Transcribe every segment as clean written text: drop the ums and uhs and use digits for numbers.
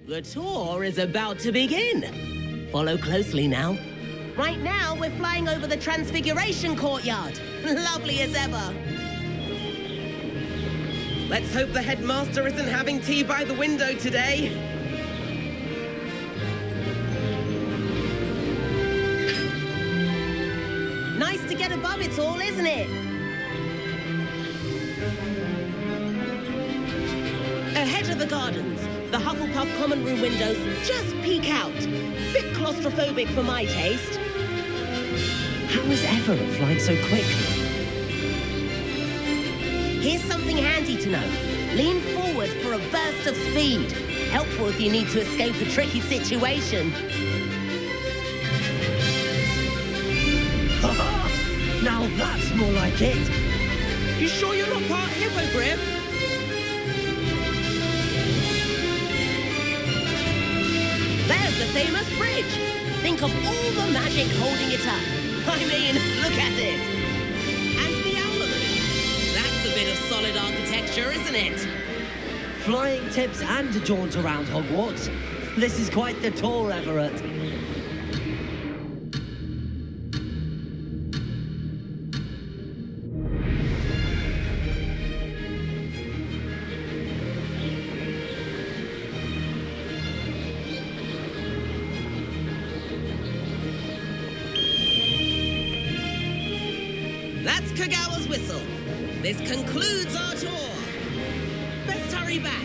The tour is about to begin. Follow closely now. Right now, we're flying over the Transfiguration Courtyard. Lovely as ever. Let's hope the headmaster isn't having tea by the window today. Nice to get above it all, isn't it? Ahead of the gardens, the Hufflepuff common room windows just peek out. Bit claustrophobic for my taste. How is Everett flying so quickly? Here's something handy to know. Lean forward for a burst of speed. Helpful if you need to escape a tricky situation. Now that's more like it. You sure you're not part hippogriff? There's the famous bridge. Think of all the magic holding it up. I mean, look at it. And the armament. That's a bit of solid architecture, isn't it? Flying tips and a jaunt around Hogwarts. This is quite the tour, Everett. That's Kagawa's whistle. This concludes our tour. Best hurry back.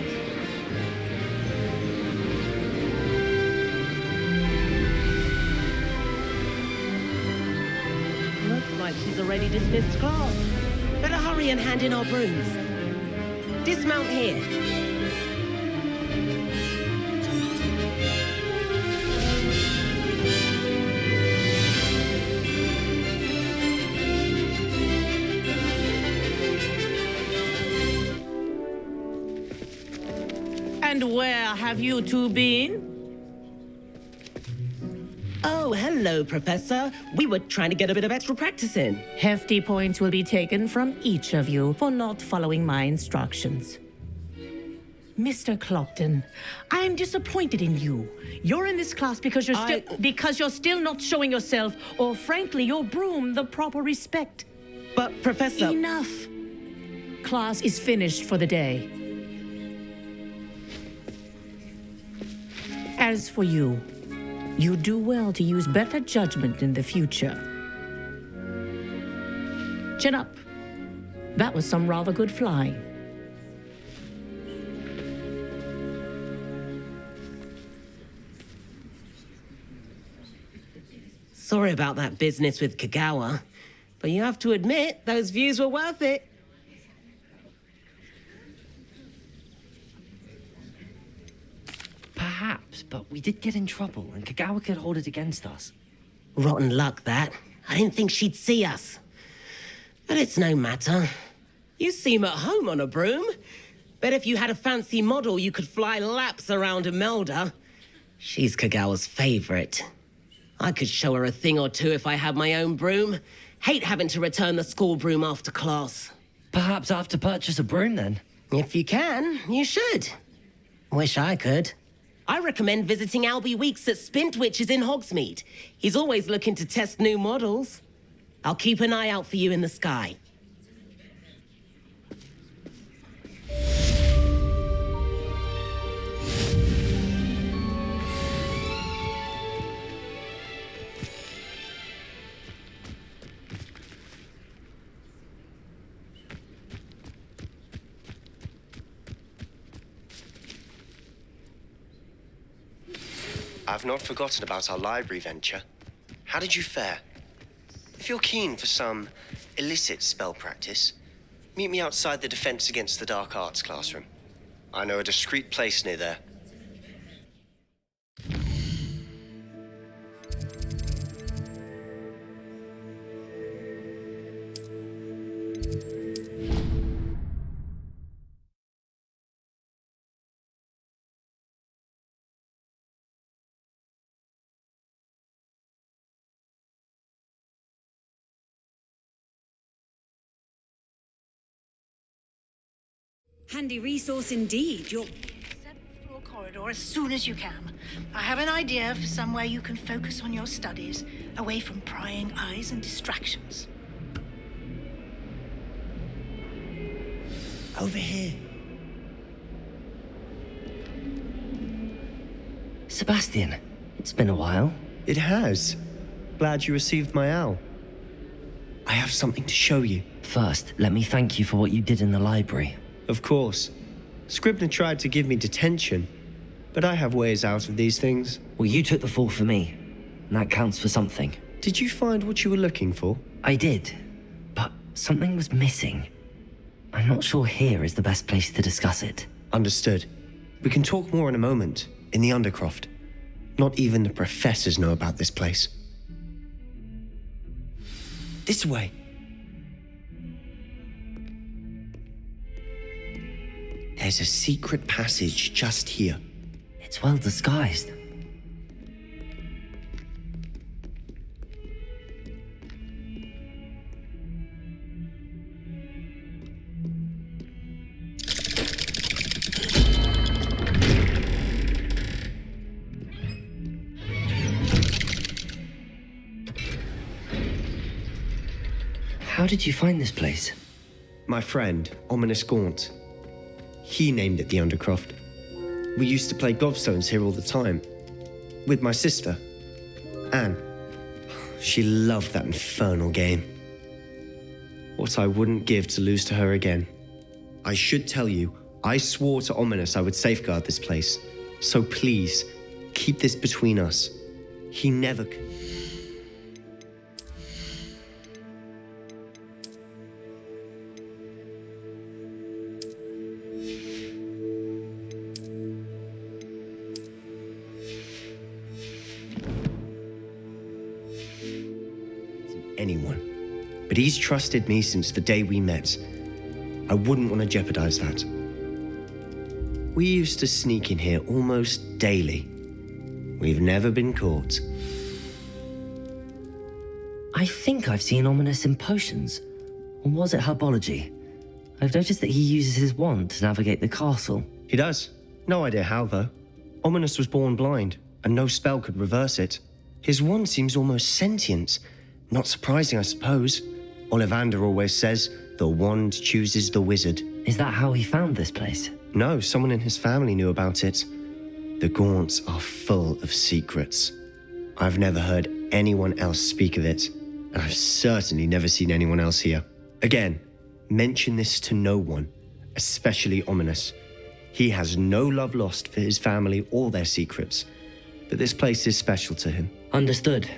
Looks like she's already dismissed class. Better hurry and hand in our brooms. Dismount here. And where have you two been? Oh, hello, Professor. We were trying to get a bit of extra practice in. Hefty points will be taken from each of you for not following my instructions. Mr. Clopton, I'm disappointed in you. You're in this class because you're still not showing yourself, or frankly, your broom, the proper respect. But, Professor... Enough. Class is finished for the day. As for you, you do well to use better judgment in the future. Chin up. That was some rather good flying. Sorry about that business with Kagawa, but you have to admit those views were worth it. Perhaps, but we did get in trouble, and Kagawa could hold it against us. Rotten luck, that. I didn't think she'd see us. But it's no matter. You seem at home on a broom. Bet if you had a fancy model, you could fly laps around Imelda. She's Kagawa's favorite. I could show her a thing or two if I had my own broom. Hate having to return the school broom after class. Perhaps I have to purchase a broom, then? If you can, you should. Wish I could. I recommend visiting Albie Weeks at Spintwitches in Hogsmeade. He's always looking to test new models. I'll keep an eye out for you in the sky. I've not forgotten about our library venture. How did you fare? If you're keen for some illicit spell practice, meet me outside the Defense Against the Dark Arts classroom. I know a discreet place near there. Handy resource indeed. Your corridor as soon as you can. I have an idea for somewhere you can focus on your studies, away from prying eyes and distractions. Over here. Sebastian, it's been a while. It has. Glad you received my owl. I have something to show you. First, let me thank you for what you did in the library. Of course. Scribner tried to give me detention, but I have ways out of these things. Well, you took the fall for me, and that counts for something. Did you find what you were looking for? I did, but something was missing. I'm not sure here is the best place to discuss it. Understood. We can talk more in a moment, in the Undercroft. Not even the professors know about this place. This way. There's a secret passage just here. It's well disguised. How did you find this place? My friend, Ominous Gaunt. He named it the Undercroft. We used to play gobstones here all the time. With my sister, Anne. She loved that infernal game. What I wouldn't give to lose to her again. I should tell you, I swore to Ominous I would safeguard this place. So please, keep this between us. He never... anyone. But he's trusted me since the day we met. I wouldn't want to jeopardize that. We used to sneak in here almost daily. We've never been caught. I think I've seen Ominous in potions. Or was it herbology? I've noticed that he uses his wand to navigate the castle. He does. No idea how, though. Ominous was born blind, and no spell could reverse it. His wand seems almost sentient. Not surprising, I suppose. Ollivander always says, the wand chooses the wizard. Is that how he found this place? No, someone in his family knew about it. The Gaunts are full of secrets. I've never heard anyone else speak of it, and I've certainly never seen anyone else here. Again, mention this to no one, especially Ominous. He has no love lost for his family or their secrets, but this place is special to him. Understood.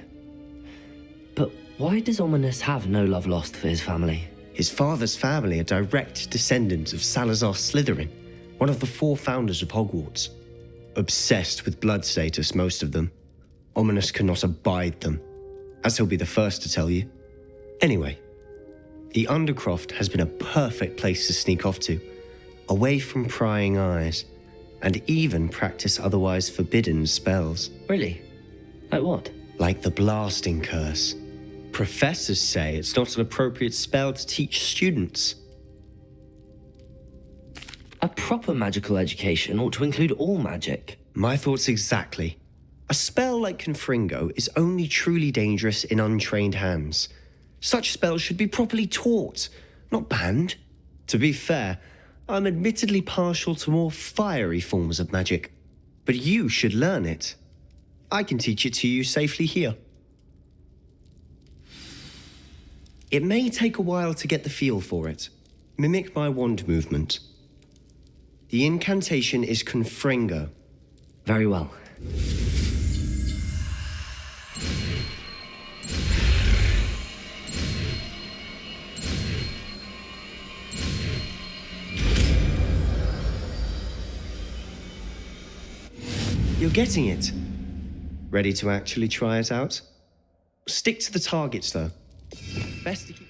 But why does Ominous have no love lost for his family? His father's family are direct descendants of Salazar Slytherin, one of the 4 founders of Hogwarts. Obsessed with blood status, most of them. Ominous cannot abide them, as he'll be the first to tell you. Anyway, the Undercroft has been a perfect place to sneak off to, away from prying eyes, and even practice otherwise forbidden spells. Really? Like what? Like the blasting curse. Professors say it's not an appropriate spell to teach students. A proper magical education ought to include all magic. My thoughts exactly. A spell like Confringo is only truly dangerous in untrained hands. Such spells should be properly taught, not banned. To be fair, I'm admittedly partial to more fiery forms of magic. But you should learn it. I can teach it to you safely here. It may take a while to get the feel for it. Mimic my wand movement. The incantation is Confringo. Very well. You're getting it. Ready to actually try it out? Stick to the targets, though. Best to keep...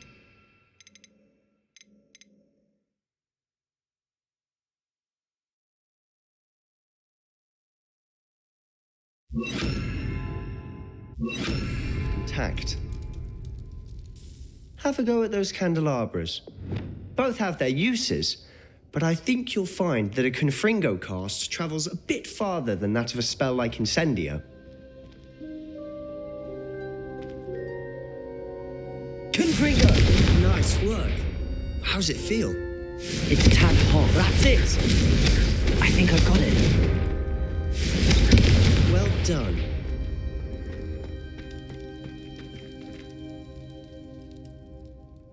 Intact. Have a go at those candelabras. Both have their uses, but I think you'll find that a Confringo cast travels a bit farther than that of a spell like Incendio. Confringo! Nice work. How's it feel? It's a tad hot. That's it! I think I've got it. Well done.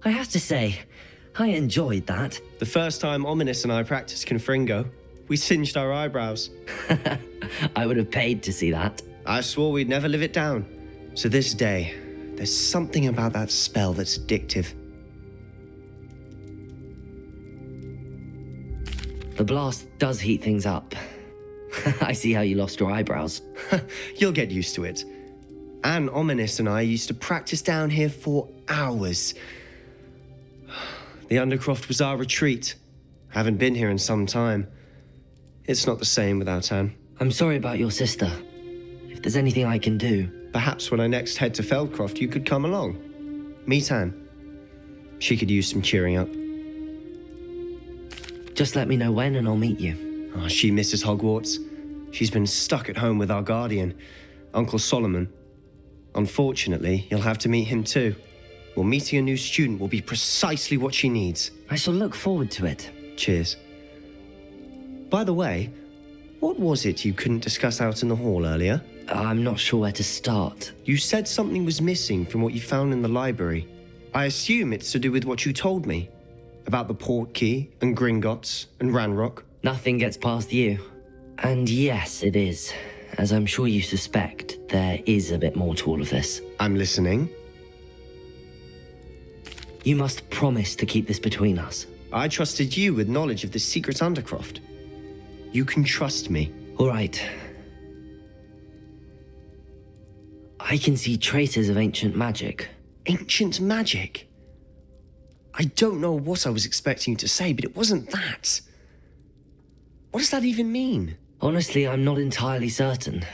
I have to say, I enjoyed that. The first time Ominous and I practiced Confringo, we singed our eyebrows. I would have paid to see that. I swore we'd never live it down. So this day, there's something about that spell that's addictive. The blast does heat things up. I see how you lost your eyebrows. You'll get used to it. Anne, Ominous and I used to practice down here for hours. The Undercroft was our retreat. Haven't been here in some time. It's not the same without Anne. I'm sorry about your sister. If there's anything I can do... Perhaps when I next head to Feldcroft, you could come along. Meet Anne. She could use some cheering up. Just let me know when and I'll meet you. Oh, she misses Hogwarts. She's been stuck at home with our guardian, Uncle Solomon. Unfortunately, you'll have to meet him too. Well, meeting a new student will be precisely what she needs. I shall look forward to it. Cheers. By the way, what was it you couldn't discuss out in the hall earlier? I'm not sure where to start. You said something was missing from what you found in the library. I assume it's to do with what you told me. About the Portkey and Gringotts and Ranrock. Nothing gets past you. And yes, it is. As I'm sure you suspect, there is a bit more to all of this. I'm listening. You must promise to keep this between us. I trusted you with knowledge of the secret Undercroft. You can trust me. All right. I can see traces of ancient magic. Ancient magic? I don't know what I was expecting you to say, but it wasn't that. What does that even mean? Honestly, I'm not entirely certain.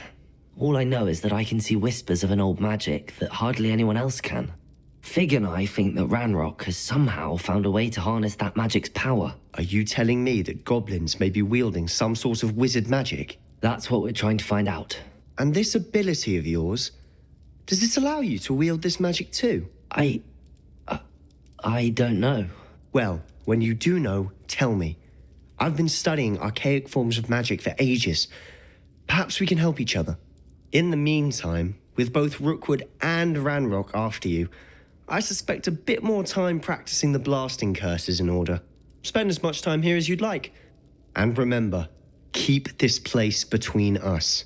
All I know is that I can see whispers of an old magic that hardly anyone else can. Fig and I think that Ranrock has somehow found a way to harness that magic's power. Are you telling me that goblins may be wielding some sort of wizard magic? That's what we're trying to find out. And this ability of yours, does it allow you to wield this magic too? I don't know. Well, when you do know, tell me. I've been studying archaic forms of magic for ages. Perhaps we can help each other. In the meantime, with both Rookwood and Ranrock after you, I suspect a bit more time practicing the blasting curse is in order. Spend as much time here as you'd like. And remember, keep this place between us.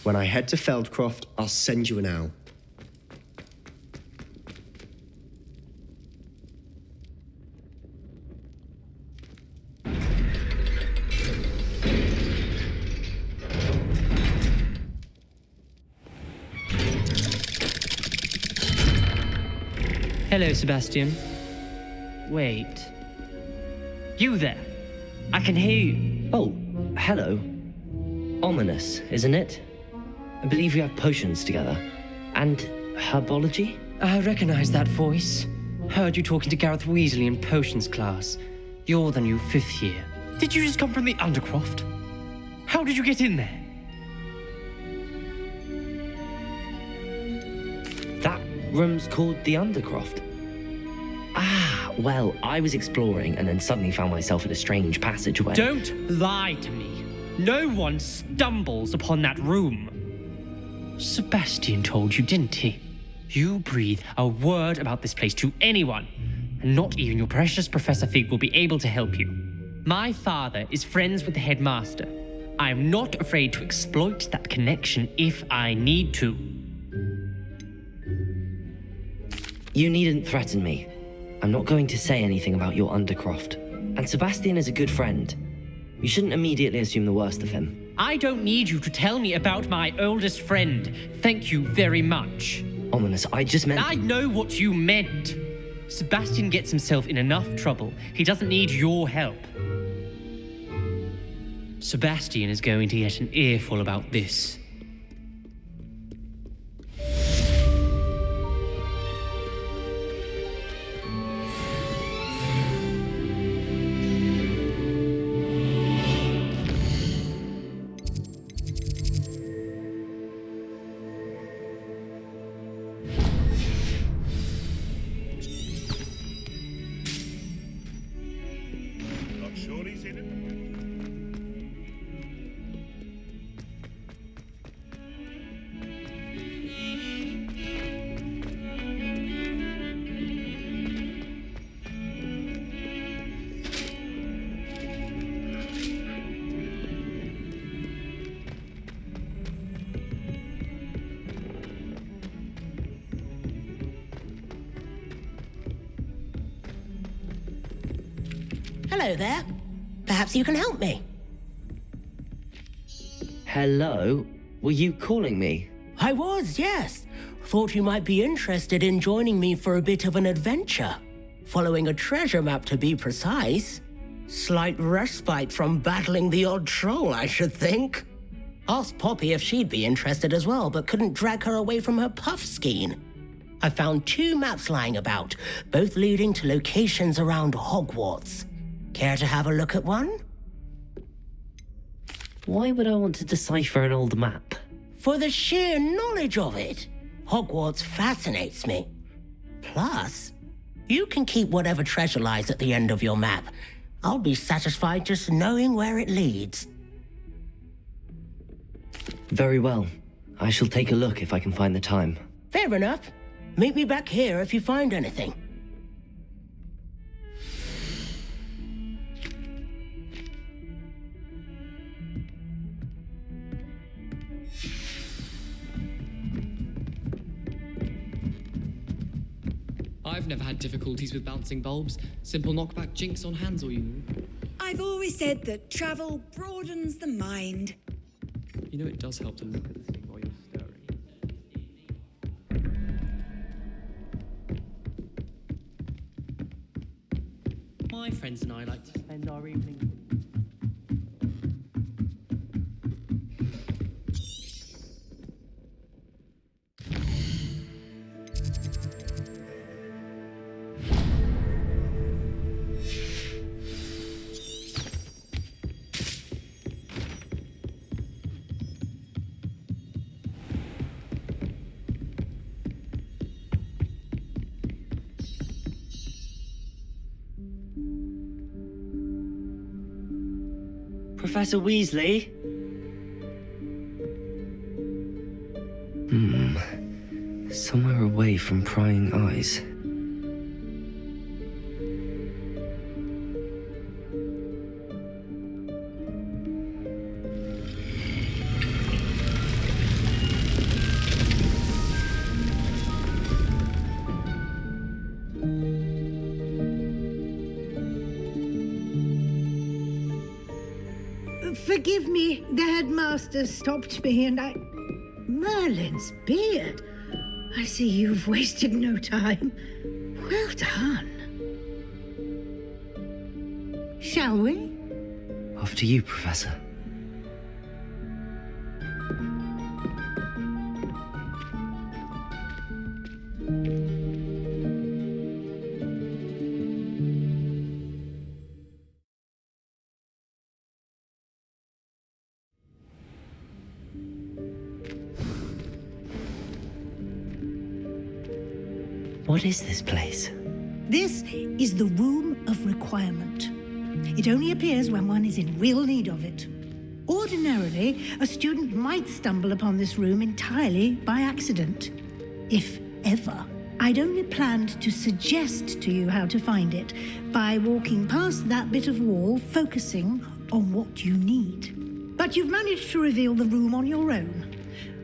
When I head to Feldcroft, I'll send you an owl. Hello, Sebastian. Wait. You there? I can hear you. Oh, hello. Ominous, isn't it? I believe we have potions together. And herbology? I recognize that voice. Heard you talking to Gareth Weasley in potions class. You're the new 5th year. Did you just come from the Undercroft? How did you get in there? That room's called the Undercroft. Ah, well, I was exploring and then suddenly found myself in a strange passageway. Don't lie to me. No one stumbles upon that room. Sebastian told you, didn't he? You breathe a word about this place to anyone, and not even your precious Professor Fig will be able to help you. My father is friends with the headmaster. I am not afraid to exploit that connection if I need to. You needn't threaten me. I'm not going to say anything about your Undercroft. And Sebastian is a good friend. You shouldn't immediately assume the worst of him. I don't need you to tell me about my oldest friend. Thank you very much. Ominous, I just meant... I know what you meant. Sebastian gets himself in enough trouble. He doesn't need your help. Sebastian is going to get an earful about this. Hello there. Perhaps you can help me. Hello? Were you calling me? I was, yes. Thought you might be interested in joining me for a bit of an adventure. Following a treasure map, to be precise. Slight respite from battling the odd troll, I should think. Asked Poppy if she'd be interested as well, but couldn't drag her away from her puff skein. I found 2 maps lying about, both leading to locations around Hogwarts. Care to have a look at one? Why would I want to decipher an old map? For the sheer knowledge of it. Hogwarts fascinates me. Plus, you can keep whatever treasure lies at the end of your map. I'll be satisfied just knowing where it leads. Very well. I shall take a look if I can find the time. Fair enough. Meet me back here if you find anything. I've never had difficulties with bouncing bulbs. Simple knockback jinx on hands or you. I've always said that travel broadens the mind. You know it does help to look at the thing while you're stirring. My friends and I like to spend our evenings. Professor Weasley? Somewhere away from prying eyes. Forgive me, the headmaster stopped me and I... Merlin's beard. I see you've wasted no time. Well done. Shall we? After you, Professor. What is this place? This is the Room of Requirement. It only appears when one is in real need of it. Ordinarily, a student might stumble upon this room entirely by accident, if ever. I'd only planned to suggest to you how to find it by walking past that bit of wall, focusing on what you need. But you've managed to reveal the room on your own.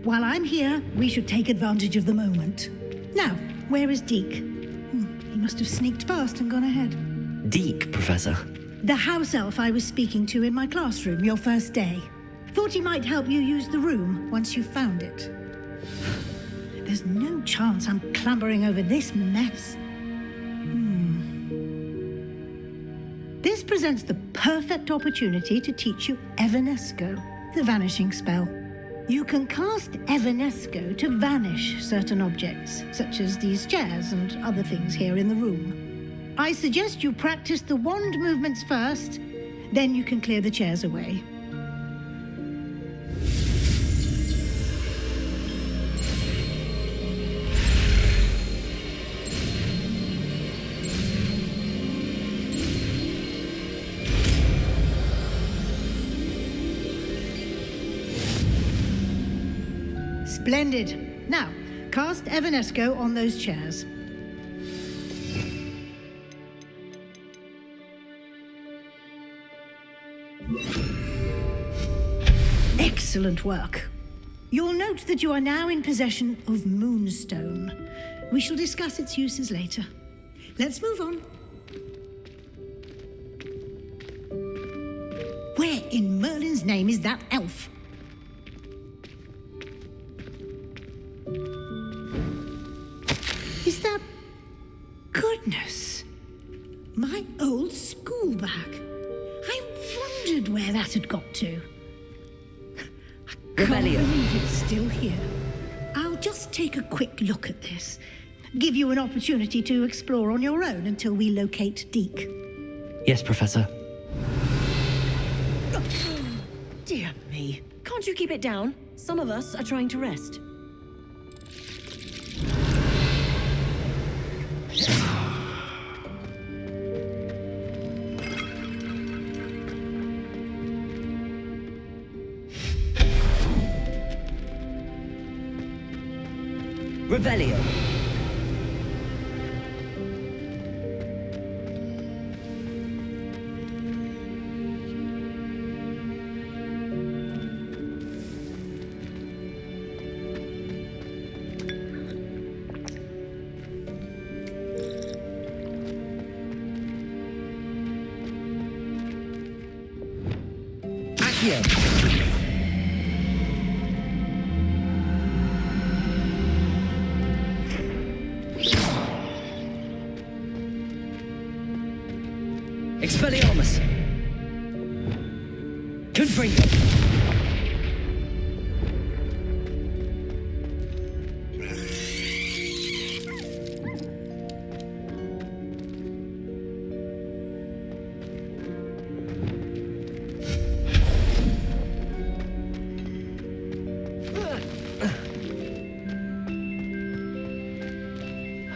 While I'm here, we should take advantage of the moment. Now, where is Deke? He must have sneaked past and gone ahead. Deke, Professor. The house elf I was speaking to in my classroom your first day. Thought he might help you use the room once you found it. There's no chance I'm clambering over this mess. This presents the perfect opportunity to teach you Evanesco, the vanishing spell. You can cast Evanesco to vanish certain objects, such as these chairs and other things here in the room. I suggest you practice the wand movements first, then you can clear the chairs away. Splendid. Now, cast Evanesco on those chairs. Excellent work. You'll note that you are now in possession of Moonstone. We shall discuss its uses later. Let's move on. in Merlin's name is that elf? Is that... Goodness! My old school bag. I wondered where that had got to. I can't believe it's still here. I'll just take a quick look at this. Give you an opportunity to explore on your own until we locate Deke. Yes, Professor. Dear me. Can't you keep it down? Some of us are trying to rest. Revelio. Accio. Expelliarmus! Confringo!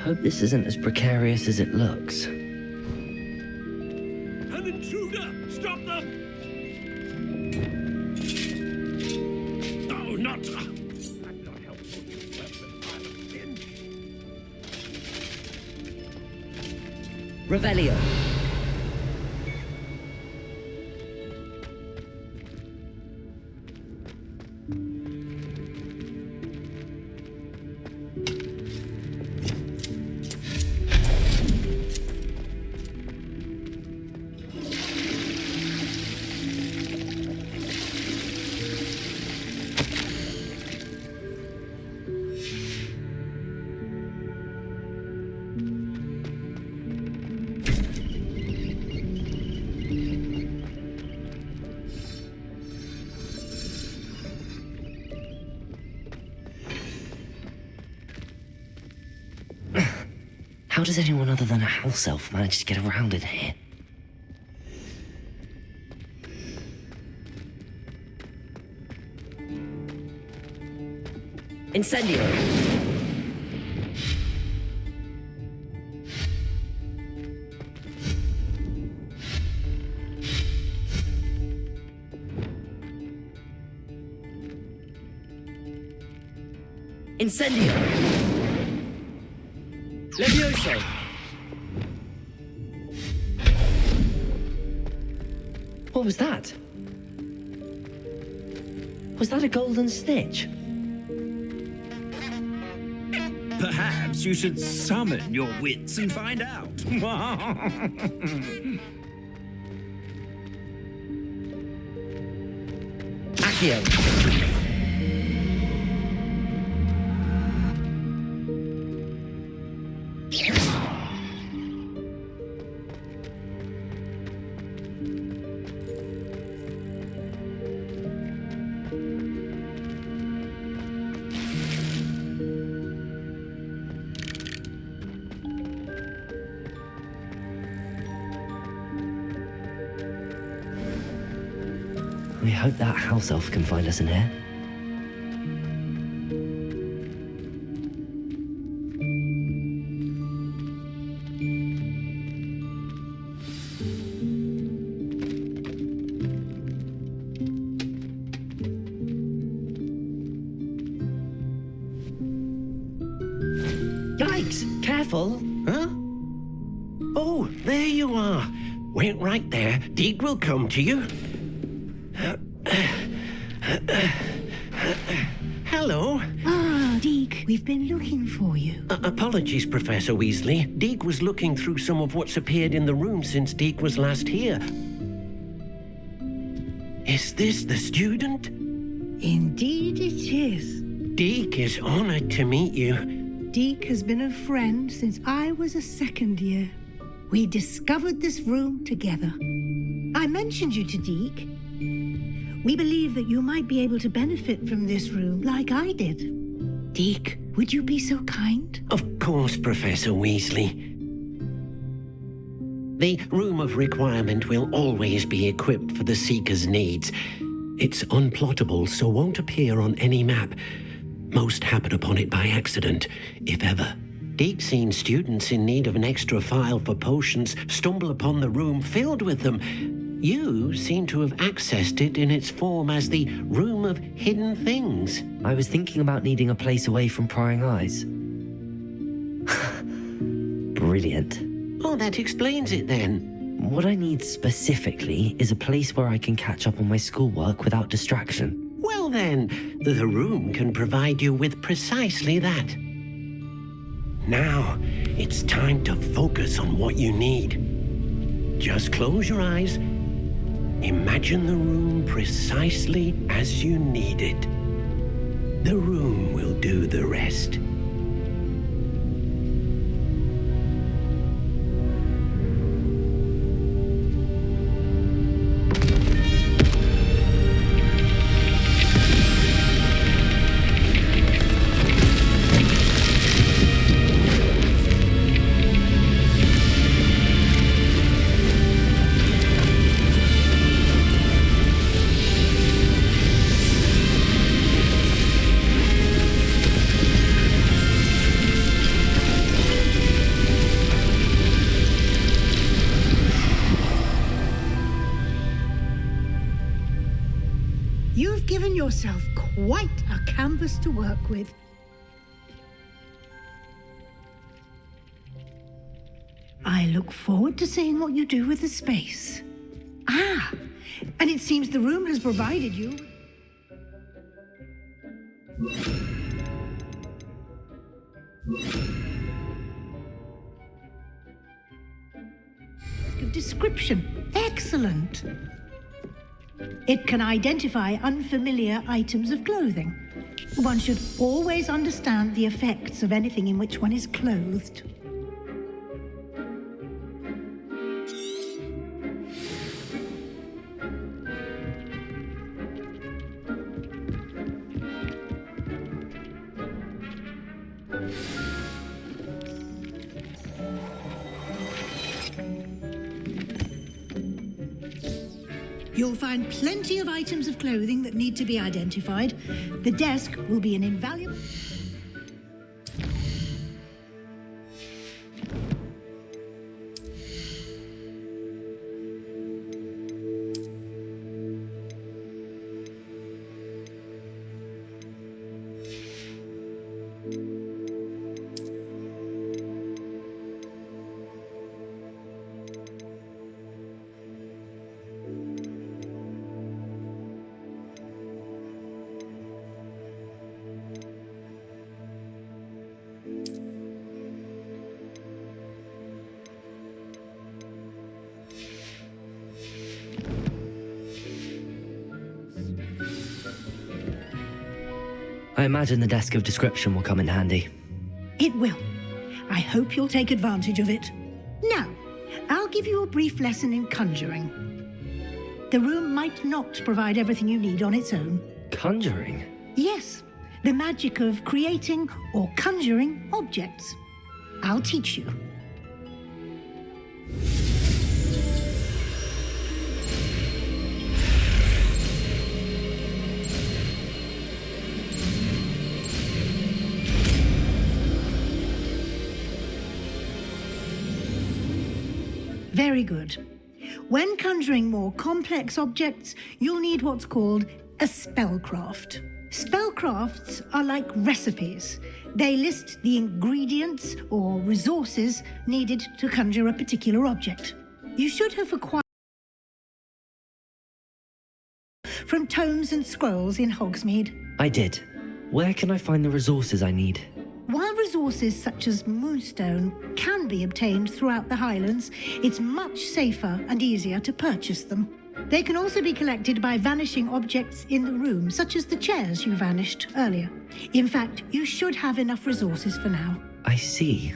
Hope this isn't as precarious as it looks. Revelio. How does anyone other than a house elf manage to get around in here? Incendio. Incendio. Levioso! What was that? Was that a golden snitch? Perhaps you should summon your wits and find out. Accio. We hope that house elf can find us in here. Yikes! Careful! Huh? Oh, there you are. Wait right there. Deke will come to you. Hello. Ah, Deke, we've been looking for you. Apologies, Professor Weasley. Deke was looking through some of what's appeared in the room since Deke was last here. Is this the student? Indeed it is. Deek is honored to meet you. Deek has been a friend since I was a second year. We discovered this room together. I mentioned you to Deek. We believe that you might be able to benefit from this room like I did. Deek, would you be so kind? Of course, Professor Weasley. The Room of Requirement will always be equipped for the Seeker's needs. It's unplottable, so won't appear on any map. Most happen upon it by accident, if ever. Deek's seen students in need of an extra file for potions stumble upon the room filled with them. You seem to have accessed it in its form as the Room of Hidden Things. I was thinking about needing a place away from prying eyes. Brilliant. Oh, that explains it then. What I need specifically is a place where I can catch up on my schoolwork without distraction. Well then, the room can provide you with precisely that. Now, it's time to focus on what you need. Just close your eyes. Imagine the room precisely as you need it. The room will do the rest. You've given yourself quite a canvas to work with. I look forward to seeing what you do with the space. Ah, and it seems the room has provided you of description. Excellent. It can identify unfamiliar items of clothing. One should always understand the effects of anything in which one is clothed. You'll find plenty of items of clothing that need to be identified. The desk will be an invaluable... I imagine the desk of description will come in handy. It will. I hope you'll take advantage of it. Now, I'll give you a brief lesson in conjuring. The room might not provide everything you need on its own. Conjuring? Yes, the magic of creating or conjuring objects. I'll teach you. Very good. When conjuring more complex objects, you'll need what's called a spellcraft. Spellcrafts are like recipes. They list the ingredients or resources needed to conjure a particular object. You should have acquired from tomes and scrolls in Hogsmeade. I did. Where can I find the resources I need? While resources such as Moonstone can be obtained throughout the Highlands, it's much safer and easier to purchase them. They can also be collected by vanishing objects in the room, such as the chairs you vanished earlier. In fact, you should have enough resources for now. I see.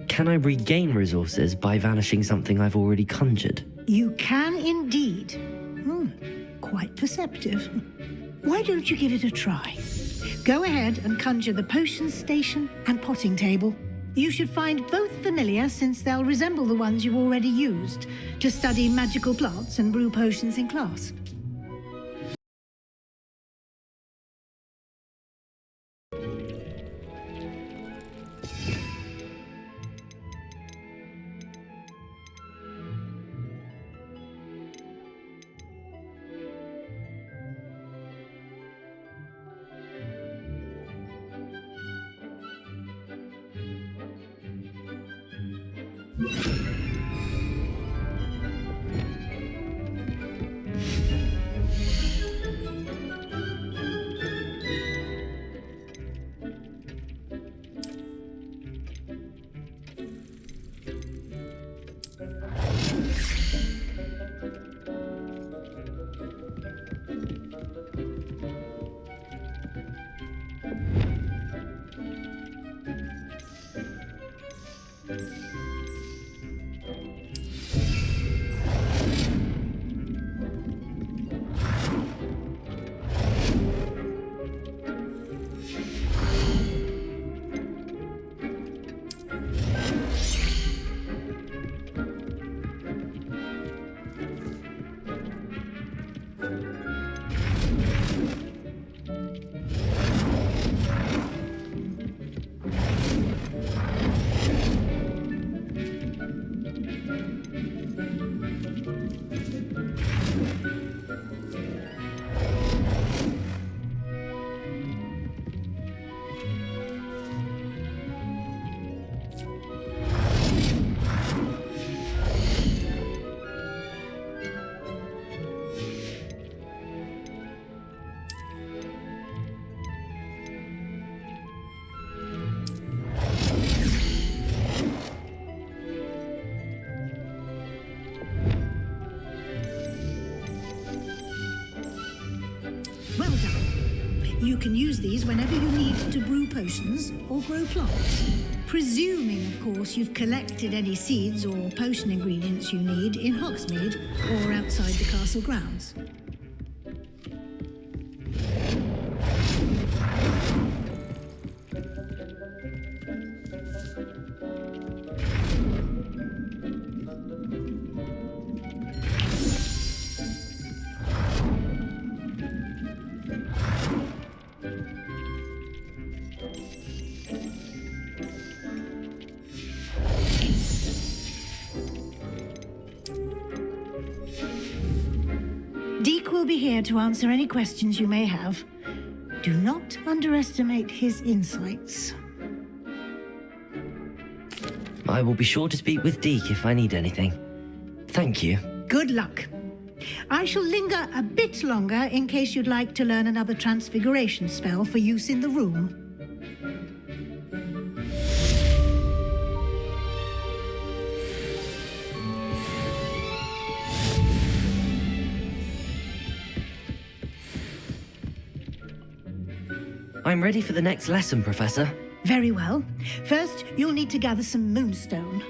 Can I regain resources by vanishing something I've already conjured? You can indeed. Quite perceptive. Why don't you give it a try? Go ahead and conjure the potion station and potting table. You should find both familiar, since they'll resemble the ones you've already used to study magical plants and brew potions in class. Well done. You can use these whenever you need to brew potions or grow plants. Presuming, of course, you've collected any seeds or potion ingredients you need in Hogsmeade or outside the castle grounds. Deke will be here to answer any questions you may have. Do not underestimate his insights. I will be sure to speak with Deke if I need anything. Thank you. Good luck. I shall linger a bit longer in case you'd like to learn another transfiguration spell for use in the room. I'm ready for the next lesson, Professor. Very well. First, you'll need to gather some moonstone.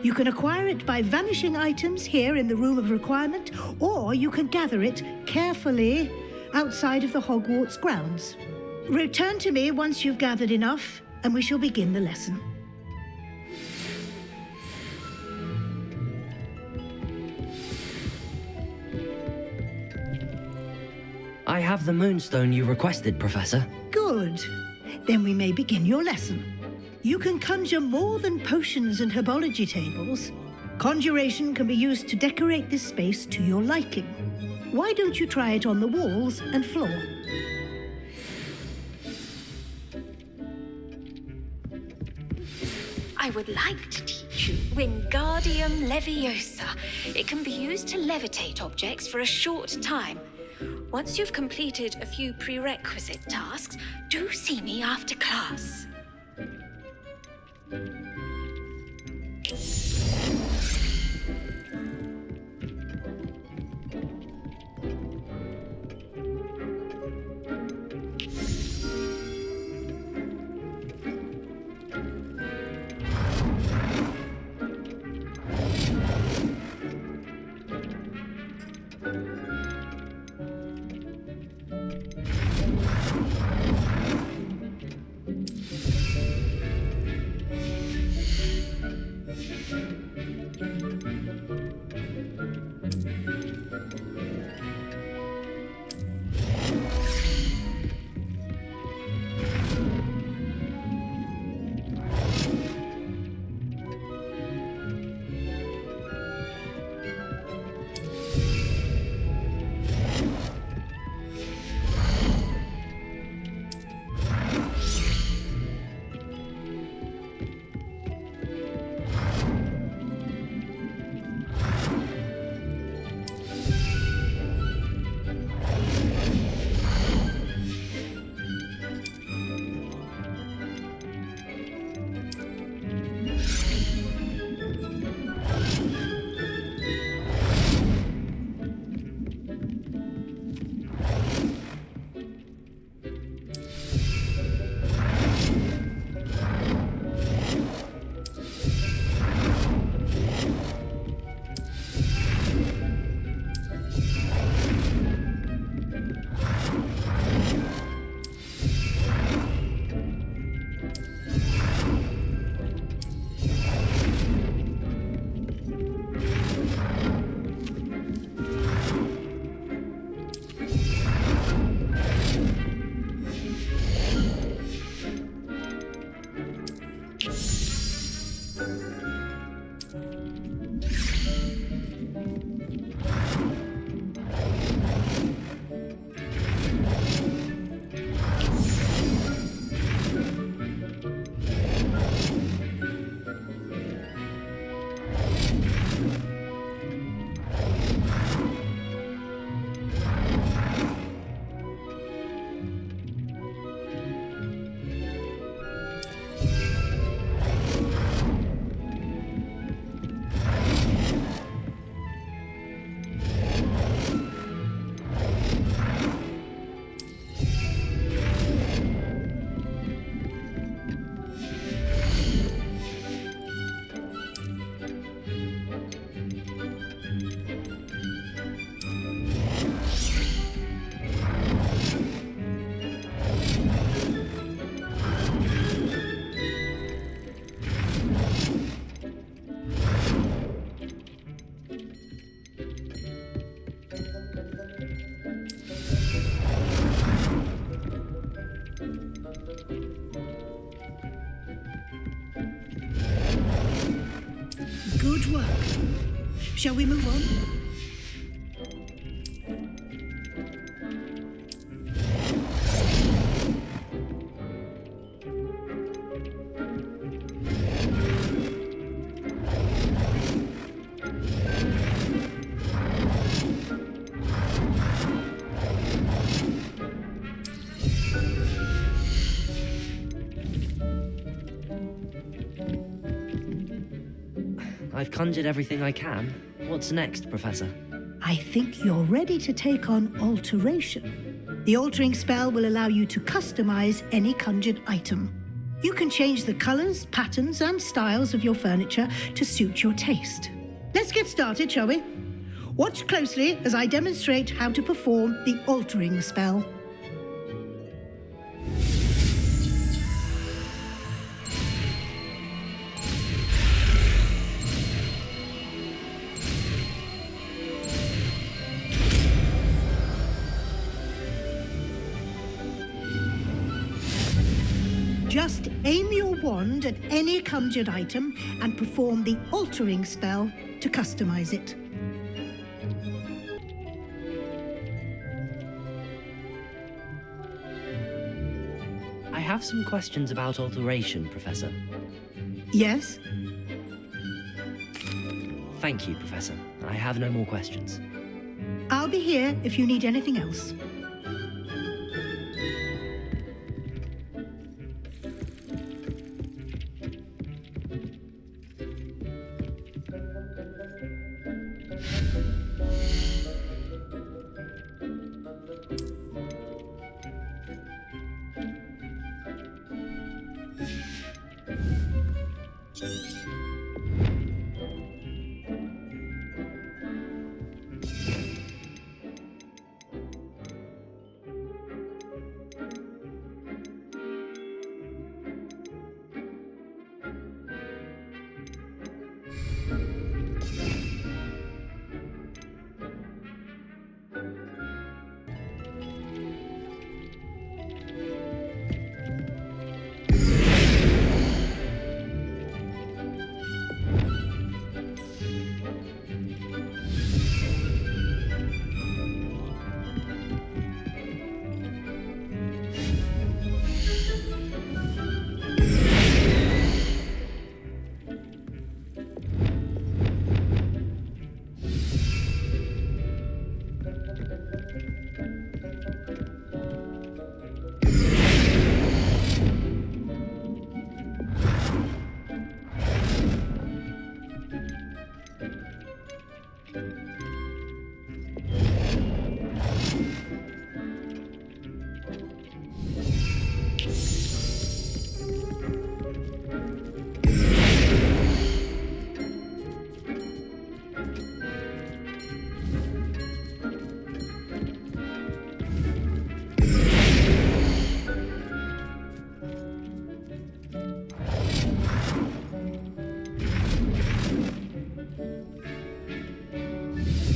You can acquire it by vanishing items here in the Room of Requirement, or you can gather it carefully outside of the Hogwarts grounds. Return to me once you've gathered enough, and we shall begin the lesson. I have the moonstone you requested, Professor. Good. Then we may begin your lesson. You can conjure more than potions and herbology tables. Conjuration can be used to decorate this space to your liking. Why don't you try it on the walls and floor? I would like to teach you Wingardium Leviosa. It can be used to levitate objects for a short time. Once you've completed a few prerequisite tasks, do see me after class. Good work. Shall we move on? I've conjured everything I can. What's next, Professor? I think you're ready to take on alteration. The altering spell will allow you to customize any conjured item. You can change the colors, patterns, and styles of your furniture to suit your taste. Let's get started, shall we? Watch closely as I demonstrate how to perform the altering spell. Just aim your wand at any conjured item and perform the altering spell to customize it. I have some questions about alteration, Professor. Yes? Thank you, Professor. I have no more questions. I'll be here if you need anything else.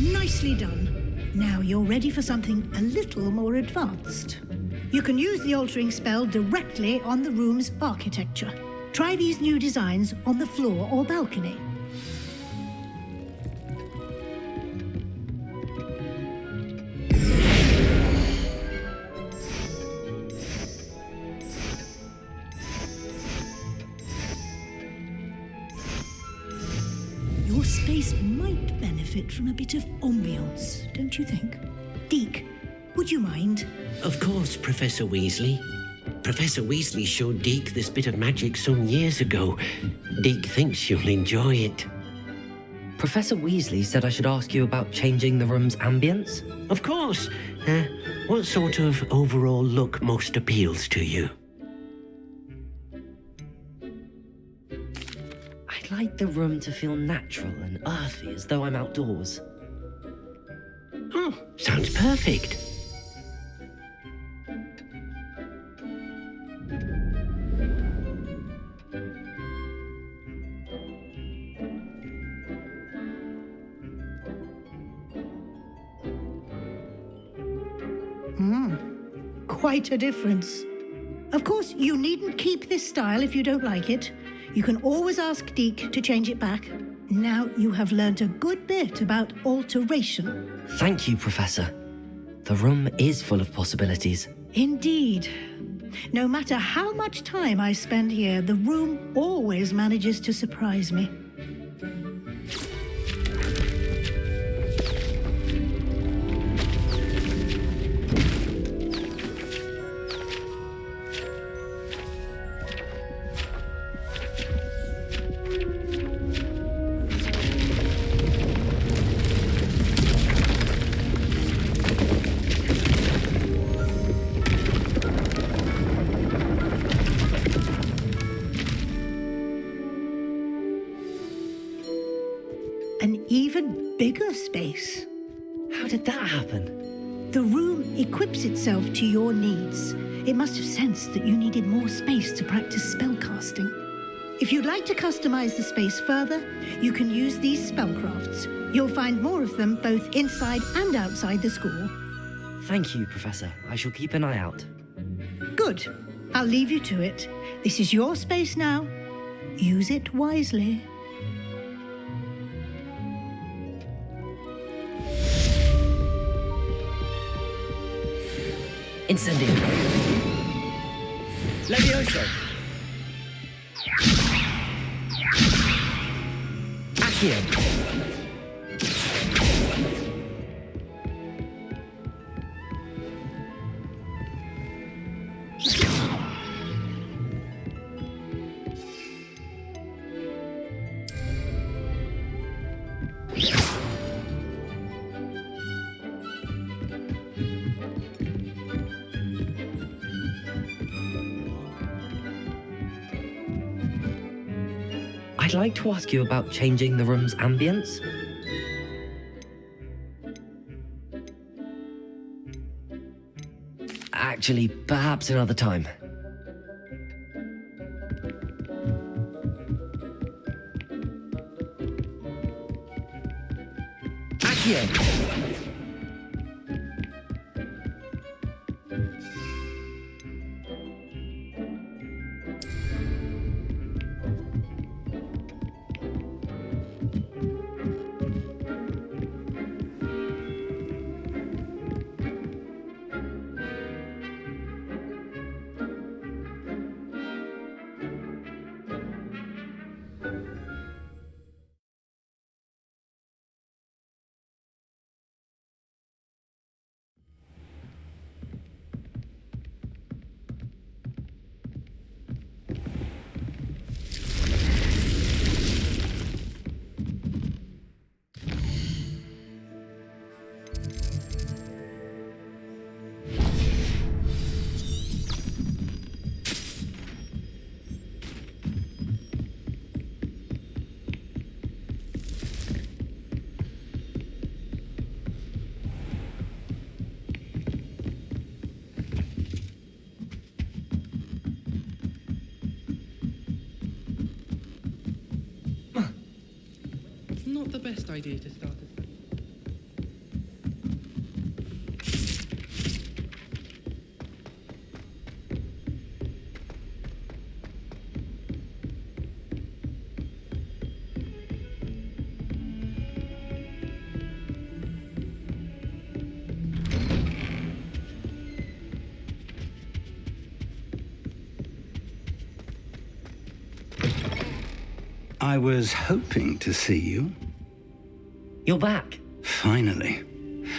Nicely done. Now you're ready for something a little more advanced. You can use the altering spell directly on the room's architecture. Try these new designs on the floor or balcony. Your space might benefit from a bit of ambience, don't you think? Deke, would you mind? Of course, Professor Weasley. Professor Weasley showed Deke this bit of magic some years ago. Deke thinks you'll enjoy it. Professor Weasley said I should ask you about changing the room's ambience? Of course. What sort of overall look most appeals to you? I'd like the room to feel natural and earthy, as though I'm outdoors. Oh, sounds perfect. Quite a difference. Of course, you needn't keep this style if you don't like it. You can always ask Deke to change it back. Now you have learnt a good bit about alteration. Thank you, Professor. The room is full of possibilities. Indeed. No matter how much time I spend here, the room always manages to surprise me. An even bigger space. How did that happen? The room equips itself to your needs. It must have sensed that you needed more space to practice spellcasting. If you'd like to customize the space further, you can use these spellcrafts. You'll find more of them both inside and outside the school. Thank you, Professor. I shall keep an eye out. Good. I'll leave you to it. This is your space now. Use it wisely. Incendio. Levioso. Accio. I'd like to ask you about changing the room's ambience. Actually, perhaps another time. Accio! Not the best idea to start a fight. I was hoping to see you. You're back. Finally.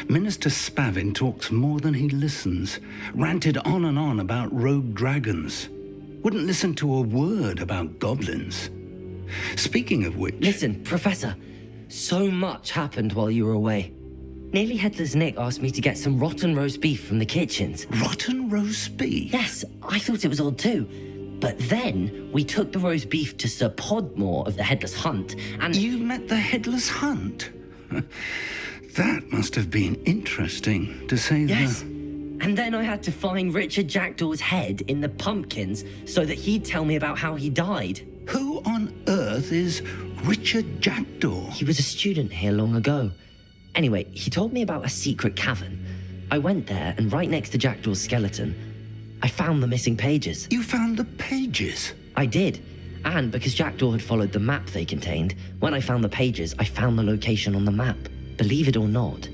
Minister Spavin talks more than he listens. Ranted on and on about rogue dragons. Wouldn't listen to a word about goblins. Speaking of which... Listen, Professor. So much happened while you were away. Nearly Headless Nick asked me to get some rotten roast beef from the kitchens. Rotten roast beef? Yes, I thought it was odd too. But then we took the roast beef to Sir Podmore of the Headless Hunt, and... You met the Headless Hunt? That must have been interesting, to say the... Yes. And then I had to find Richard Jackdaw's head in the pumpkins so that he'd tell me about how he died. Who on earth is Richard Jackdaw? He was a student here long ago. Anyway, he told me about a secret cavern. I went there, and right next to Jackdaw's skeleton, I found the missing pages. You found the pages? I did. And because Jackdaw had followed the map they contained, when I found the pages, I found the location on the map. Believe it or not,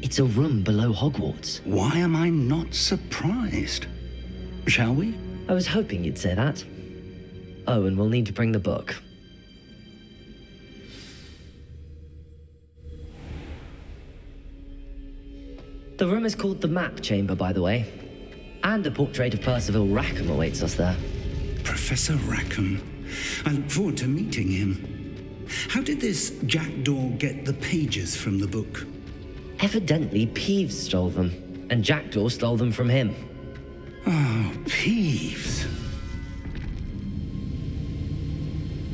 it's a room below Hogwarts. Why am I not surprised? Shall we? I was hoping you'd say that. Oh, and we'll need to bring the book. The room is called the Map Chamber, by the way. And a portrait of Percival Rackham awaits us there. Professor Rackham. I look forward to meeting him. How did this Jackdaw get the pages from the book? Evidently, Peeves stole them, and Jackdaw stole them from him. Oh, Peeves.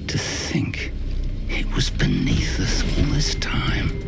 To think it was beneath us all this time.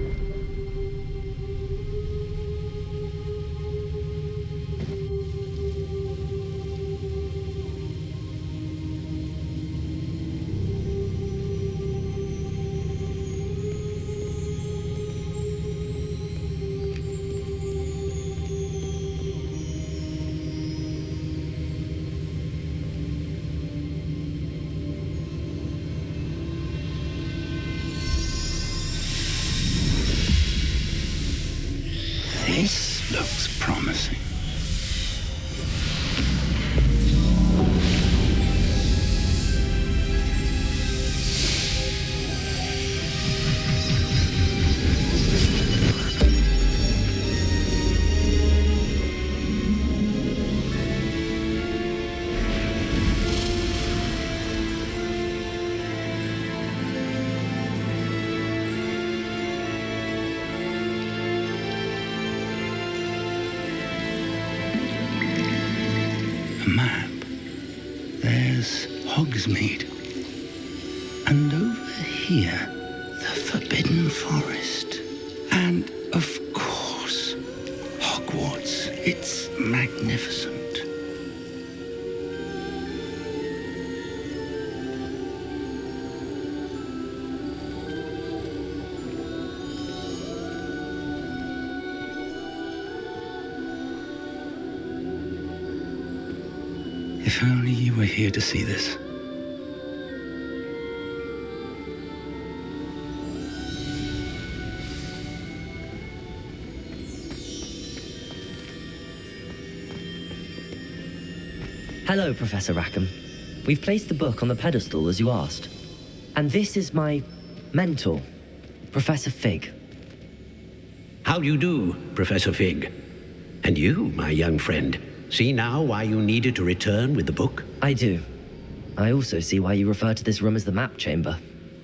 This looks promising. Map. There's Hogsmeade. And over here, the Forbidden Forest. And, of course, Hogwarts. It's magnificent. If only you were here to see this. Hello, Professor Rackham. We've placed the book on the pedestal as you asked. And this is my mentor, Professor Fig. How do you do, Professor Fig? And you, my young friend, see now why you needed to return with the book? I do. I also see why you refer to this room as the Map Chamber.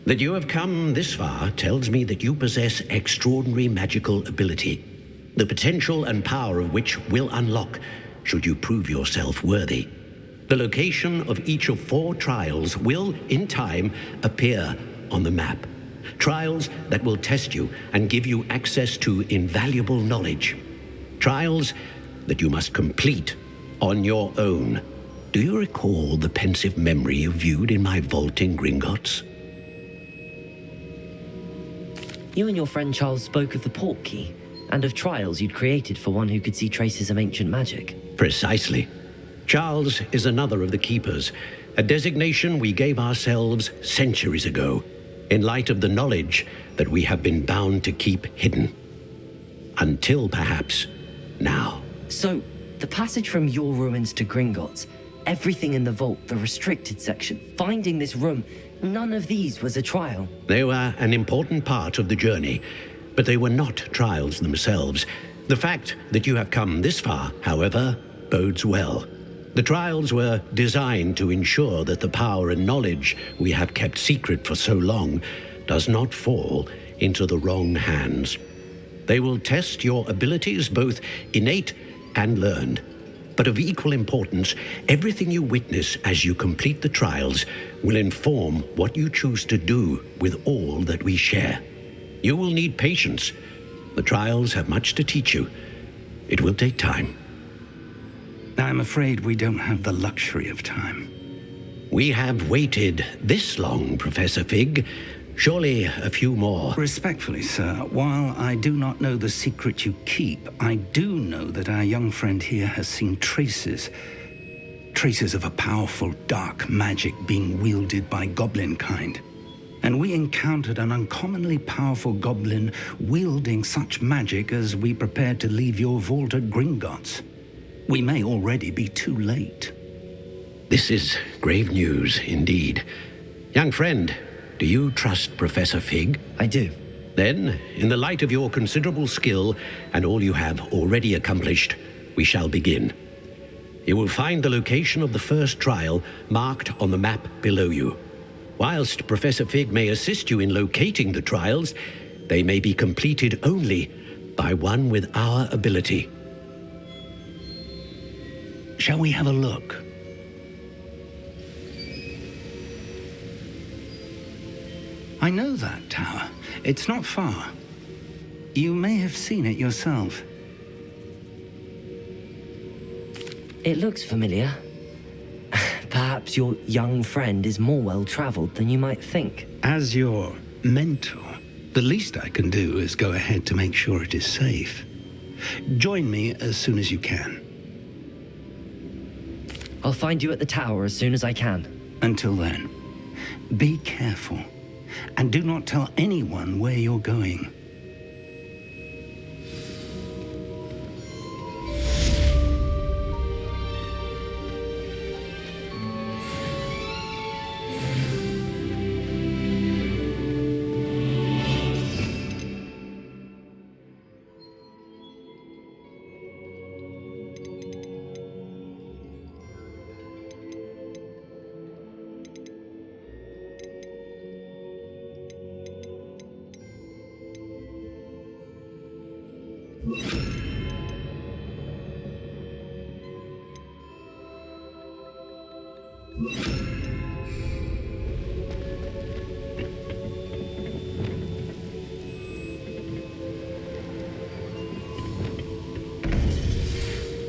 That you have come this far tells me that you possess extraordinary magical ability, the potential and power of which will unlock should you prove yourself worthy. The location of each of 4 trials will, in time, appear on the map. Trials that will test you and give you access to invaluable knowledge. Trials that you must complete on your own. Do you recall the pensive memory you viewed in my vault in Gringotts? You and your friend Charles spoke of the Portkey, and of trials you'd created for one who could see traces of ancient magic. Precisely. Charles is another of the Keepers, a designation we gave ourselves centuries ago, in light of the knowledge that we have been bound to keep hidden. Until, perhaps, now. So, the passage from your ruins to Gringotts, everything in the vault, the restricted section, finding this room, none of these was a trial. They were an important part of the journey, but they were not trials themselves. The fact that you have come this far, however, bodes well. The trials were designed to ensure that the power and knowledge we have kept secret for so long does not fall into the wrong hands. They will test your abilities, both innate and learned. But of equal importance, everything you witness as you complete the trials will inform what you choose to do with all that we share. You will need patience. The trials have much to teach you. It will take time. I'm afraid we don't have the luxury of time. We have waited this long, Professor Fig. Surely a few more. Respectfully, sir, while I do not know the secret you keep, I do know that our young friend here has seen traces traces of a powerful dark magic being wielded by goblin kind. And we encountered an uncommonly powerful goblin wielding such magic as we prepared to leave your vault at Gringotts. We may already be too late. This is grave news indeed. Young friend, do you trust Professor Fig? I do. Then, in the light of your considerable skill and all you have already accomplished, we shall begin. You will find the location of the first trial marked on the map below you. Whilst Professor Fig may assist you in locating the trials, they may be completed only by one with our ability. Shall we have a look? I know that tower. It's not far. You may have seen it yourself. It looks familiar. Perhaps your young friend is more well-traveled than you might think. As your mentor, the least I can do is go ahead to make sure it is safe. Join me as soon as you can. I'll find you at the tower as soon as I can. Until then, be careful, and do not tell anyone where you're going.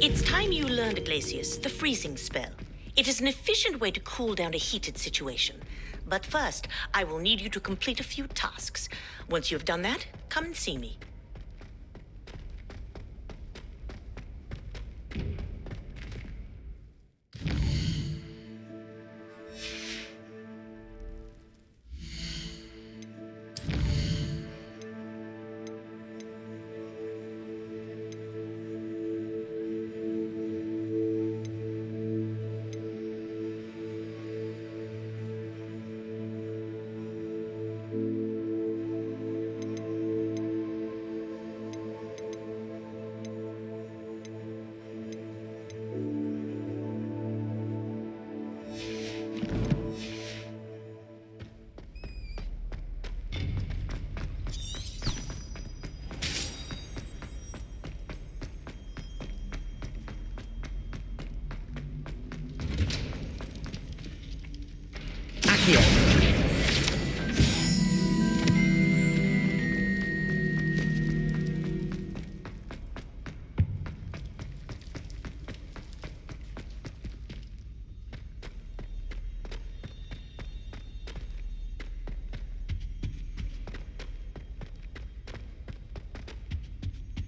It's time you learned, Iglesias, the freezing spell. It is an efficient way to cool down a heated situation. But first, I will need you to complete a few tasks. Once you have done that, come and see me.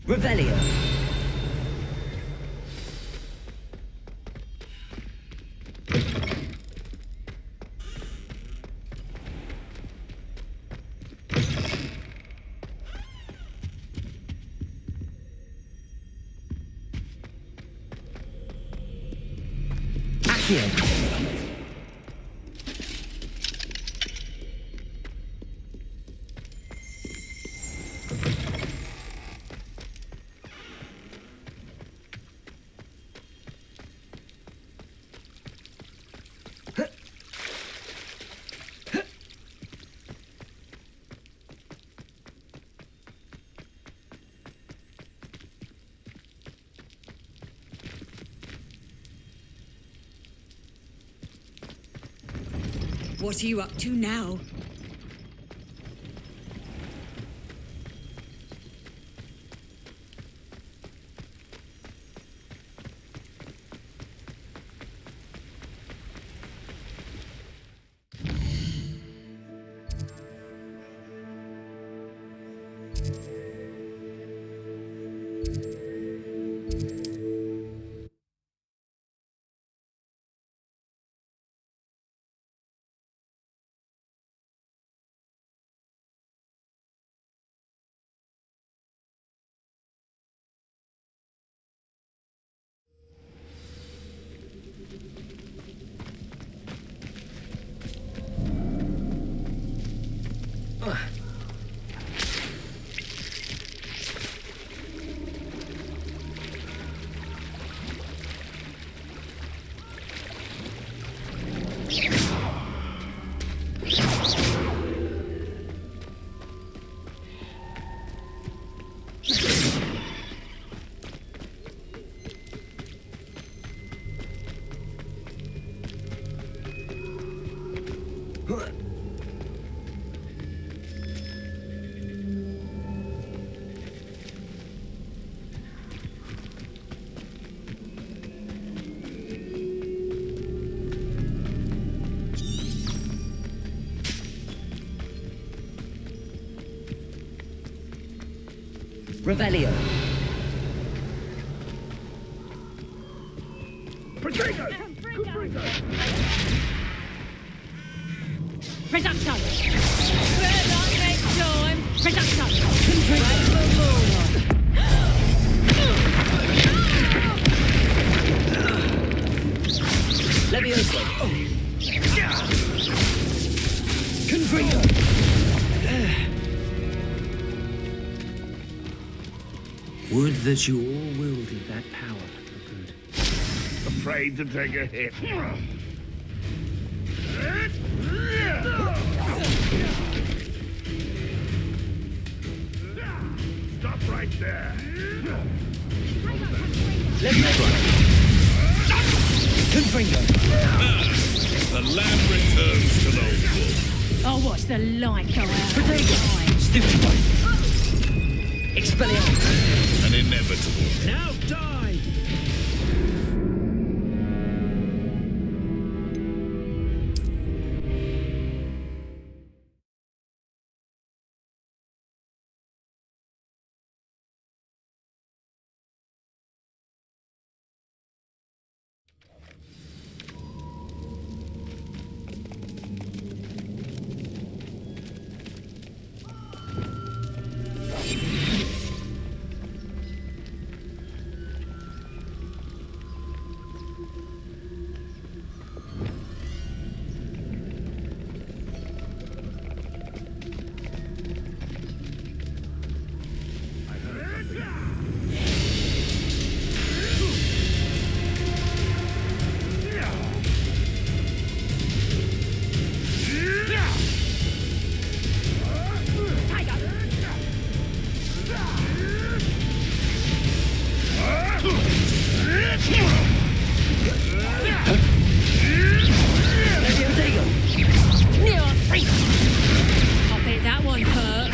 Revelio. Accio. What are you up to now? Revelio. Reduction! Red light next time! Reduction! Leviosa. Confringo. Would that you all wielded that power for good. Afraid to take a hit. Stop right there. Confringo. The land returns to the wolf. I'll watch the light go out. Stupid. Expelliarmus. An inevitable. Now die! I bet that one hurt.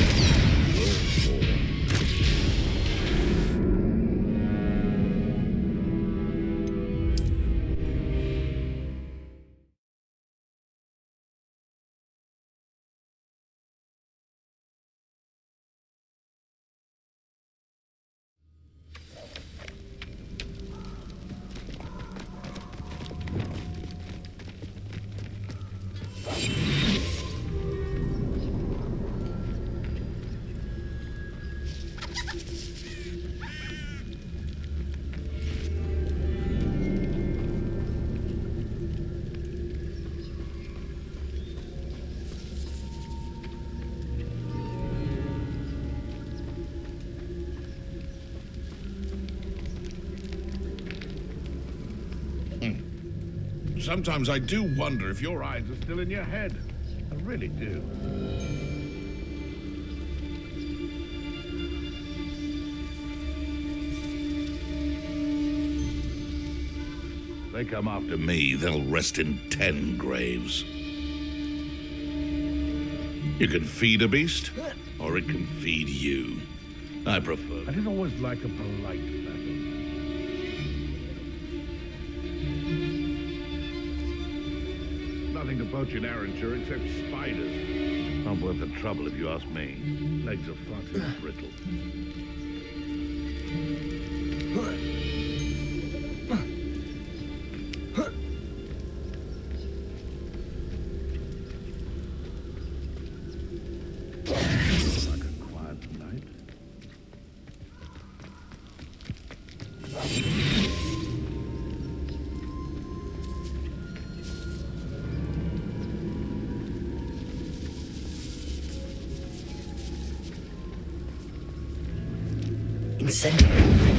Sometimes I do wonder if your eyes are still in your head. I really do. They come after me, they'll rest in 10 graves. You can feed a beast, or it can feed you. I prefer. I did always like a polite battle. Nothing to poach in Arranture except spiders. Not worth the trouble if you ask me. Legs are far too brittle. Like a quiet night. Incendiary.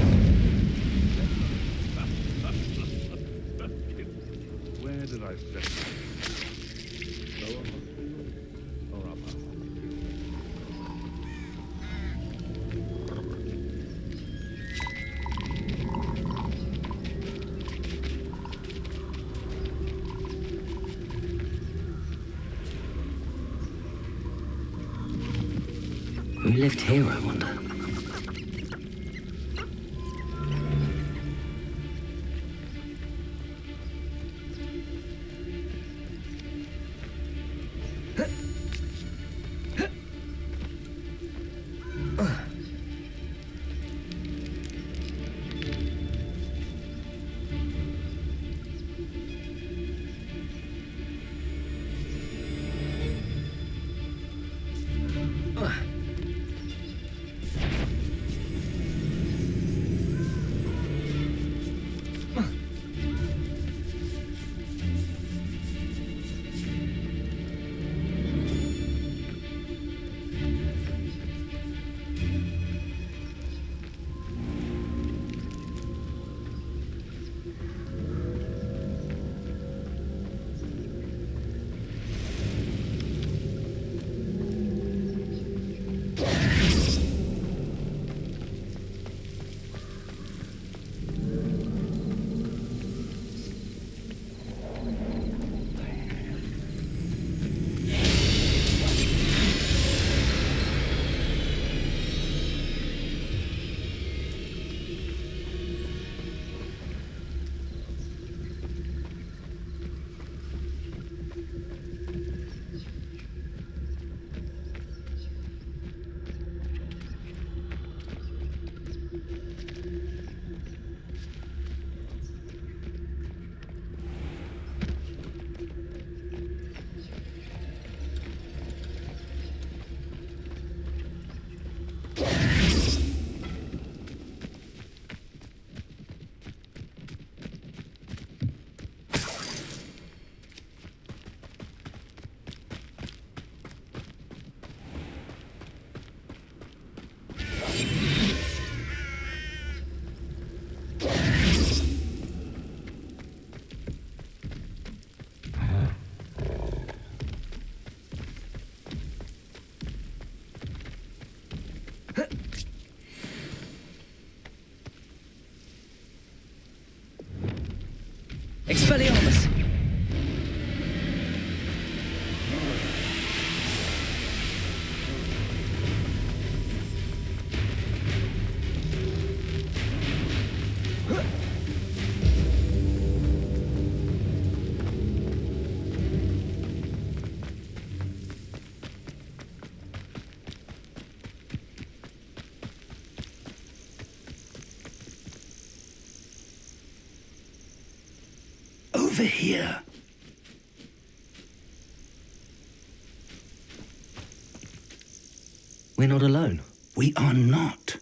Where did I set it? Lower or upper? Who lived here, I wonder? Expelliarmus! Over here. We're not alone. We are not.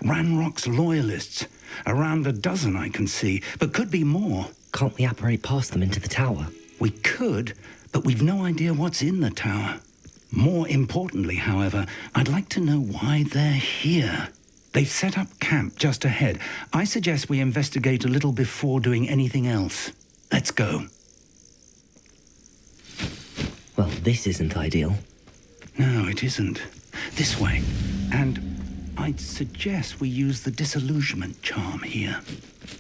Ranrock's loyalists. Around a dozen I can see, but could be more. Can't we apparate past them into the tower? We could, but we've no idea what's in the tower. More importantly, however, I'd like to know why they're here. They've set up camp just ahead. I suggest we investigate a little before doing anything else. Let's go. Well, this isn't ideal. No, it isn't. This way. And I'd suggest we use the disillusionment charm here.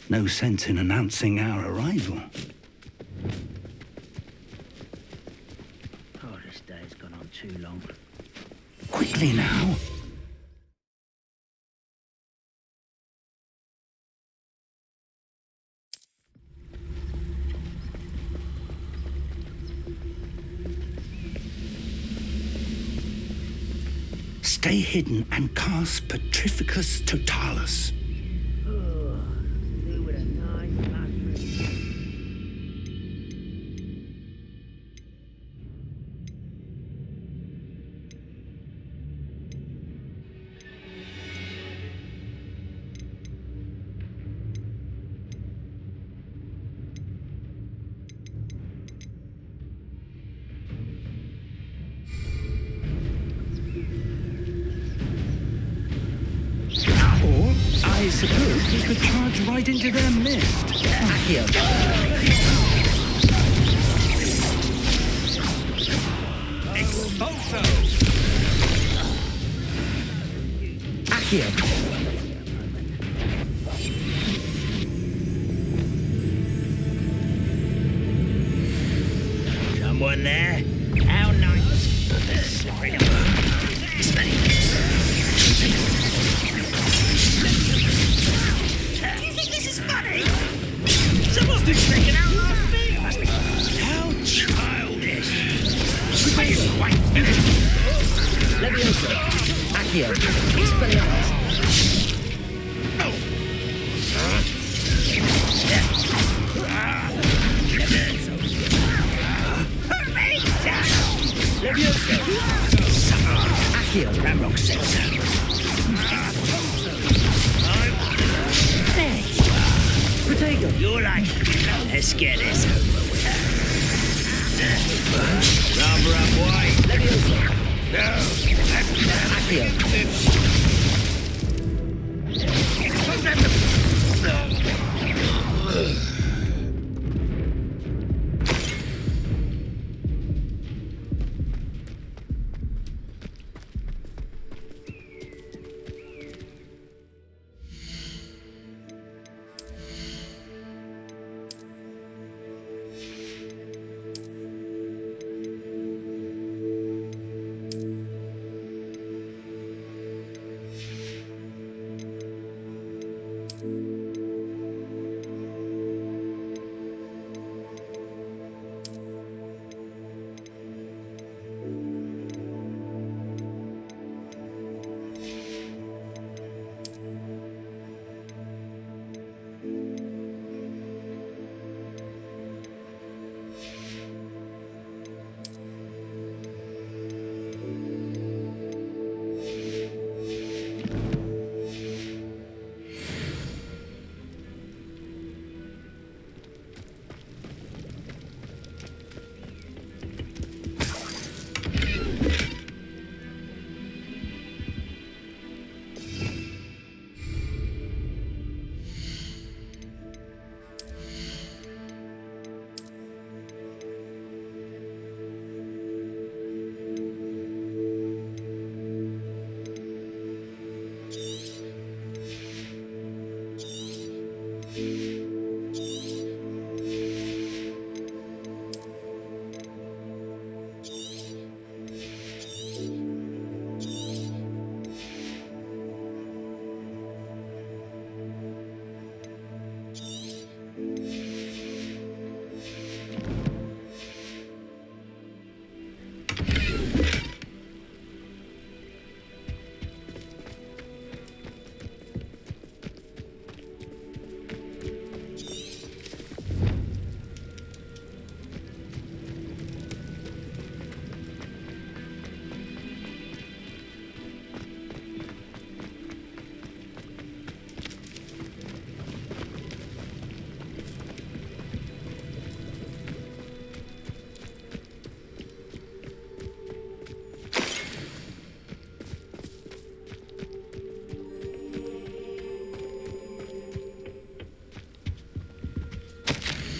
No sense in announcing our arrival. Oh, this day's gone on too long. Quickly now. Stay hidden and cast Petrificus Totalis. I suppose we could charge right into their mist. Accio. Expulso! Accio. Someone there? How nice. Slippery Someone's been taken out last week! Must be. How childish! Leviosa. Accio. Expelliarmus. Leviosa. Accio. Ranrock sensor. Protego. You're like, let's get this over with. Rubber up white. Leviosa. No. Accio.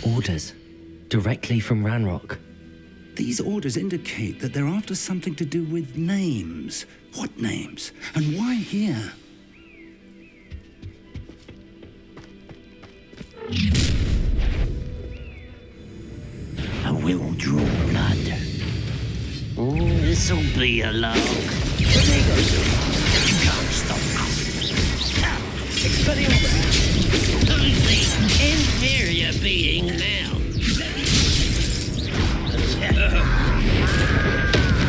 Orders. Directly from Ranrock. These orders indicate that they're after something to do with names. What names? And why here? I will draw blood. Oh, this'll be a lark. You can't stop us. Who's the inferior being now?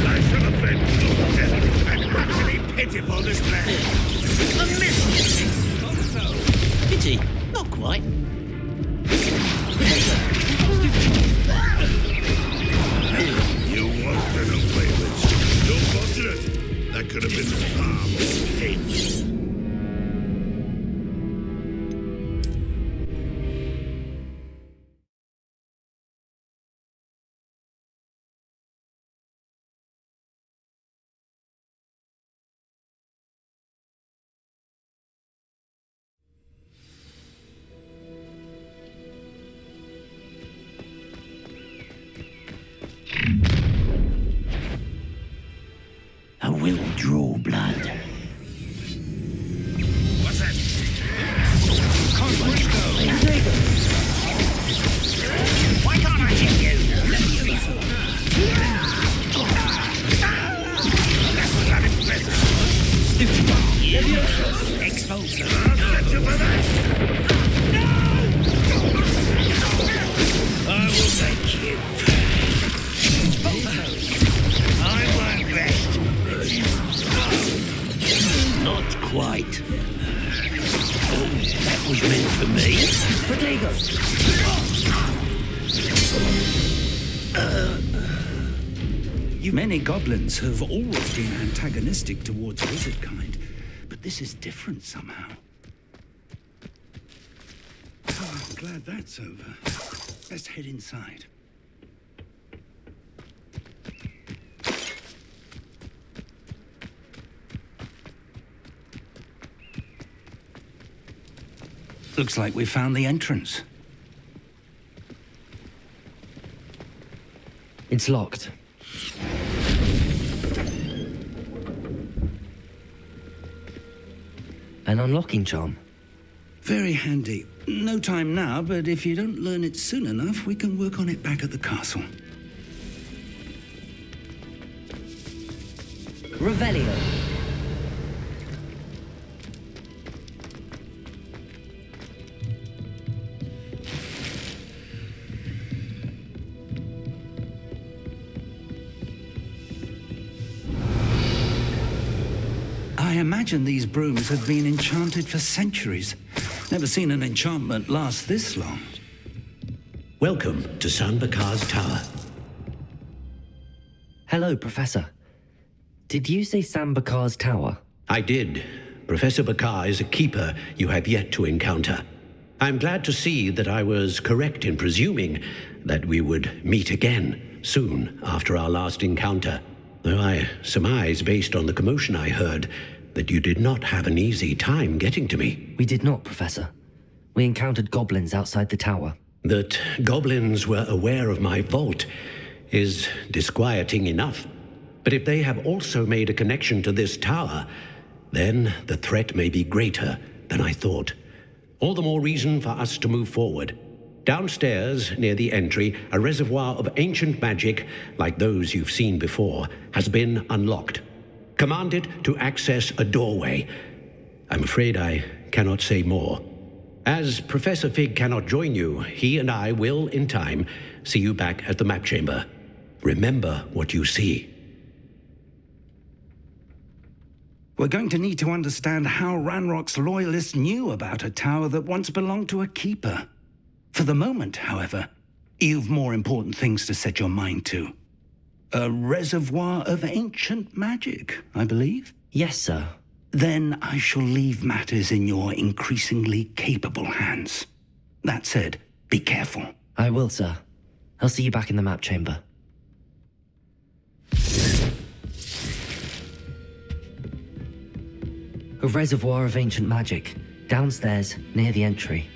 I shall have been an utterly pitiful display. A message. Pity, not quite. You wanted a play with. You're fortunate. That could have been far more painful. I will draw blood. What's that? Why can't I hit you? Expulsion. I will make you. I won't rest. Not quite. Oh, that was meant for me. Many goblins have always been antagonistic towards wizard kind, but this is different somehow. Oh, I'm glad that's over. Let's head inside. Looks like we found the entrance. It's locked. An unlocking charm. Very handy. No time now, but if you don't learn it soon enough, we can work on it back at the castle. Revelio. I imagine these brooms have been enchanted for centuries. Never seen an enchantment last this long. Welcome to Sanbakar's Tower. Hello, Professor. Did you say Sambakar's Tower? I did. Professor Bakar is a keeper you have yet to encounter. I'm glad to see that I was correct in presuming that we would meet again soon after our last encounter, though I surmise, based on the commotion I heard, that you did not have an easy time getting to me. We did not, Professor. We encountered goblins outside the tower. That goblins were aware of my vault is disquieting enough. But if they have also made a connection to this tower, then the threat may be greater than I thought. All the more reason for us to move forward. Downstairs, near the entry, a reservoir of ancient magic, like those you've seen before, has been unlocked. Command it to access a doorway. I'm afraid I cannot say more. As Professor Fig cannot join you, he and I will, in time, see you back at the map chamber. Remember what you see. We're going to need to understand how Ranrock's loyalists knew about a tower that once belonged to a keeper. For the moment, however, you've more important things to set your mind to. A reservoir of ancient magic, I believe? Yes, sir. Then I shall leave matters in your increasingly capable hands. That said, be careful. I will, sir. I'll see you back in the map chamber. A reservoir of ancient magic, downstairs, near the entry.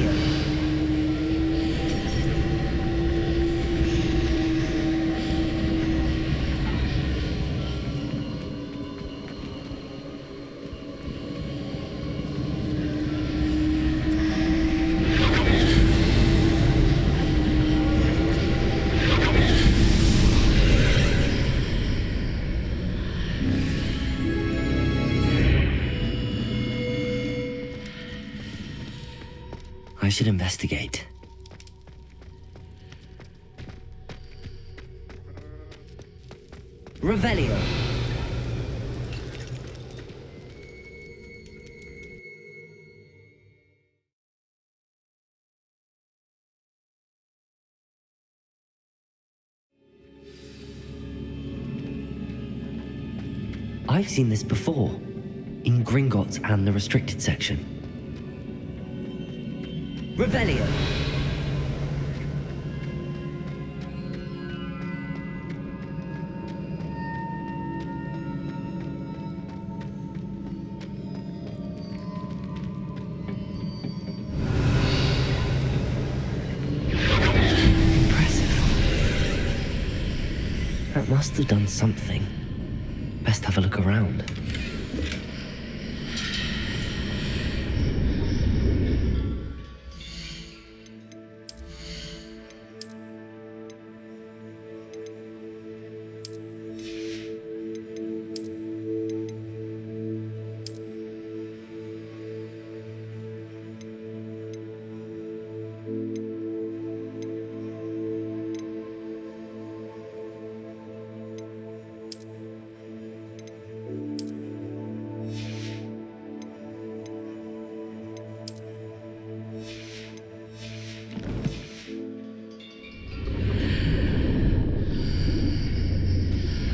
Revelio. I should investigate. Revelio. I've seen this before, in Gringotts and the restricted section. Revelio. That must have done something. Best have a look around.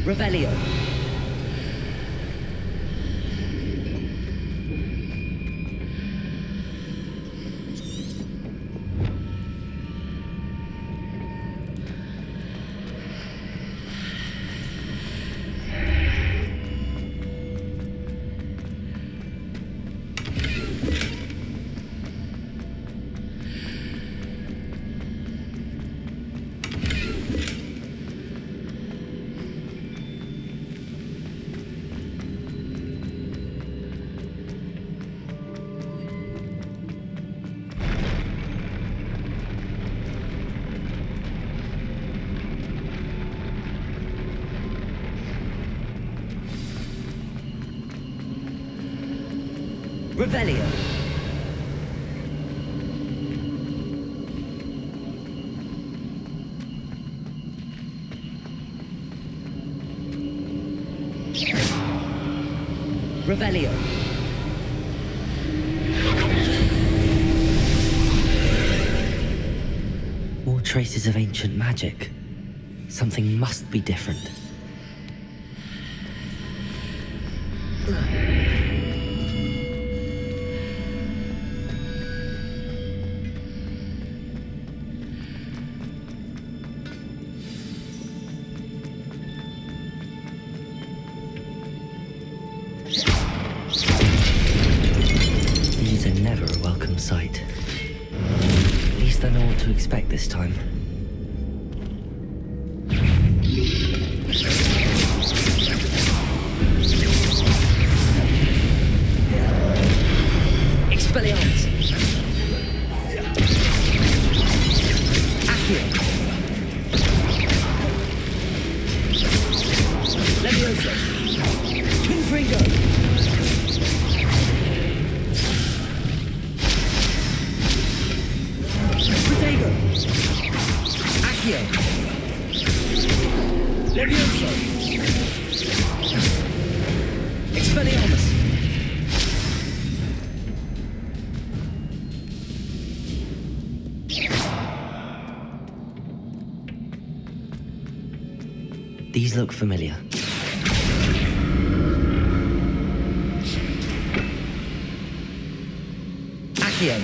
Revelio. Revelio. Revelio. More traces of ancient magic. Something must be different. These are never a welcome sight. At least I know what to expect this time. Expelliarmus. Accio. Levioso. Confringo. Protego. Accio. Levioso. Expelliarmus. These look familiar. Accio.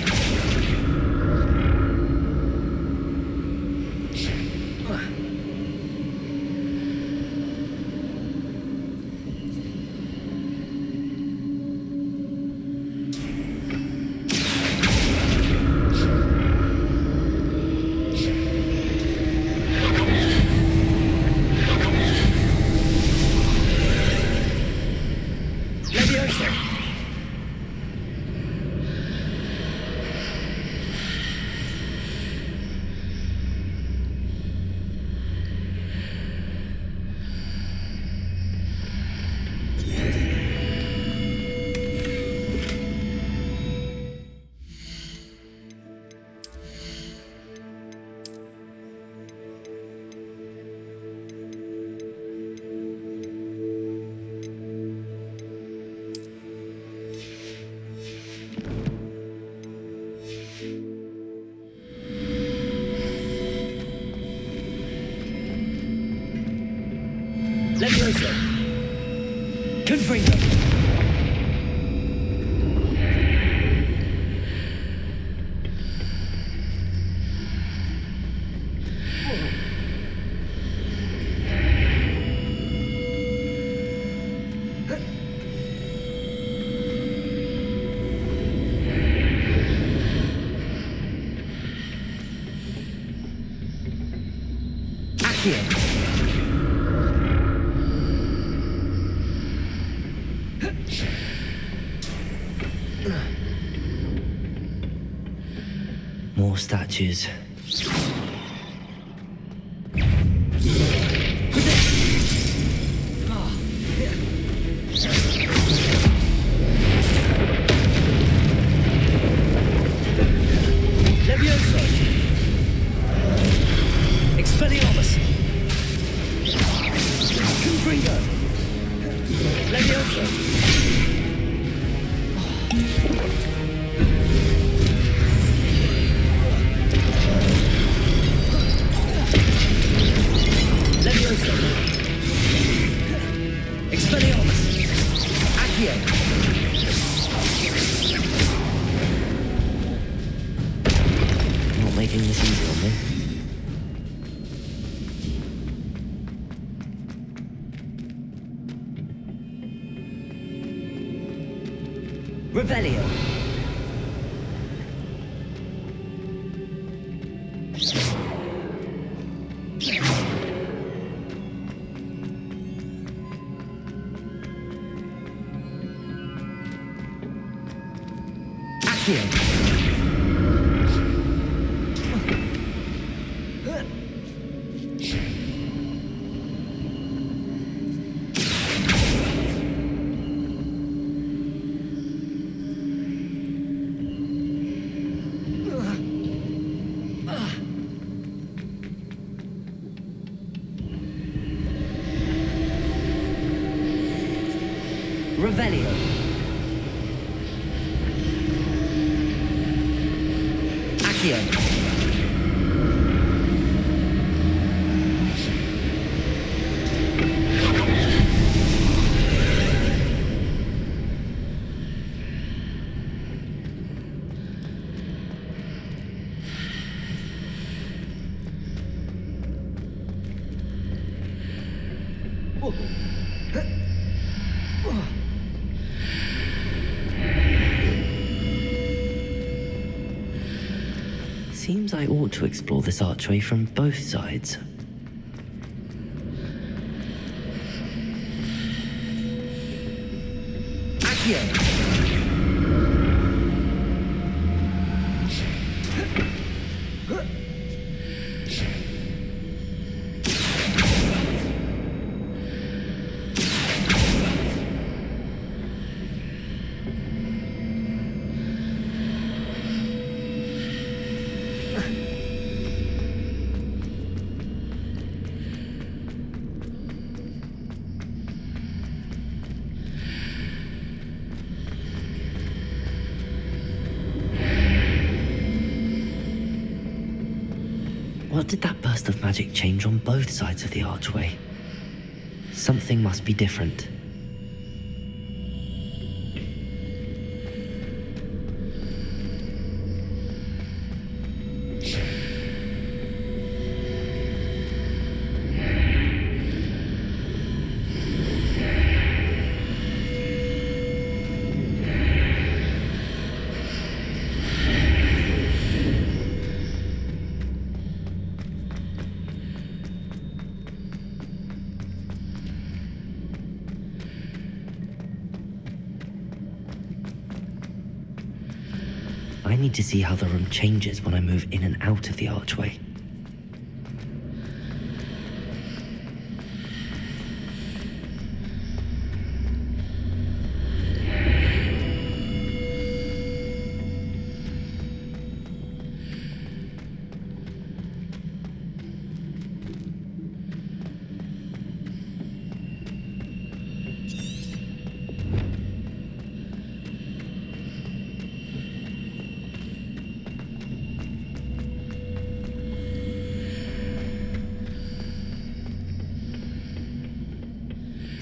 Leviosa! Confringo! More statues. Leviosa! Expelliarmus! Confringo! Leviosa! Leviosa! Expelliarmus! Accio! Not making this easy on me. Revelio! Accio! Revelio! Accio! Seems I ought to explore this archway from both sides. Accio! What did that burst of magic change on both sides of the archway? Something must be different. I need to see how the room changes when I move in and out of the archway.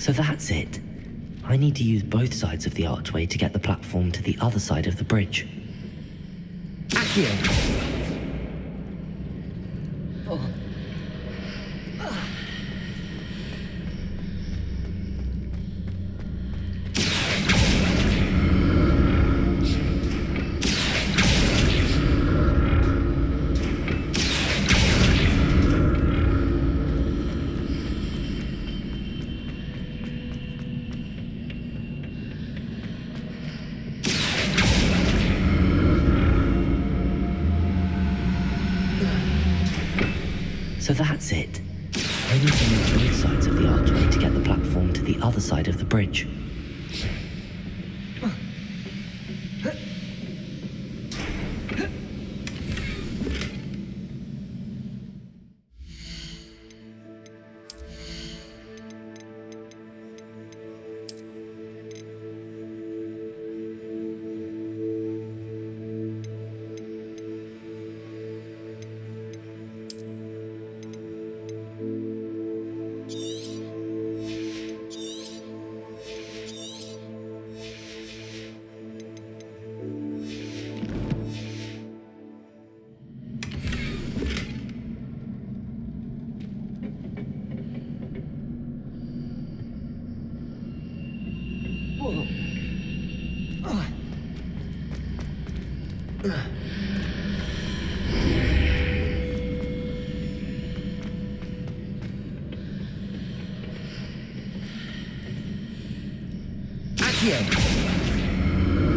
So that's it. I need to use both sides of the archway to get the platform to the other side of the bridge. Accio! So that's it. I need to use both sides of the archway to get the platform to the other side of the bridge.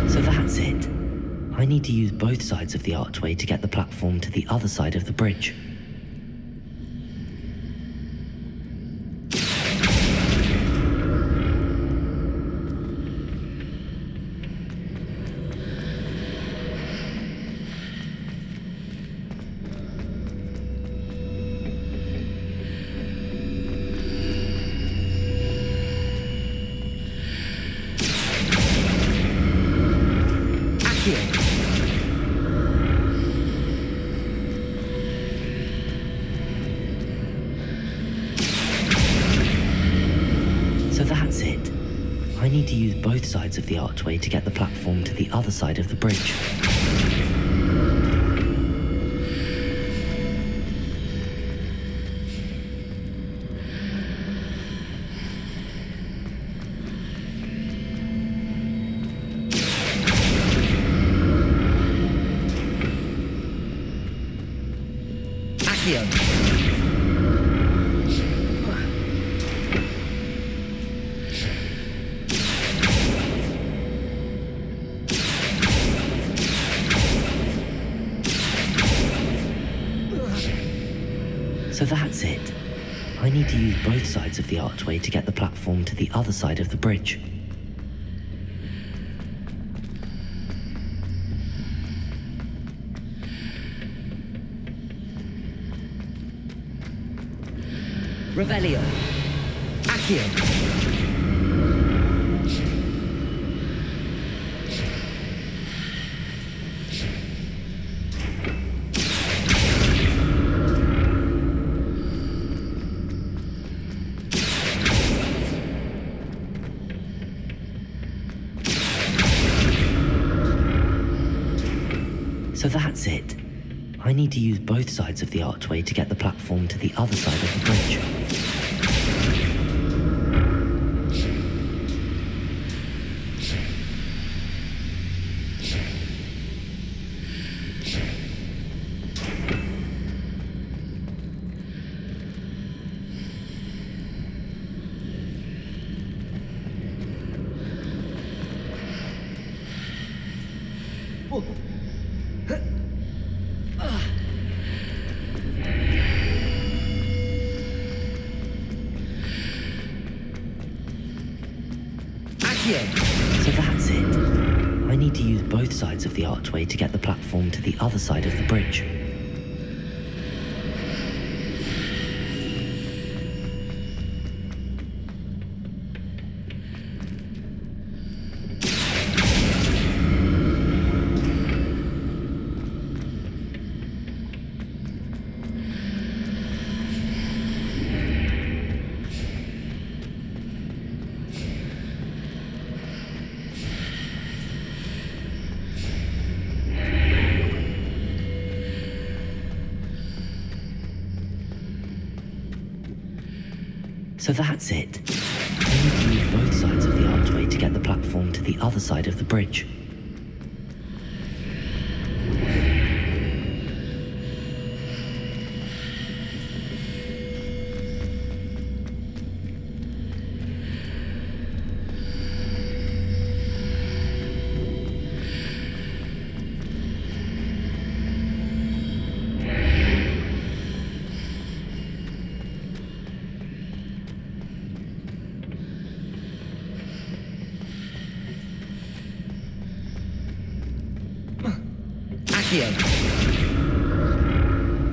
So that's it. I need to use both sides of the archway to get the platform to the other side of the bridge. So that's it. I need to use both sides of the archway to get the platform to the other side of the bridge. So that's it. I need to use both sides of the archway to get the platform to the other side of the bridge. Revelio. Accio. So that's it. I need to use both sides of the archway to get the platform to the other side of the bridge. So that's it. I need to use both sides of the archway to get the platform to the other side of the bridge. So that's it. I need to use both sides of the archway to get the platform to the other side of the bridge.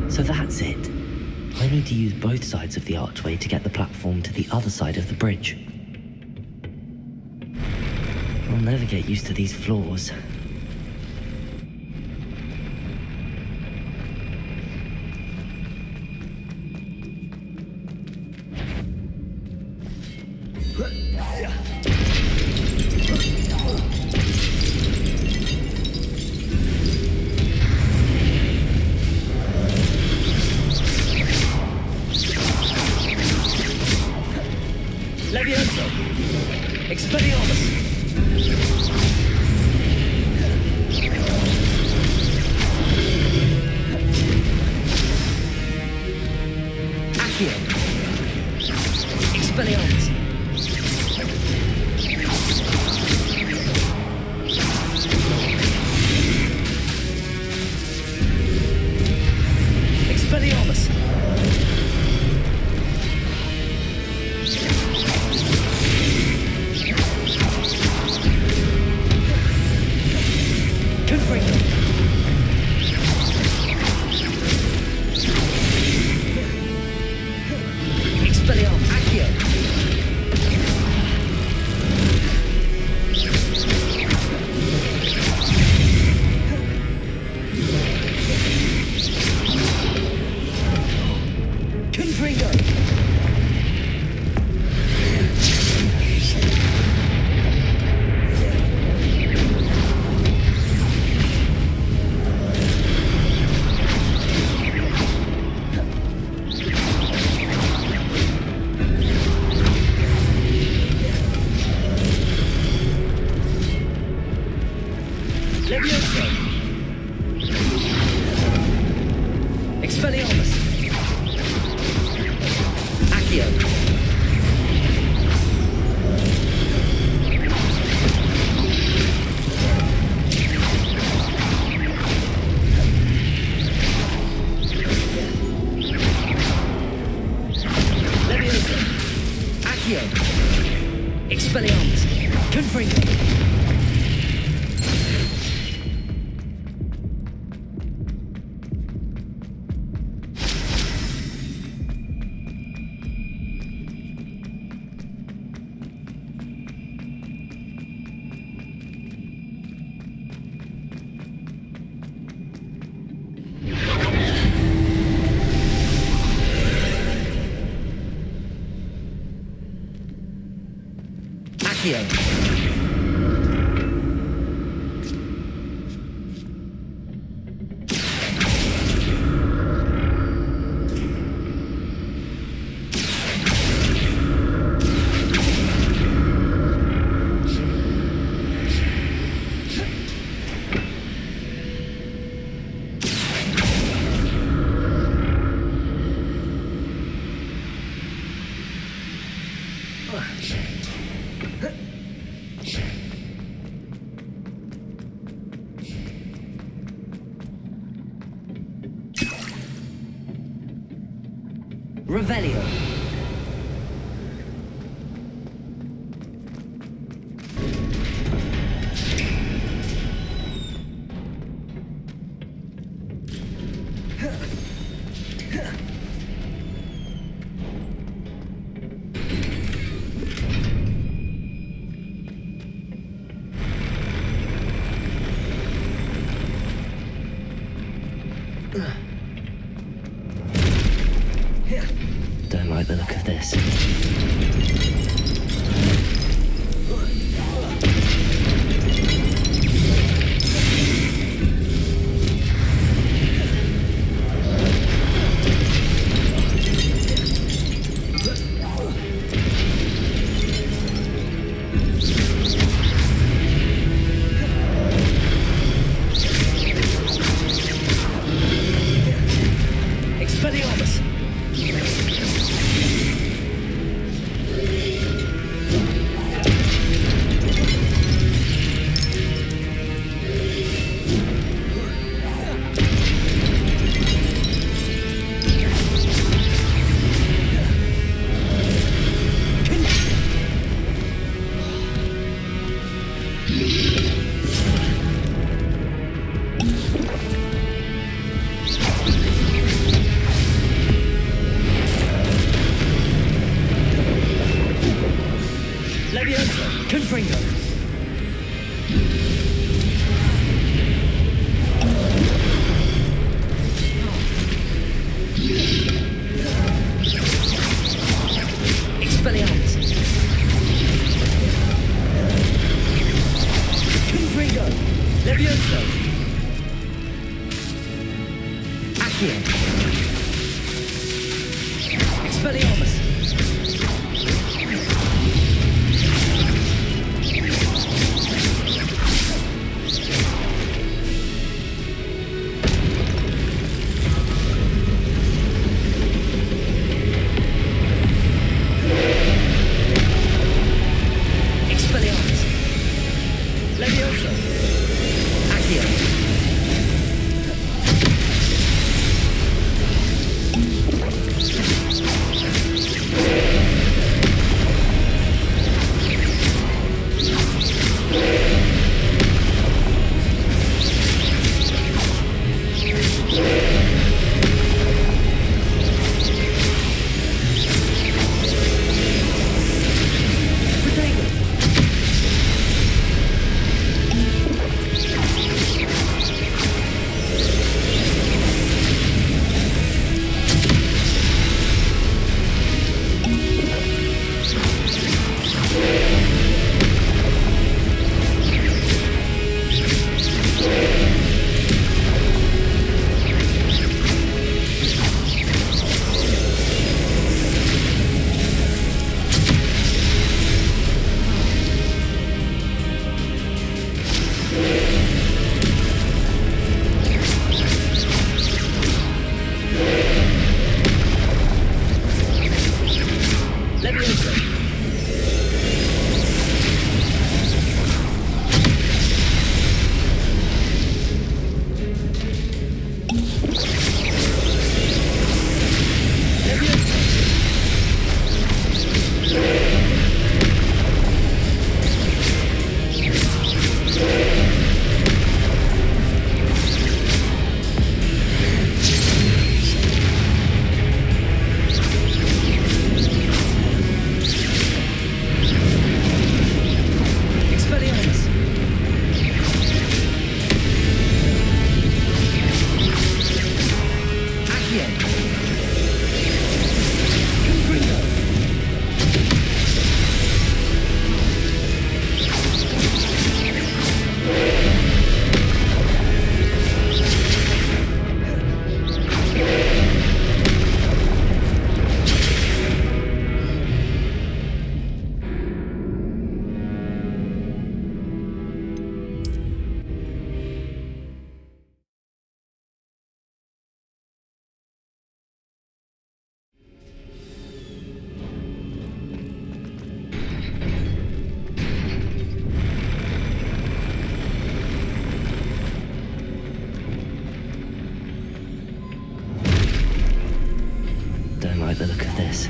So that's it. I need to use both sides of the archway to get the platform to the other side of the bridge. I'll never get used to these floors. Levioso! Expelliarmus! Accio! Expelliarmus! Expelliarmus! Expelliarmus! Accio! Levioso! Accio! Expelliarmus! Confringo! Accio! Revelio. Don't like the look of this. Expelliarmus! like the look of this.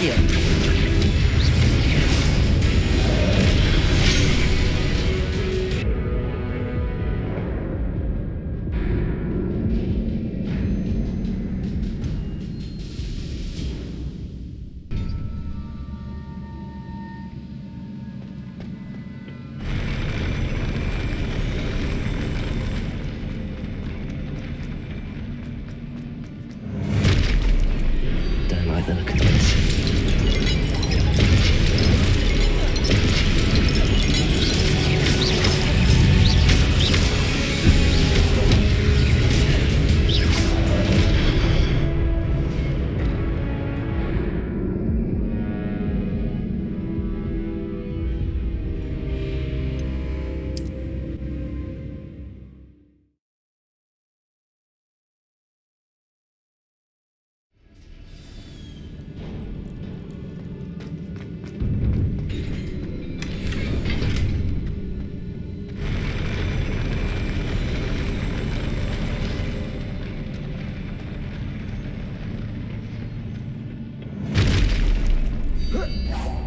Accio. Don't like the look of this.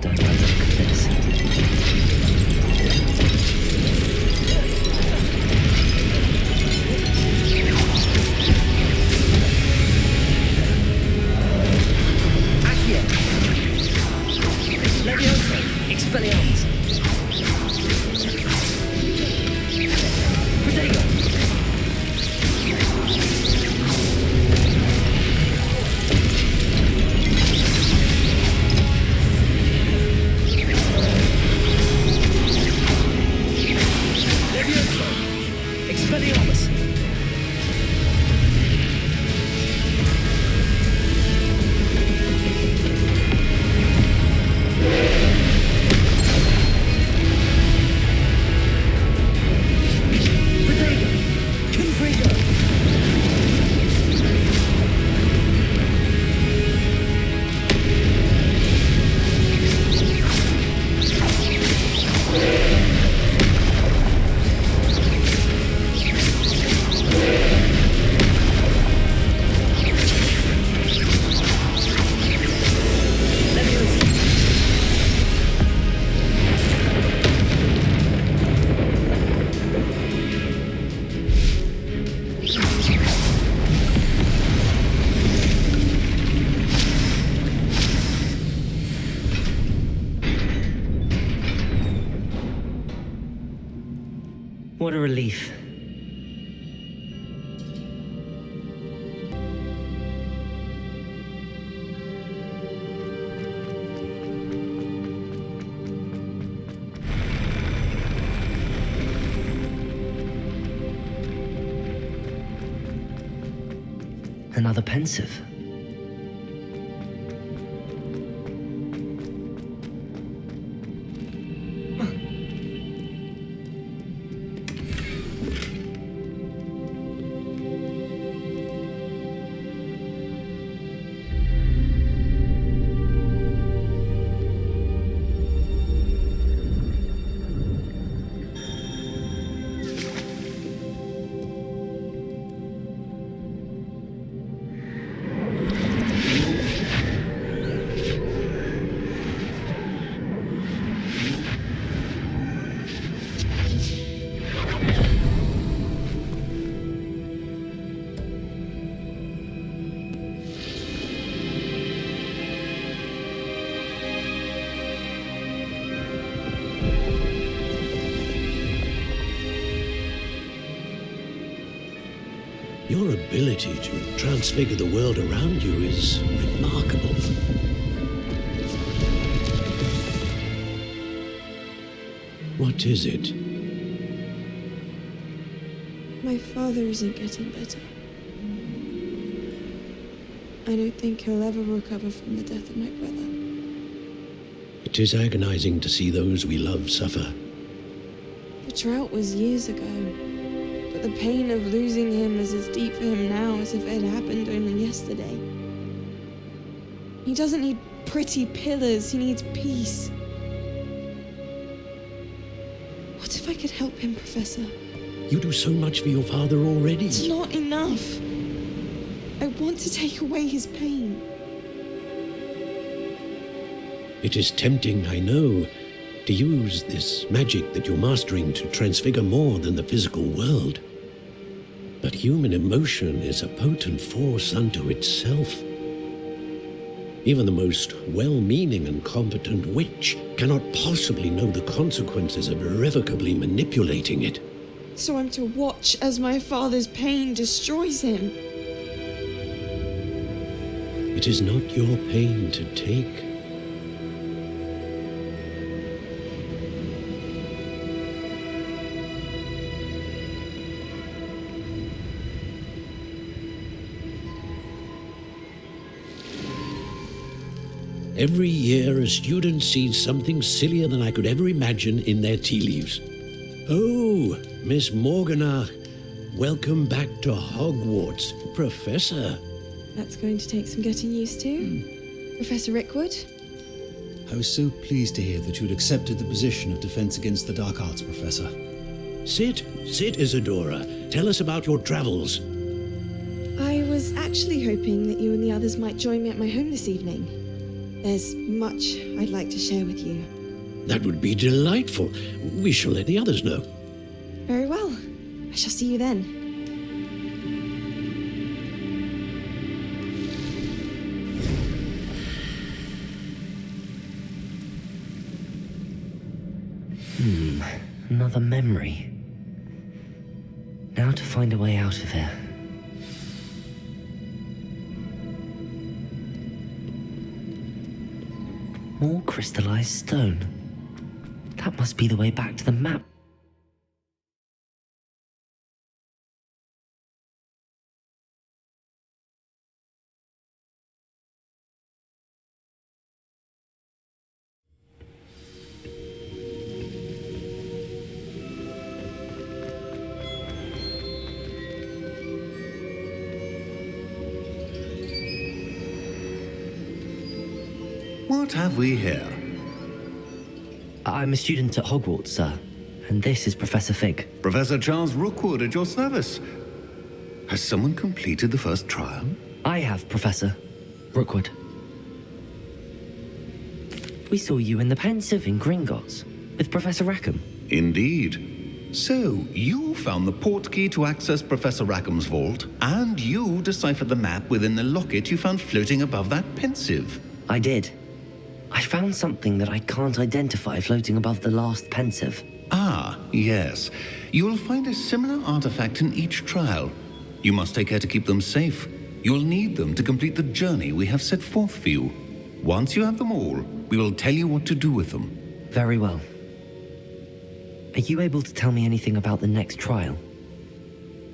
Don't like the look of this. Accio. Leviosa. Expelliarmus. Protego. Leviosa. Expelliarmus. Protego. Confrigo. Leviosa. What a relief. Another pensive. Your ability to transfigure the world around you is remarkable. What is it? My father isn't getting better. I don't think he'll ever recover from the death of my brother. It is agonizing to see those we love suffer. The drought was years ago, but the pain of losing him is as deep for him now as if it had happened only yesterday. He doesn't need pretty pillars, he needs peace. What if I could help him, Professor? You do so much for your father already. It's not enough. I want to take away his pain. It is tempting, I know, to use this magic that you're mastering to transfigure more than the physical world. But human emotion is a potent force unto itself. Even the most well-meaning and competent witch cannot possibly know the consequences of irrevocably manipulating it. So I'm to watch as my father's pain destroys him. It is not your pain to take. Every year, a student sees something sillier than I could ever imagine in their tea leaves. Oh, Miss Morganach, welcome back to Hogwarts, Professor. That's going to take some getting used to. Professor Rickwood? I was so pleased to hear that you'd accepted the position of Defense Against the Dark Arts, Professor. Sit, Isadora. Tell us about your travels. I was actually hoping that you and the others might join me at my home this evening. There's much I'd like to share with you. That would be delightful. We shall let the others know. Very well. I shall see you then. Another memory. Now to find a way out of here. More crystallized stone. That must be the way back to the map. What have we here? I'm a student at Hogwarts, sir. And this is Professor Fig. Professor Charles Rookwood at your service. Has someone completed the first trial? I have, Professor Rookwood. We saw you in the Pensive in Gringotts with Professor Rackham. Indeed. So, you found the portkey to access Professor Rackham's vault, and you deciphered the map within the locket you found floating above that Pensive. I did. I found something that I can't identify floating above the last Pensive. Ah, yes. You will find a similar artifact in each trial. You must take care to keep them safe. You will need them to complete the journey we have set forth for you. Once you have them all, we will tell you what to do with them. Very well. Are you able to tell me anything about the next trial?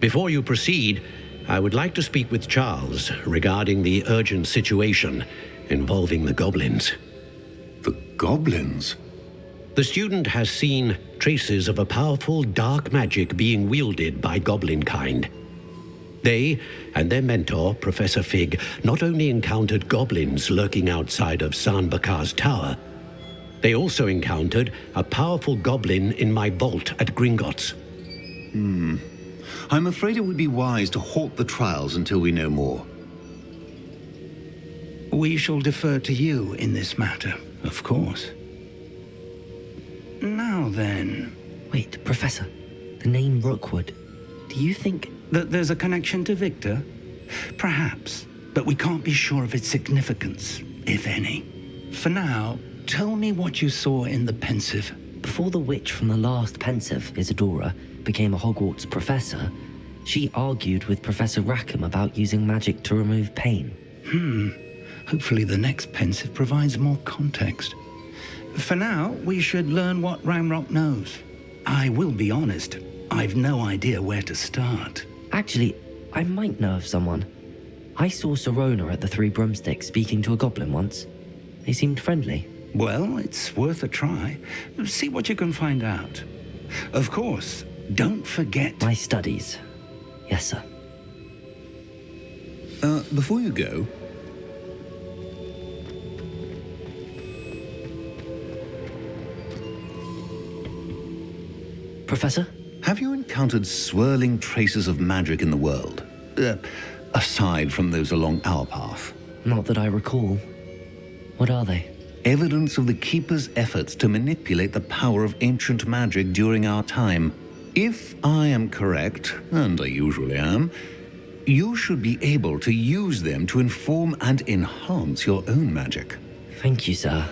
Before you proceed, I would like to speak with Charles regarding the urgent situation involving the goblins. The goblins? The student has seen traces of a powerful dark magic being wielded by goblin kind. They and their mentor, Professor Fig, not only encountered goblins lurking outside of San Bakar's tower, they also encountered a powerful goblin in my vault at Gringotts. I'm afraid it would be wise to halt the trials until we know more. We shall defer to you in this matter, of course. Now then... Wait, Professor. The name Rookwood. Do you think... that there's a connection to Victor? Perhaps, but we can't be sure of its significance, if any. For now, tell me what you saw in the Pensive. Before the witch from the last Pensive, Isadora, became a Hogwarts professor, she argued with Professor Rackham about using magic to remove pain. Hopefully the next Pensive provides more context. For now, we should learn what Ranrock knows. I will be honest, I've no idea where to start. Actually, I might know of someone. I saw Serona at the Three Broomsticks speaking to a goblin once. They seemed friendly. Well, it's worth a try. See what you can find out. Of course, don't forget... my studies. Yes, sir. Before you go... Professor? Have you encountered swirling traces of magic in the world? Aside from those along our path? Not that I recall. What are they? evidence of the Keeper's efforts to manipulate the power of ancient magic during our time. If I am correct, and I usually am, you should be able to use them to inform and enhance your own magic. Thank you, sir.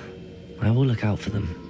I will look out for them.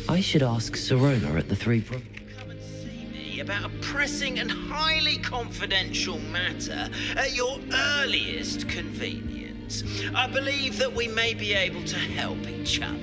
I should ask Serona at the Three Brook. Come and see me about a pressing and highly confidential matter at your earliest convenience. I believe that we may be able to help each other.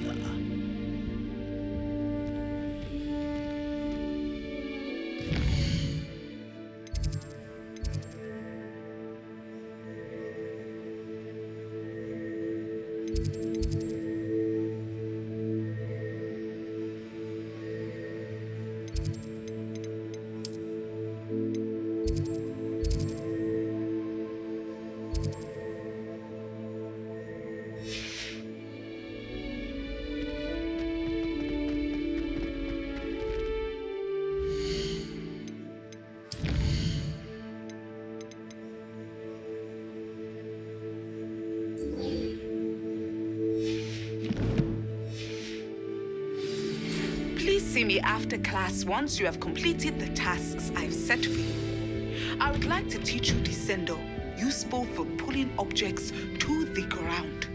See me after class once you have completed the tasks I've set for you. I would like to teach you Descendo, useful for pulling objects to the ground.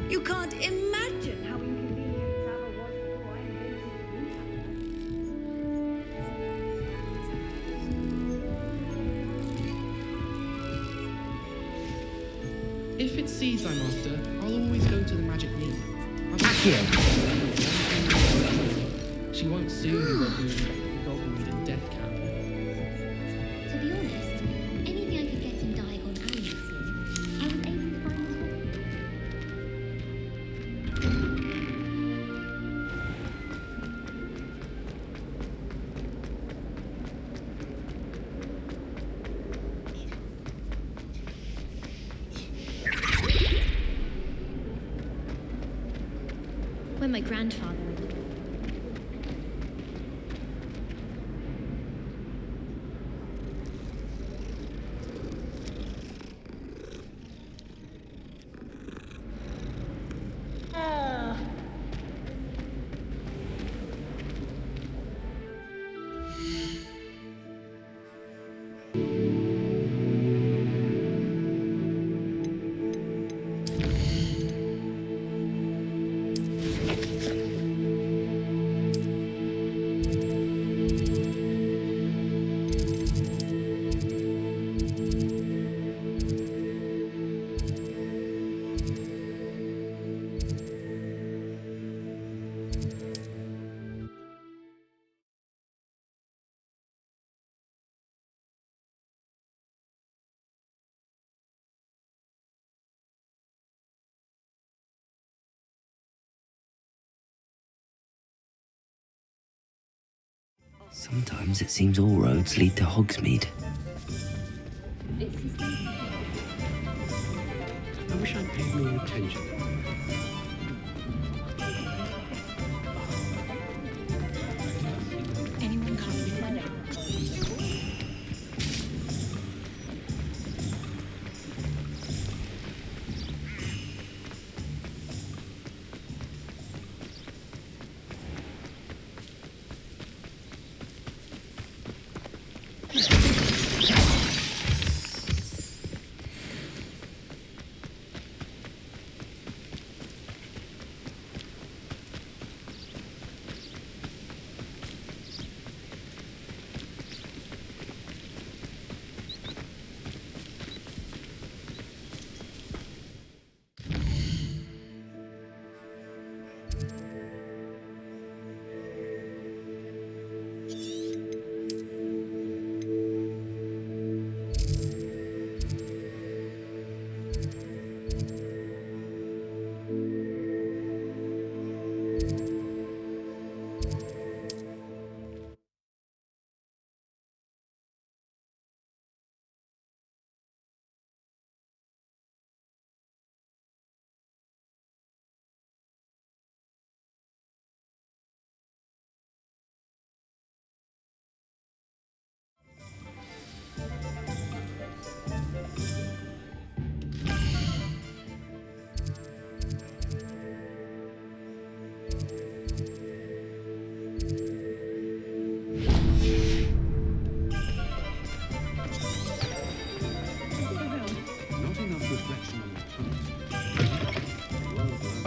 You can't imagine how inconvenient travel was before I invented If it's seeds I'm after, I'll always go to the magic needle. She won't soon be the Dogweed and Death Camp. To be honest, anything I could get in Diagon and this year, I was able to find as well. When my grandfather... Sometimes it seems all roads lead to Hogsmeade. I wish I'd paid more attention. Anyone come?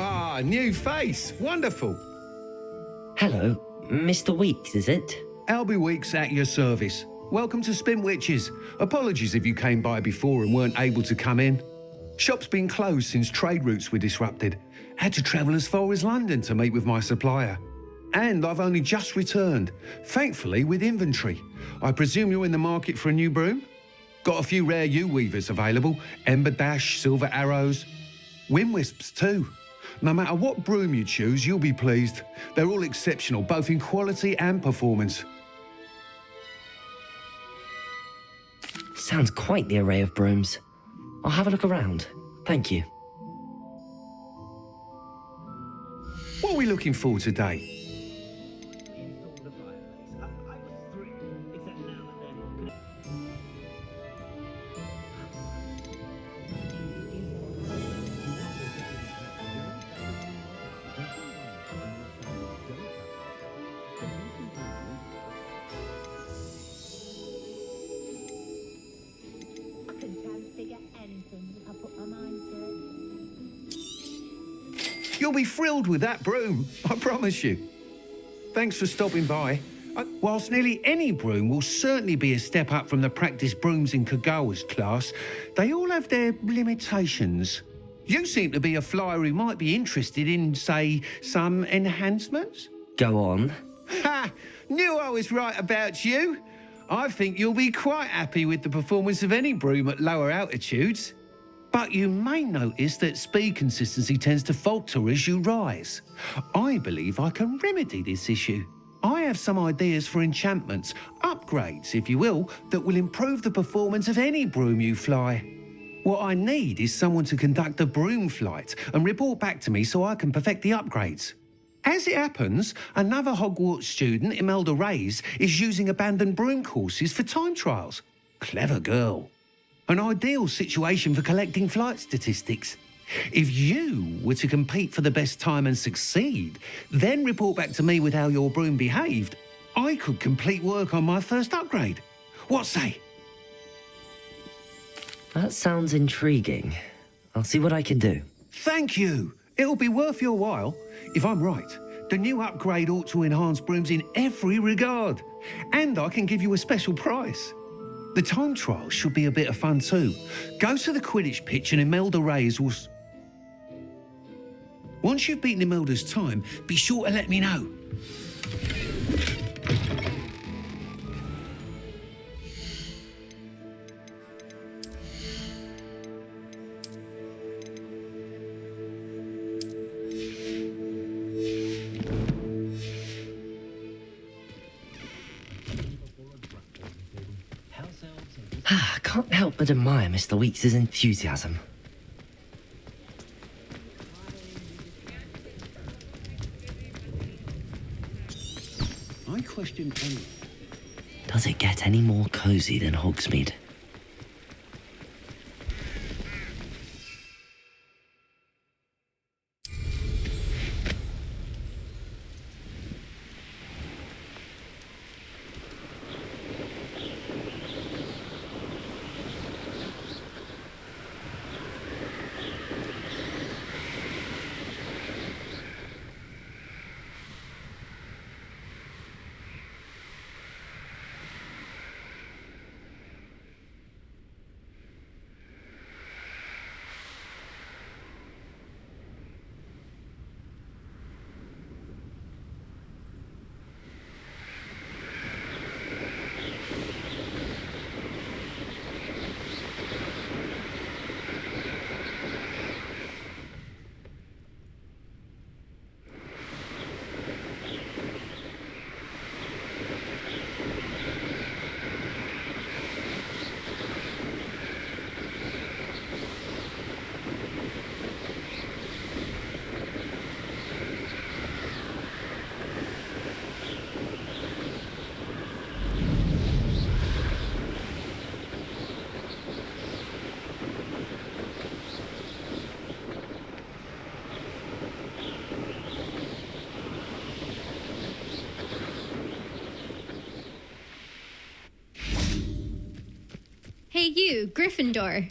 Ah, new face. Wonderful. Hello, Mr. Weeks, is it? Albie Weeks at your service. Welcome to Spin Witches. Apologies if you came by before and weren't able to come in. Shop's been closed since trade routes were disrupted. Had to travel as far as London to meet with my supplier. And I've only just returned, thankfully with inventory. I presume you're in the market for a new broom? Got a few rare U-weavers available, Ember Dash, Silver Arrows, Wind Wisps too. No matter what broom you choose, you'll be pleased. They're all exceptional, both in quality and performance. Sounds quite the array of brooms. I'll have a look around. Thank you. What are we looking for today? You'll be thrilled with that broom, I promise you. Thanks for stopping by. Whilst nearly any broom will certainly be a step up from the practice brooms in Kagawa's class, they all have their limitations. You seem to be a flyer who might be interested in, say, some enhancements? Go on. Ha! Knew I was right about you. I think you'll be quite happy with the performance of any broom at lower altitudes. But you may notice that speed consistency tends to falter as you rise. I believe I can remedy this issue. I have some ideas for enchantments, upgrades, if you will, that will improve the performance of any broom you fly. What I need is someone to conduct a broom flight and report back to me so I can perfect the upgrades. As it happens, another Hogwarts student, Imelda Reyes, is using abandoned broom courses for time trials. Clever girl. An ideal situation for collecting flight statistics. If you were to compete for the best time and succeed, then report back to me with how your broom behaved, I could complete work on my first upgrade. What say? That sounds intriguing. I'll see what I can do. Thank you. It'll be worth your while. If I'm right, the new upgrade ought to enhance brooms in every regard. And I can give you a special price. The time trial should be a bit of fun too. Go to the Quidditch pitch and Imelda Reyes will... Once you've beaten Imelda's time, be sure to let me know. can't help but admire Mr. Weeks' enthusiasm. I question anyone. Does it get any more cozy than Hogsmeade? Hey you, Gryffindor.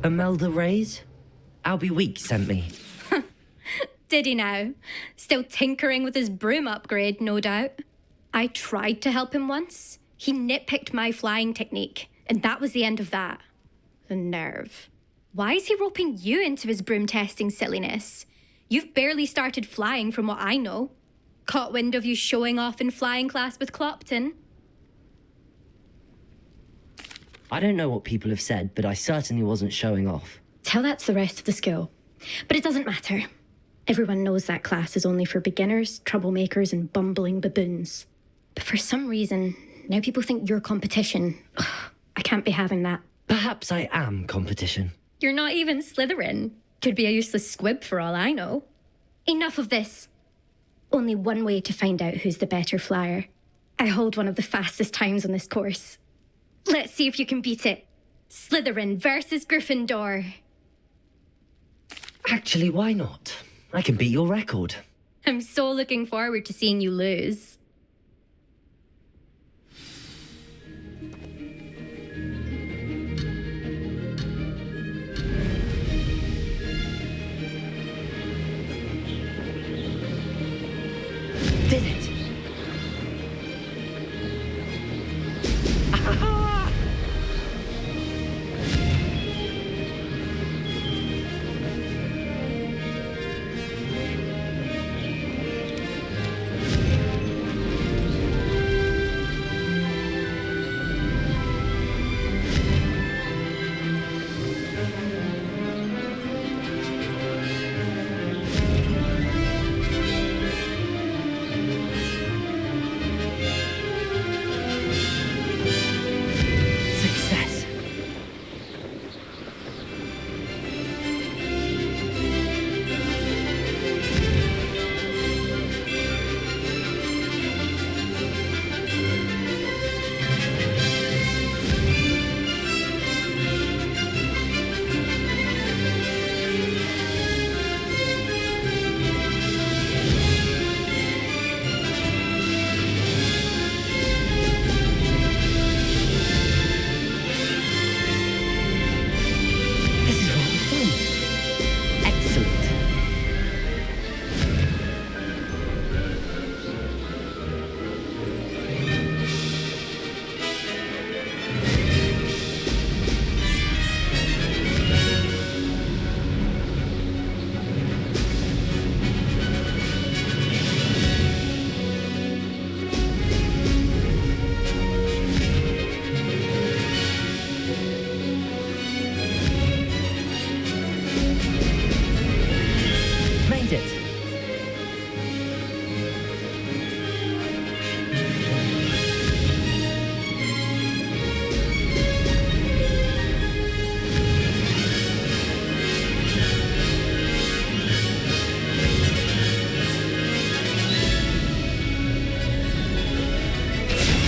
Imelda Reyes? Albie Weeks sent me. Did he now? Still tinkering with his broom upgrade, no doubt. I tried to help him once. He nitpicked my flying technique, and that was the end of that. The nerve. Why is he roping you into his broom testing silliness? You've barely started flying from what I know. Caught wind of you showing off in flying class with Clopton. I don't know what people have said, but I certainly wasn't showing off. Tell that to the rest of the school. But it doesn't matter. Everyone knows that class is only for beginners, troublemakers, and bumbling baboons. But for some reason, now people think you're competition. Ugh, I can't be having that. Perhaps I am competition. You're not even Slytherin. Could be a useless squib for all I know. Enough of this. Only one way to find out who's the better flyer. I hold one of the fastest times on this course. Let's see if you can beat it. Slytherin versus Gryffindor. Actually, why not? I can beat your record. I'm so looking forward to seeing you lose. Did it!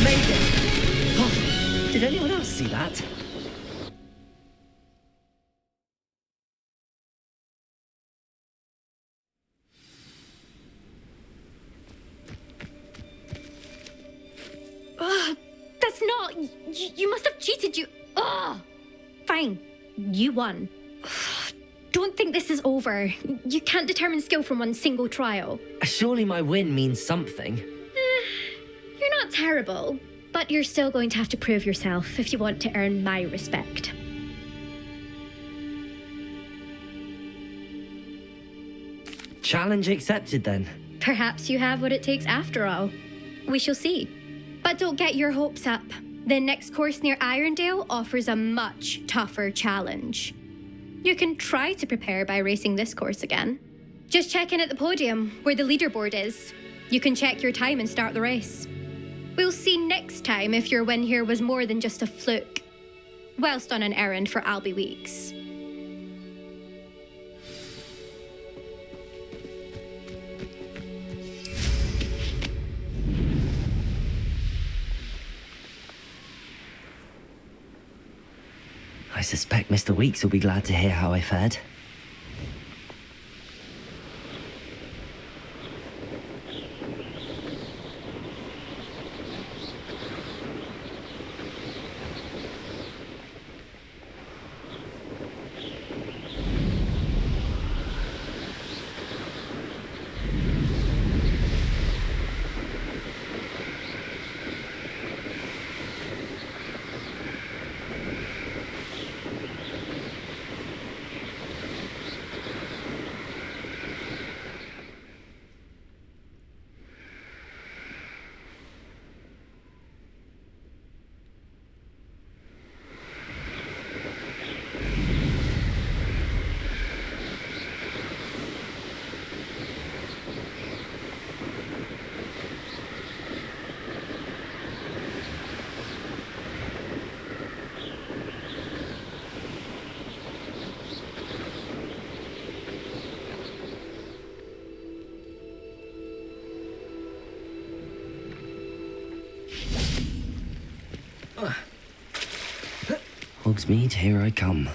Made it! Oh, did anyone else see that? That's not... You must have cheated, you... Fine. You won. Don't think this is over. You can't determine skill from one single trial. Surely my win means something. You're not terrible, but you're still going to have to prove yourself if you want to earn my respect. Challenge accepted then. Perhaps you have what it takes after all. We shall see. But don't get your hopes up. The next course near Irondale offers a much tougher challenge. You can try to prepare by racing this course again. Just check in at the podium, where the leaderboard is. You can check your time and start the race. We'll see next time if your win here was more than just a fluke. Whilst on an errand for Albie Weeks. I suspect Mr. Weeks will be glad to hear how I fared. Hogsmeade, here I come.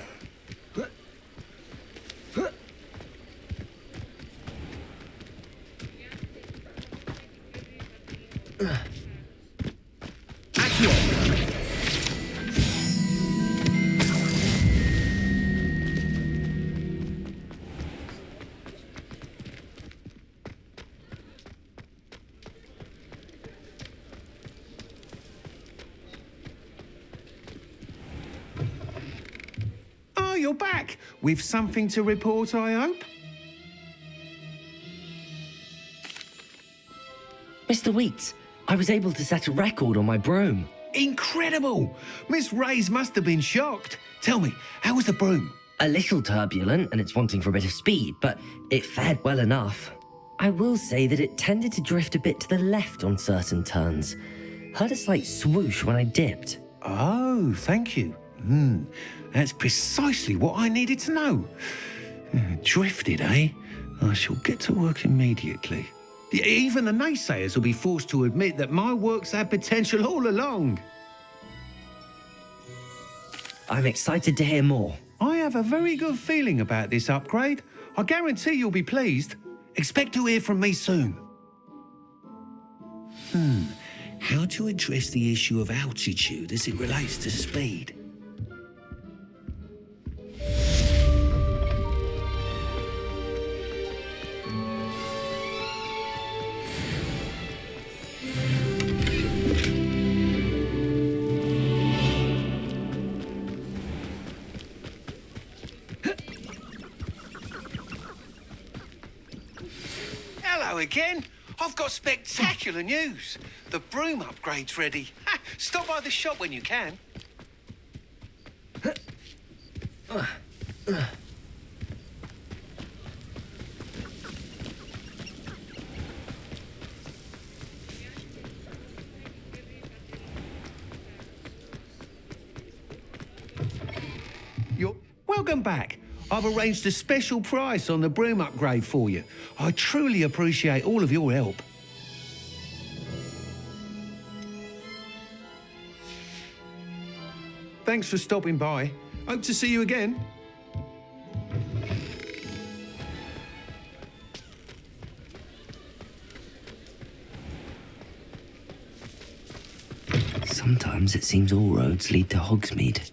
You're back with something to report, I hope? Mr. Weeks, I was able to set a record on my broom. Incredible! Miss Reyes must have been shocked. Tell me, how was the broom? A little turbulent and it's wanting for a bit of speed, but it fared well enough. I will say that it tended to drift a bit to the left on certain turns. Heard a slight swoosh when I dipped. Oh, thank you. That's precisely what I needed to know. Drifted, eh? I shall get to work immediately. Even the naysayers will be forced to admit that my work's had potential all along. I'm excited to hear more. I have a very good feeling about this upgrade. I guarantee you'll be pleased. Expect to hear from me soon. How to address the issue of altitude as it relates to speed? Hello again. I've got spectacular news. The broom upgrade's ready. Stop by the shop when you can. You're welcome back. I've arranged a special price on the broom upgrade for you. I truly appreciate all of your help. Thanks for stopping by. Hope to see you again. Sometimes it seems all roads lead to Hogsmeade.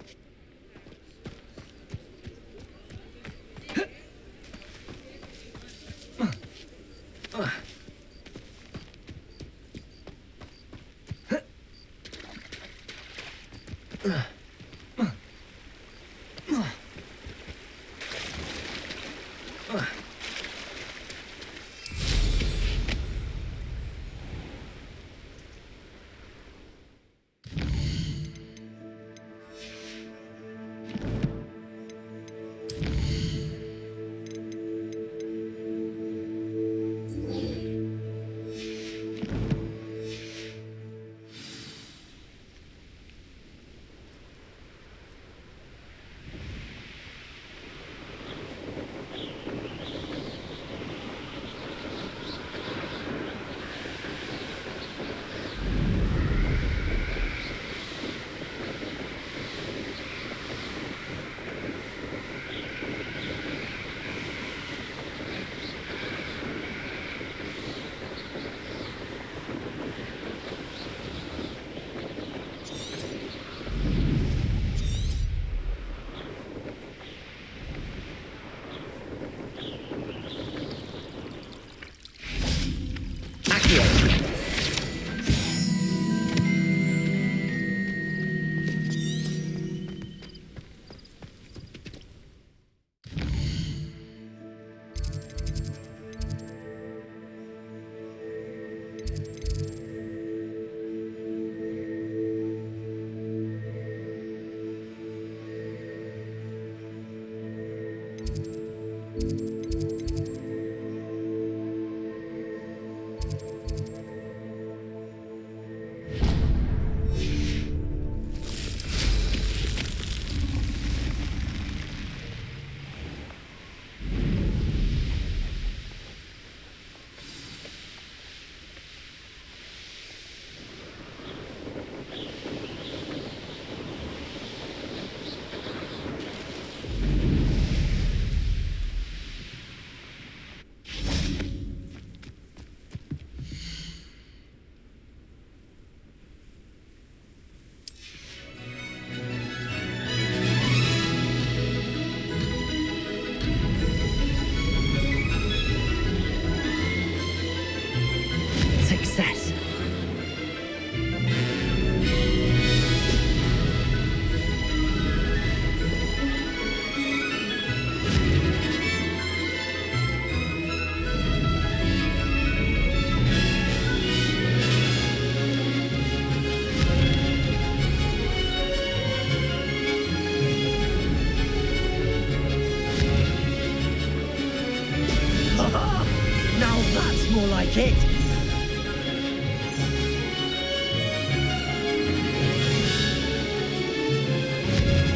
More like it.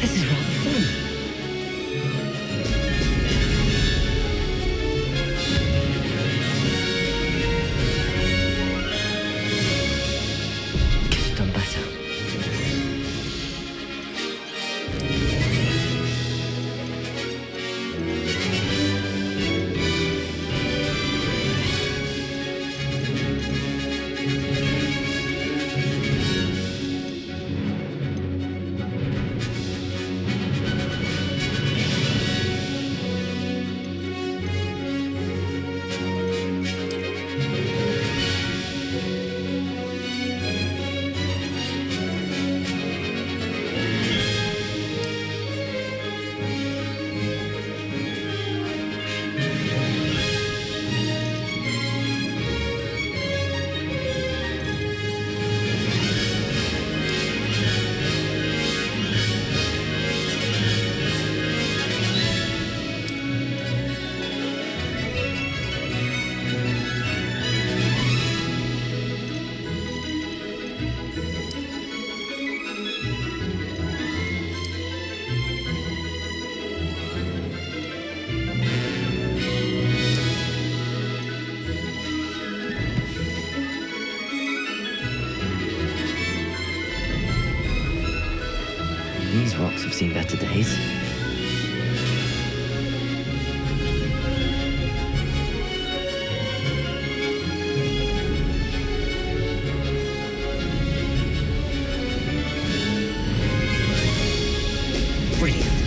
This is rather fun. Could have done better. These rocks have seen better days. Brilliant.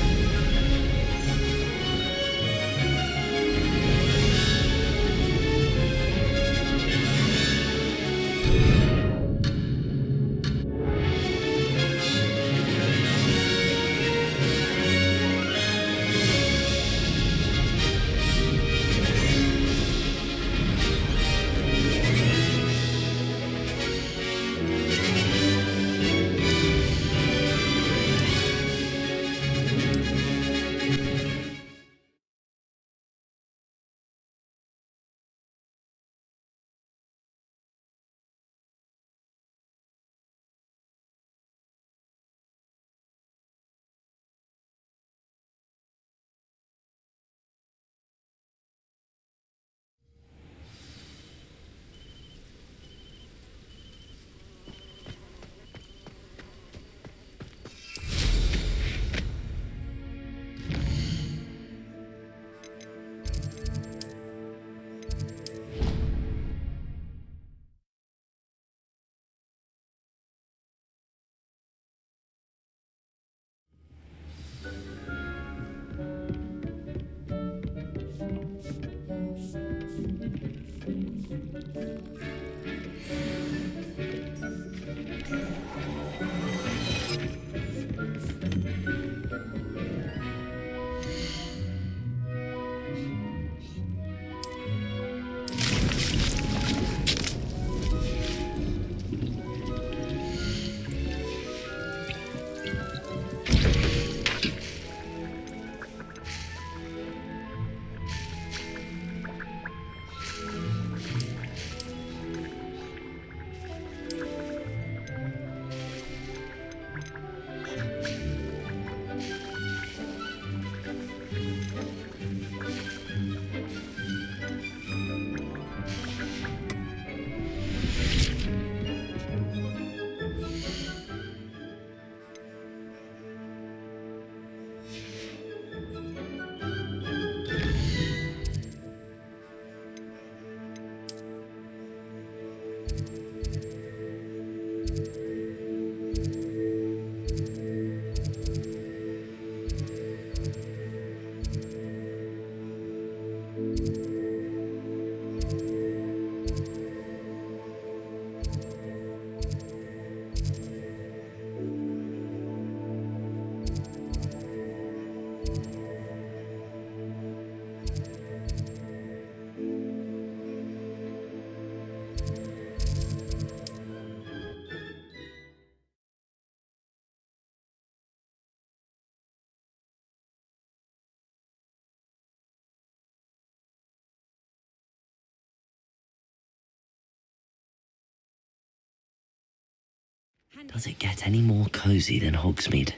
Does it get any more cozy than Hogsmeade?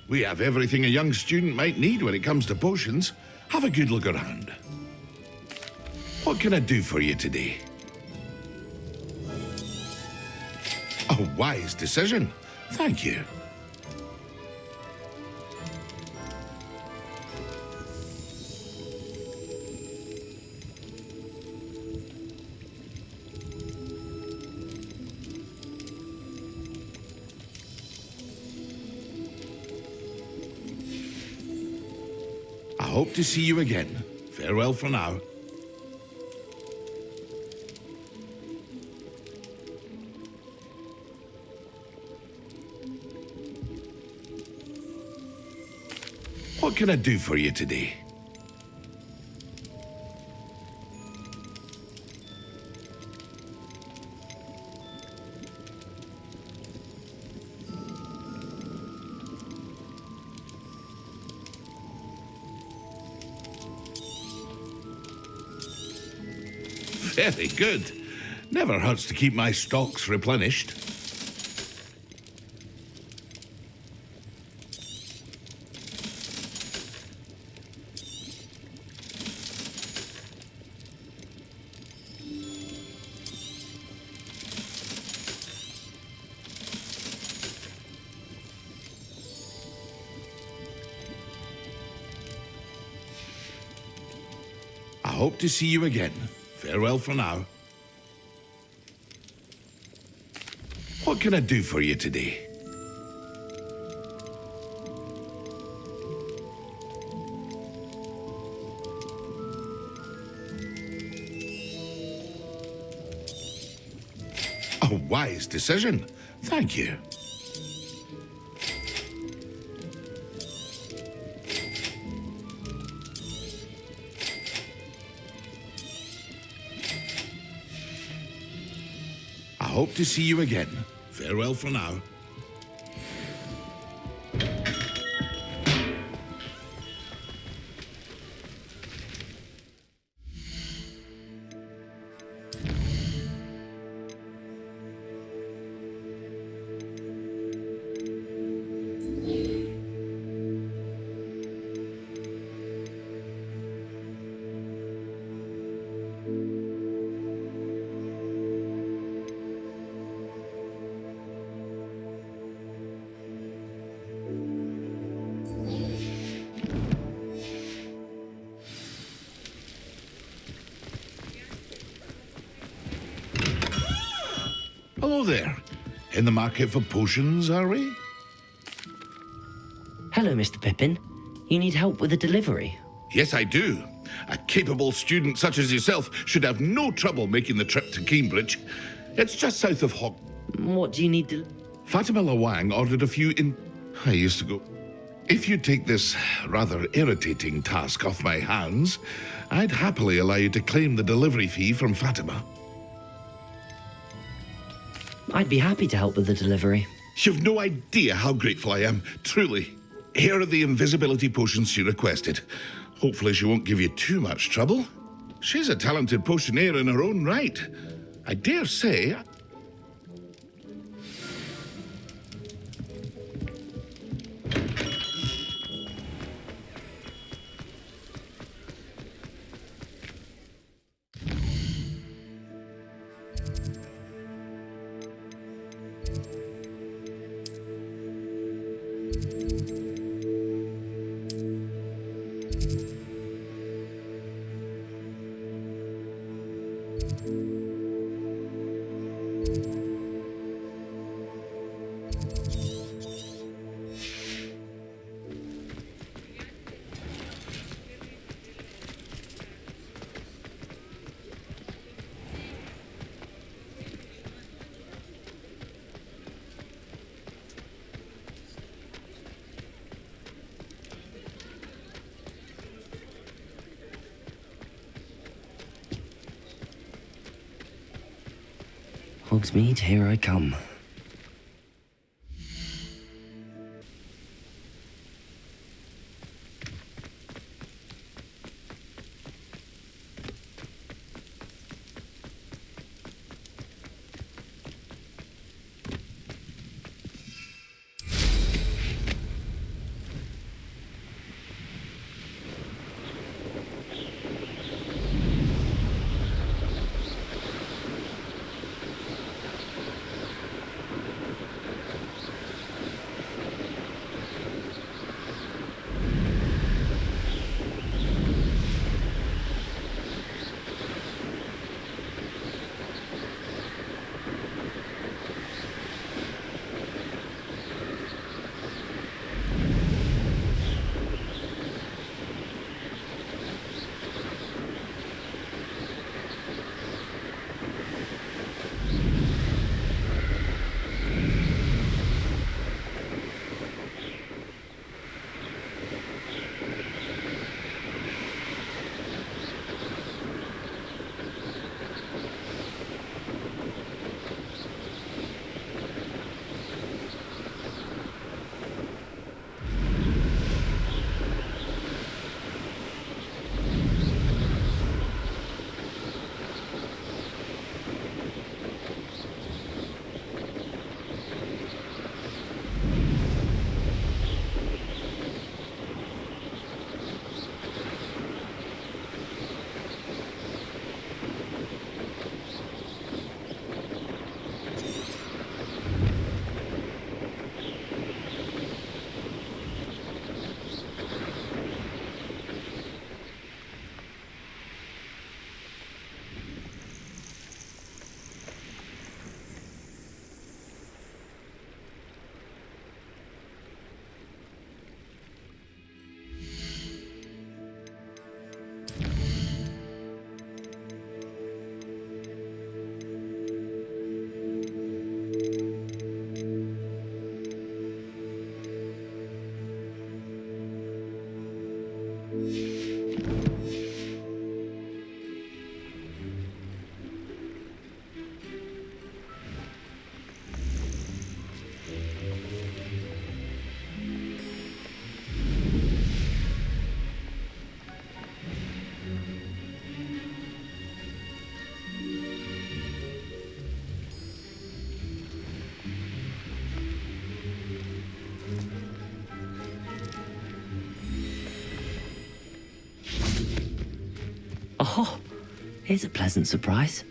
We have everything a young student might need when it comes to potions. Have a good look around. What can I do for you today? A wise decision. Thank you. I hope to see you again. Farewell for now. What can I do for you today? Very good. Never hurts to keep my stocks replenished. hope to see you again. Farewell for now. What can I do for you today? A wise decision. Thank you. I hope to see you again. Farewell for now. Hello there. In the market for potions, are we? Hello, Mr. Pippin. You need help with a delivery? Yes, I do. A capable student such as yourself should have no trouble making the trip to Cambridge. It's just south of What do you need to... Fatima Lawang ordered a few in... I used to go... If you take this rather irritating task off my hands, I'd happily allow you to claim the delivery fee from Fatima. I'd be happy to help with the delivery. You've no idea how grateful I am, truly. Here are the invisibility potions she requested. Hopefully she won't give you too much trouble. She's a talented potioneer in her own right. I dare say... Hogsmeade, here I come. Oh, here's a pleasant surprise.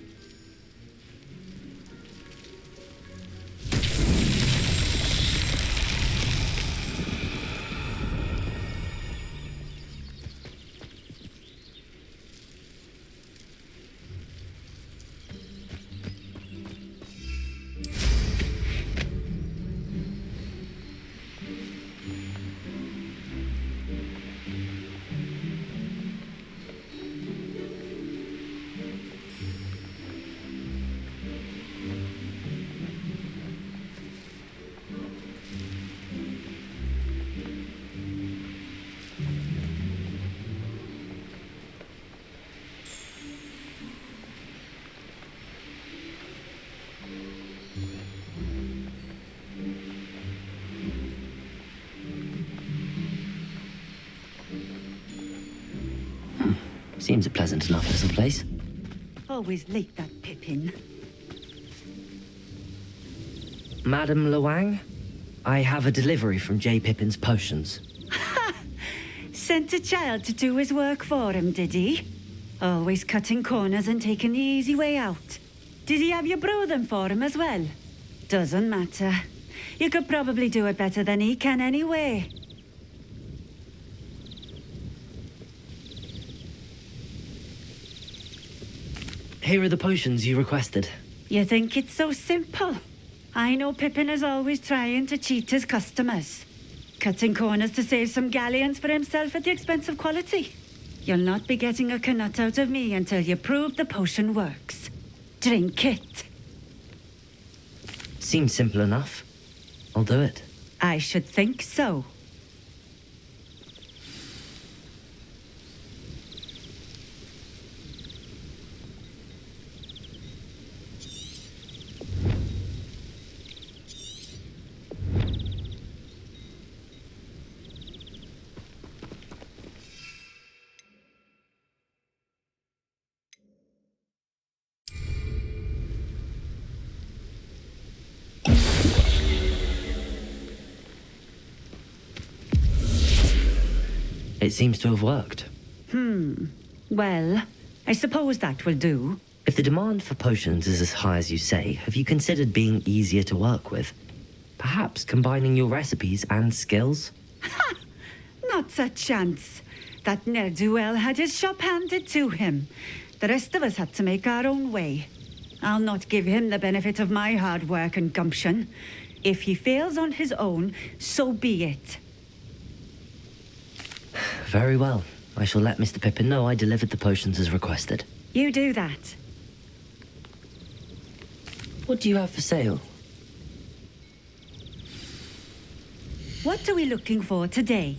Seems a pleasant enough little place. Always like that Pippin. Madam Luang, I have a delivery from J. Pippin's Potions. Sent a child to do his work for him, did he? Always cutting corners and taking the easy way out. Did he have you brew them for him as well? Doesn't matter. You could probably do it better than he can anyway. Here are the potions you requested. You think it's so simple? I know Pippin is always trying to cheat his customers. Cutting corners to save some galleons for himself at the expense of quality. You'll not be getting a canut out of me until you prove the potion works. Drink it. Seems simple enough. I'll do it. I should think so. It seems to have worked. Well, I suppose that will do. If the demand for potions is as high as you say, have you considered being easier to work with? Perhaps combining your recipes and skills? Not a chance. That ne'er-do-well had his shop handed to him. The rest of us had to make our own way. I'll not give him the benefit of my hard work and gumption. If he fails on his own, so be it. Very well. I shall let Mr. Pippin know I delivered the potions as requested. You do that. What do you have for sale? What are we looking for today?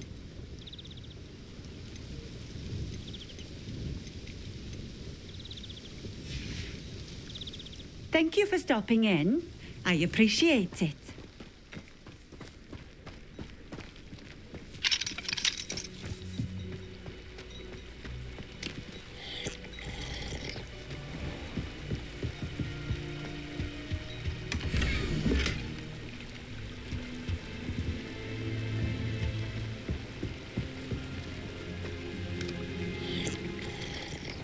Thank you for stopping in. I appreciate it.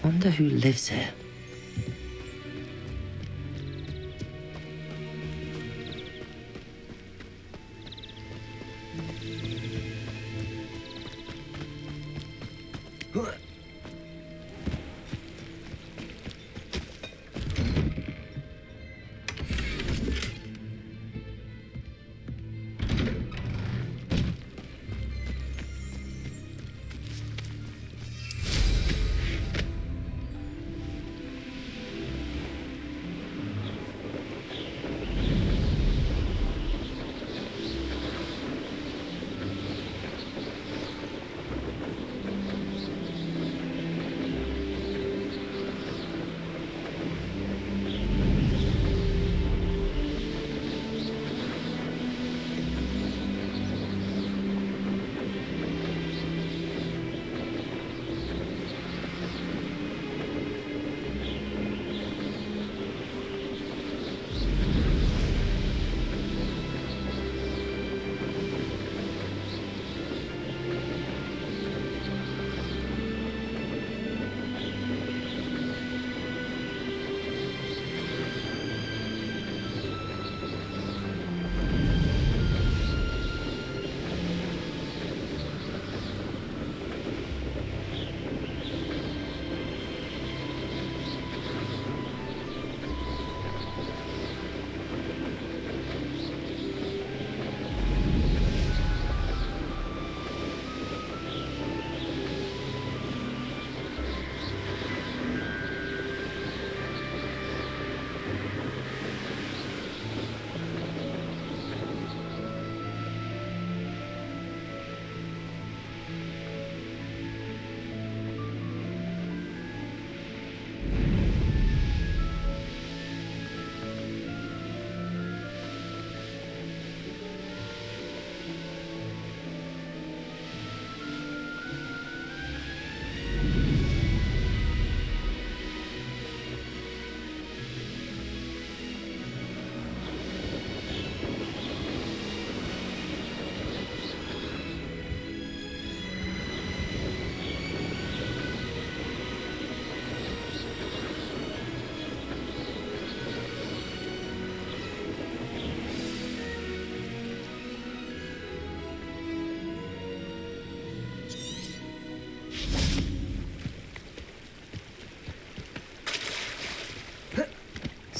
Wonder who lives here.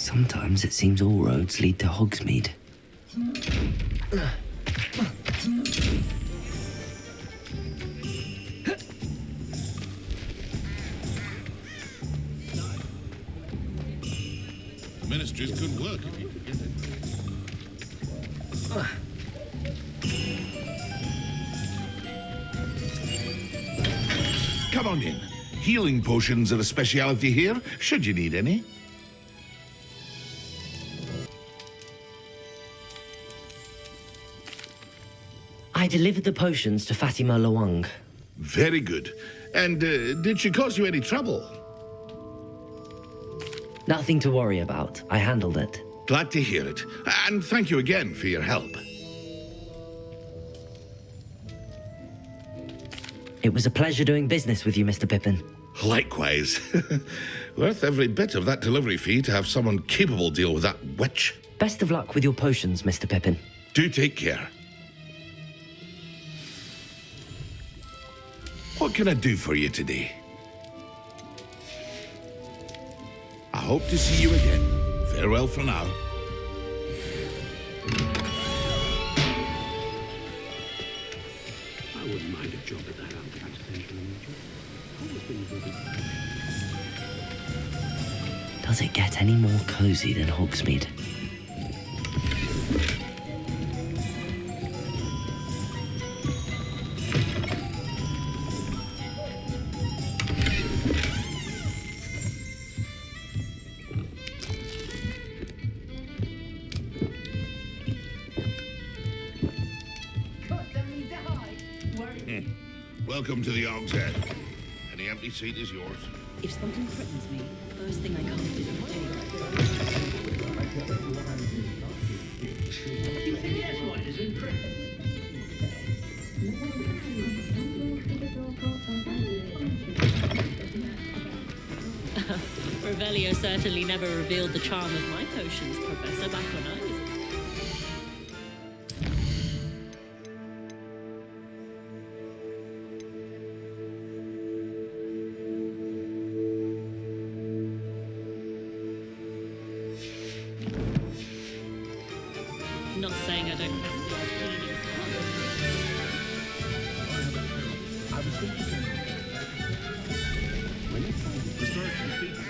Sometimes it seems all roads lead to Hogsmeade. Ministry's good work if you could get it. Come on in. Healing potions are a speciality here, should you need any. I delivered the potions to Fatima Lawang. Very good. And did she cause you any trouble? Nothing to worry about. I handled it. Glad to hear it. And thank you again for your help. It was a pleasure doing business with you, Mr. Pippin. Likewise. Worth every bit of that delivery fee to have someone capable deal with that witch. Best of luck with your potions, Mr. Pippin. Do take care. What can I do for you today? I hope to see you again. Farewell for now. I wouldn't mind a job at that Avalanche Software. Always been good at Does it get any more cozy than Hogsmeade? Welcome to the Og's Head. Any empty seat is yours. If something threatens me, first thing I can't do is Revelio certainly never revealed the charm of my potions, Professor, back when I was a Not saying I don't have the odd cleaning I was thinking when you find historically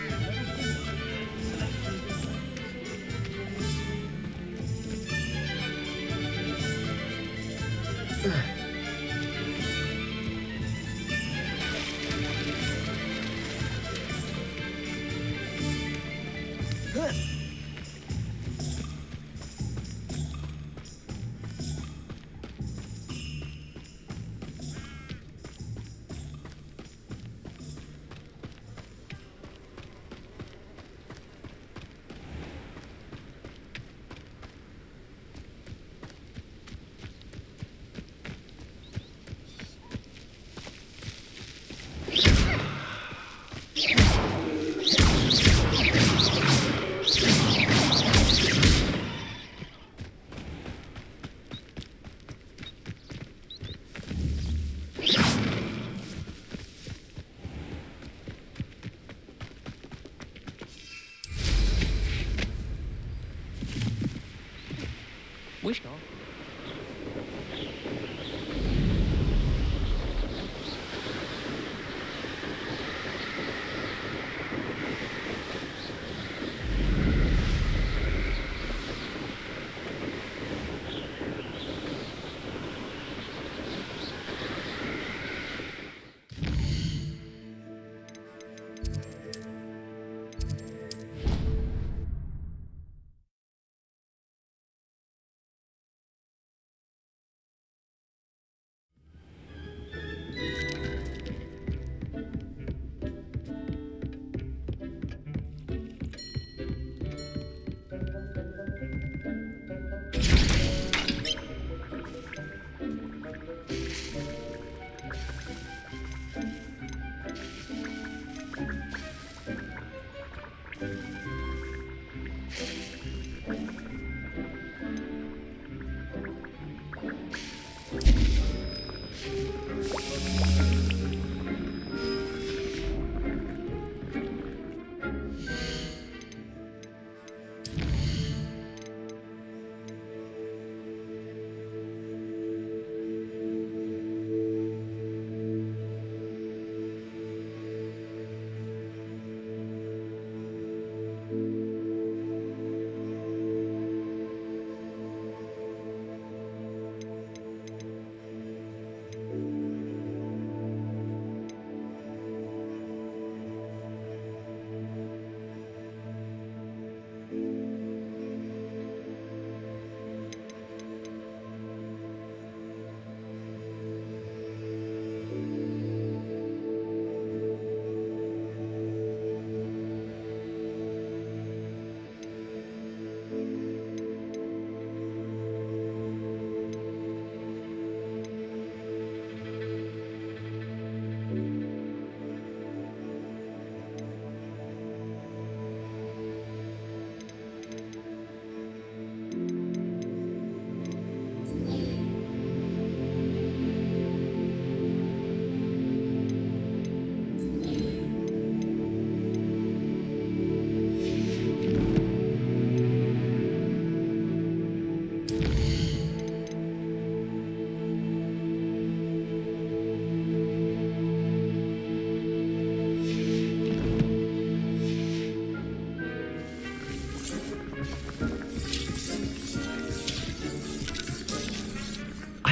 wish not.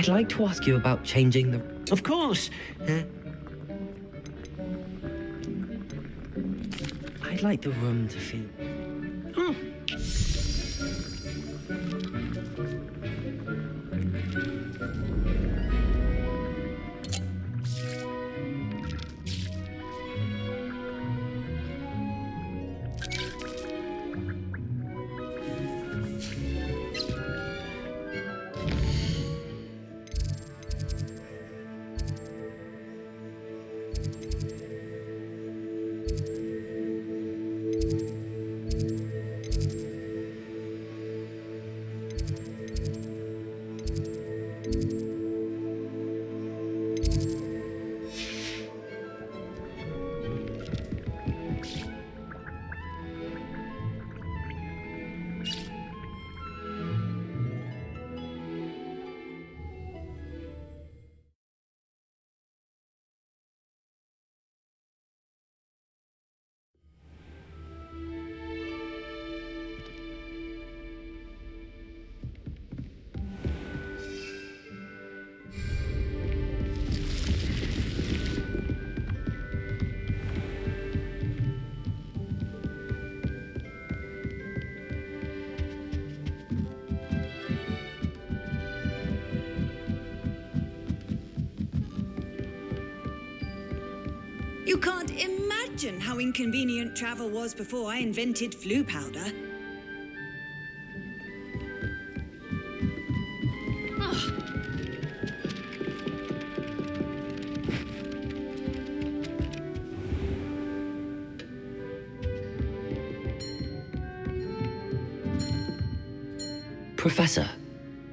I'd like to ask you about changing the... Of course. I'd like the room to feel... Oh. You can't imagine how inconvenient travel was before I invented flu powder. Professor,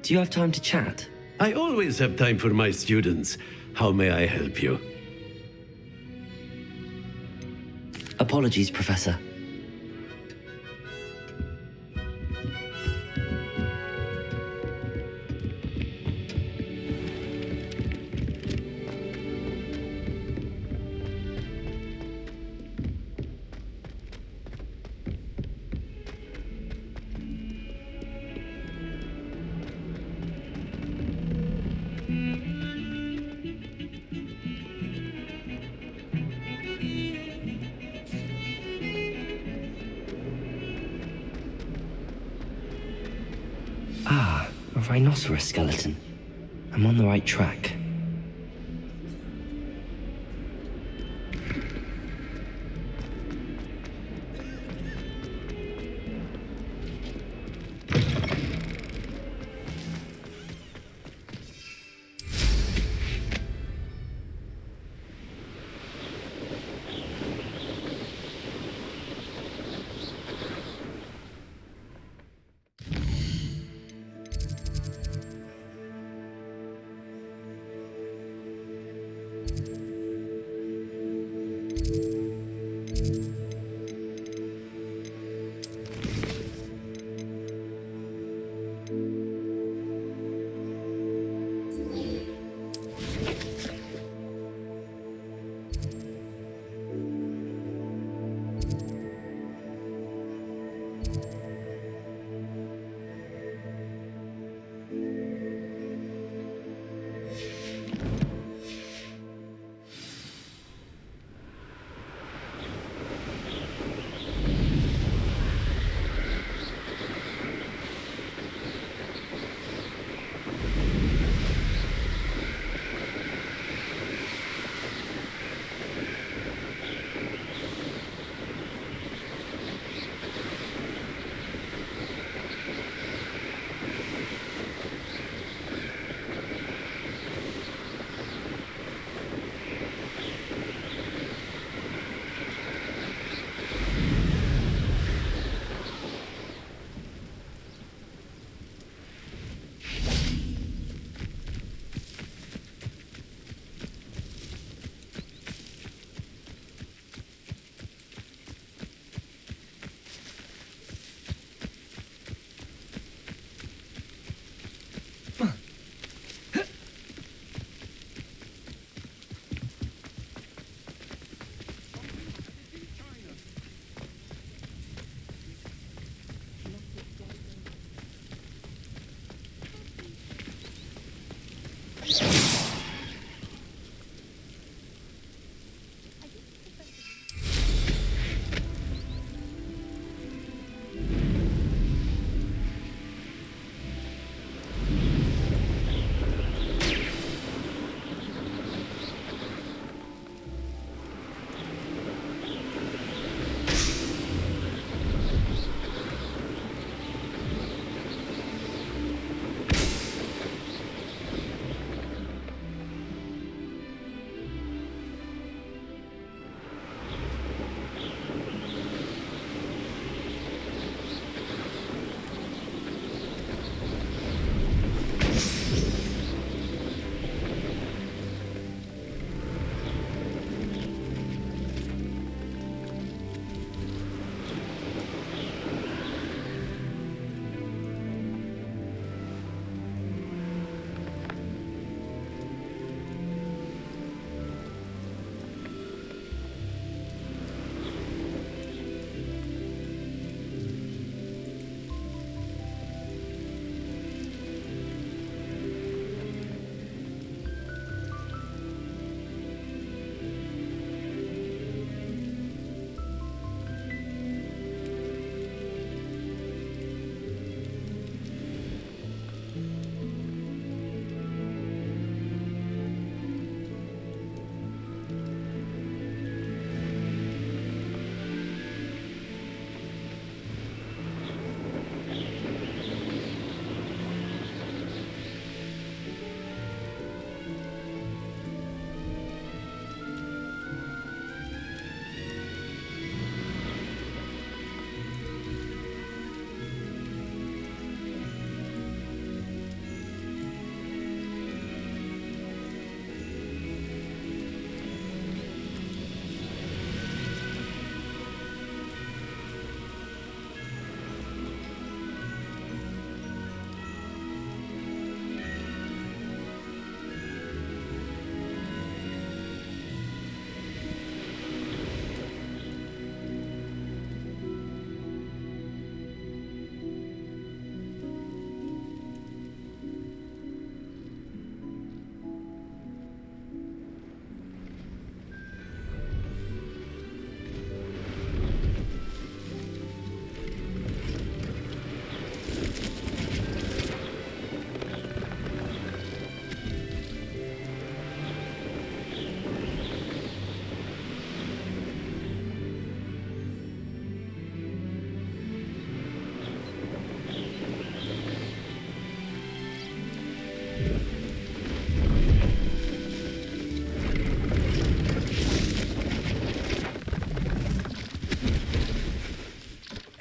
do you have time to chat? I always have time for my students. How may I help you? Apologies, Professor. Ah, a rhinoceros skeleton. I'm on the right track.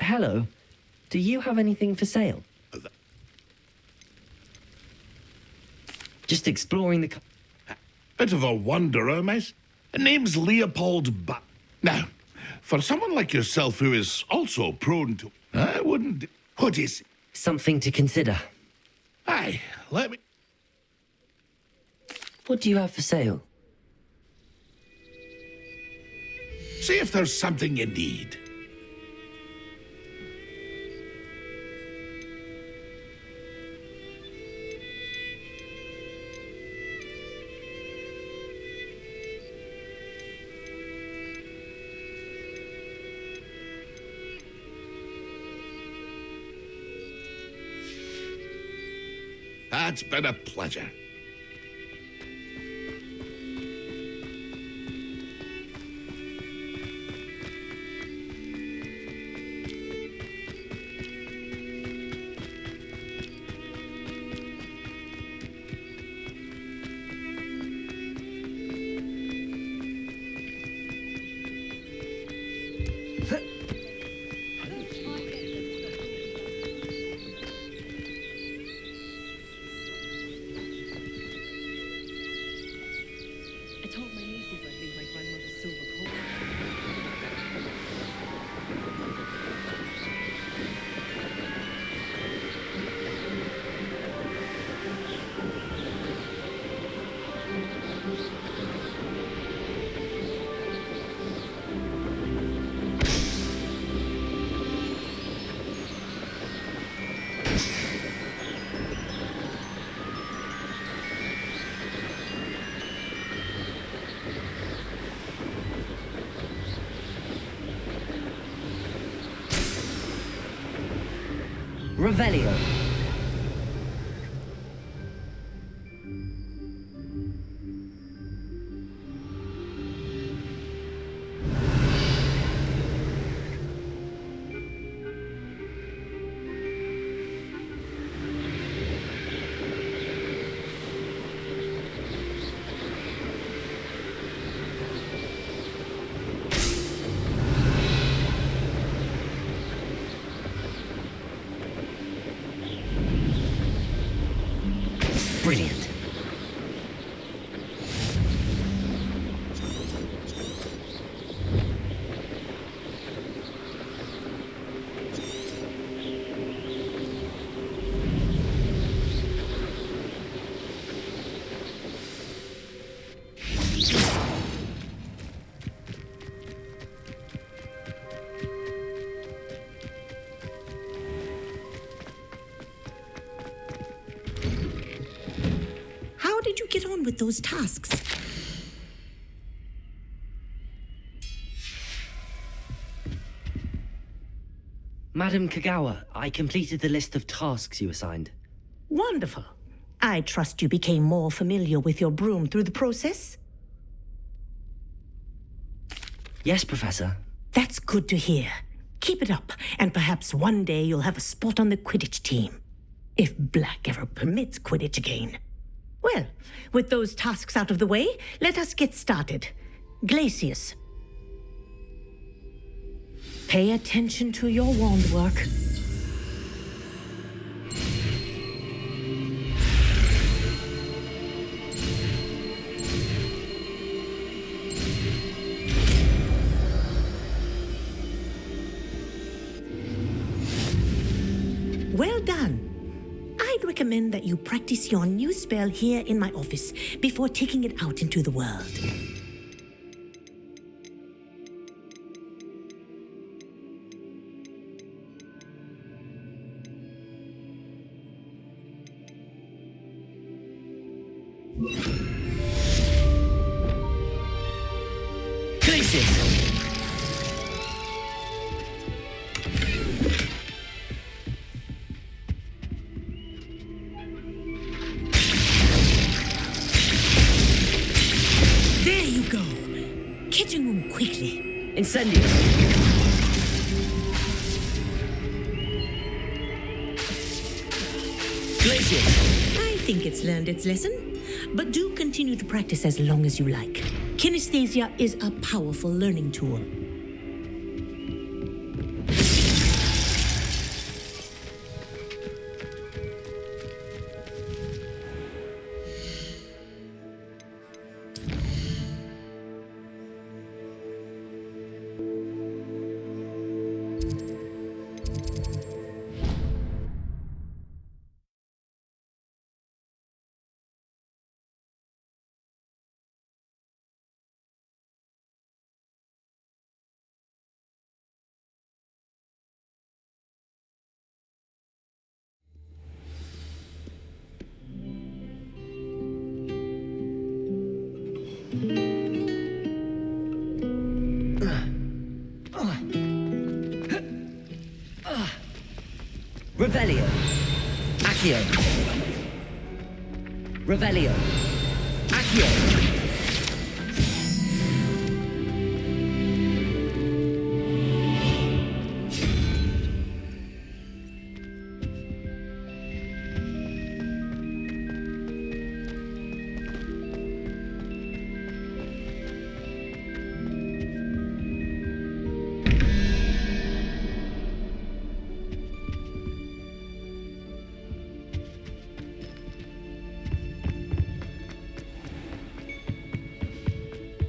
Hello. Do you have anything for sale? Just exploring the... Bit of a wanderer, miss. Name's Leopold Now, for someone like yourself who is also prone to... I wouldn't... What is... Something to consider. Aye, let me... What do you have for sale? See if there's something you need. It's been a pleasure. Revelio. Brilliant. Get on with those tasks. Madam Kagawa, I completed the list of tasks you assigned. Wonderful. I trust you became more familiar with your broom through the process? Yes, Professor. That's good to hear. Keep it up, and perhaps one day you'll have a spot on the Quidditch team. If Black ever permits Quidditch again. Well, with those tasks out of the way, let us get started. Glacius. Pay attention to your wand work. Well done. I'd recommend that you practice your new spell here in my office before taking it out into the world. There you go. Kitchen room quickly. Incendio. Glacius. I think it's learned its lesson, but do continue to practice as long as you like. Kinesthesia is a powerful learning tool. Revelio. Accio. Revelio. Accio.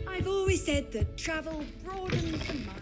I've always said that travel broadens the mind.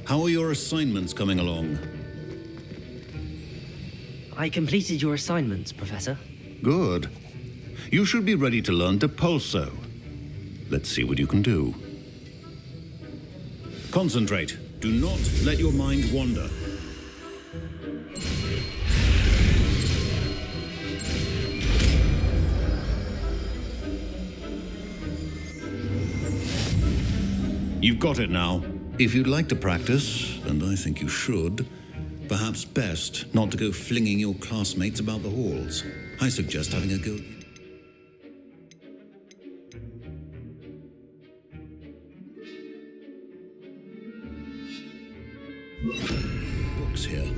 How are your assignments coming along? I completed your assignments, Professor. Good. You should be ready to learn Depulso. Let's see what you can do. Concentrate. Do not let your mind wander. You've got it now. If you'd like to practice, and I think you should, perhaps best not to go flinging your classmates about the halls. I suggest having a go. Books here.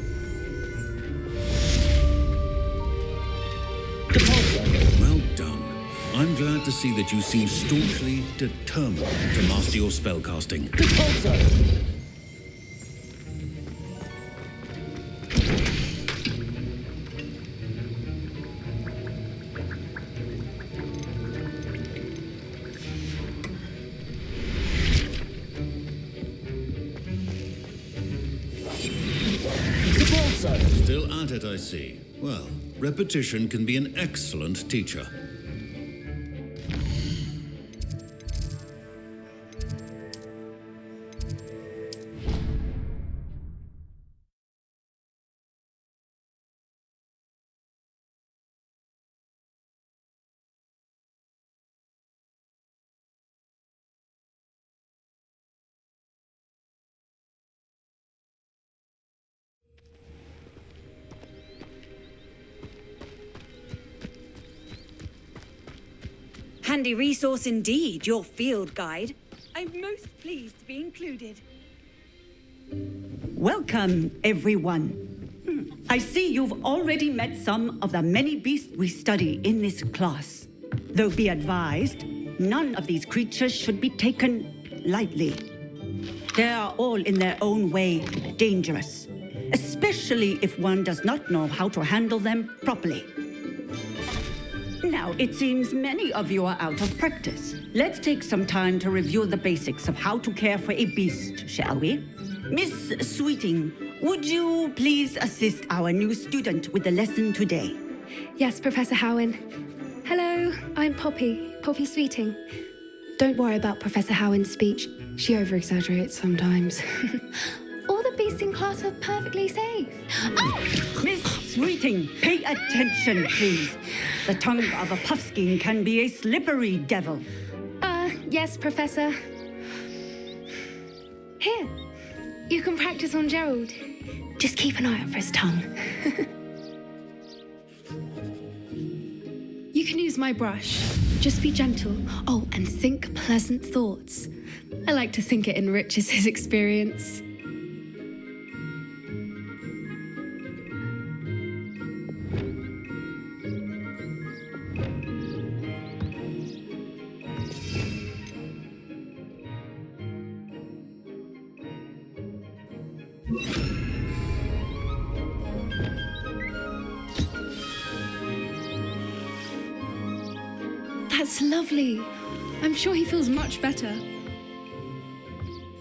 Well done. I'm glad to see that you seem staunchly determined to master your spellcasting. Still at it, I see. Well, repetition can be an excellent teacher. Handy resource indeed, your field guide. I'm most pleased to be included. Welcome, everyone. I see you've already met some of the many beasts we study in this class. Though be advised, none of these creatures should be taken lightly. They are all in their own way dangerous, especially especially if one does not know how to handle them properly. Now, it seems many of you are out of practice. Let's take some time to review the basics of how to care for a beast, shall we? Miss Sweeting, would you please assist our new student with the lesson today? Yes, Professor Howen. Hello, I'm Poppy Sweeting. Don't worry about Professor Howen's speech. She over-exaggerates sometimes. All the beasts in class are perfectly safe. Oh! Miss Sweeting, pay attention, please. The tongue of a puffskein can be a slippery devil. Yes, Professor. Here, you can practice on Gerald. Just keep an eye out for his tongue. You can use my brush. Just be gentle. Oh, and think pleasant thoughts. I like to think it enriches his experience. That's lovely. I'm sure he feels much better.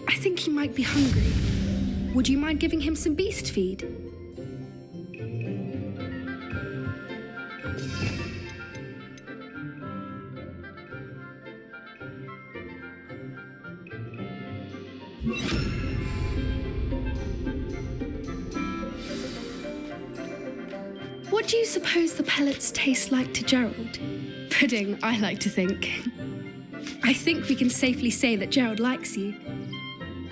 I think he might be hungry. Would you mind giving him some beast feed? What do you suppose the pellets taste like to Gerald? Pudding, I like to think. I think we can safely say that Gerald likes you.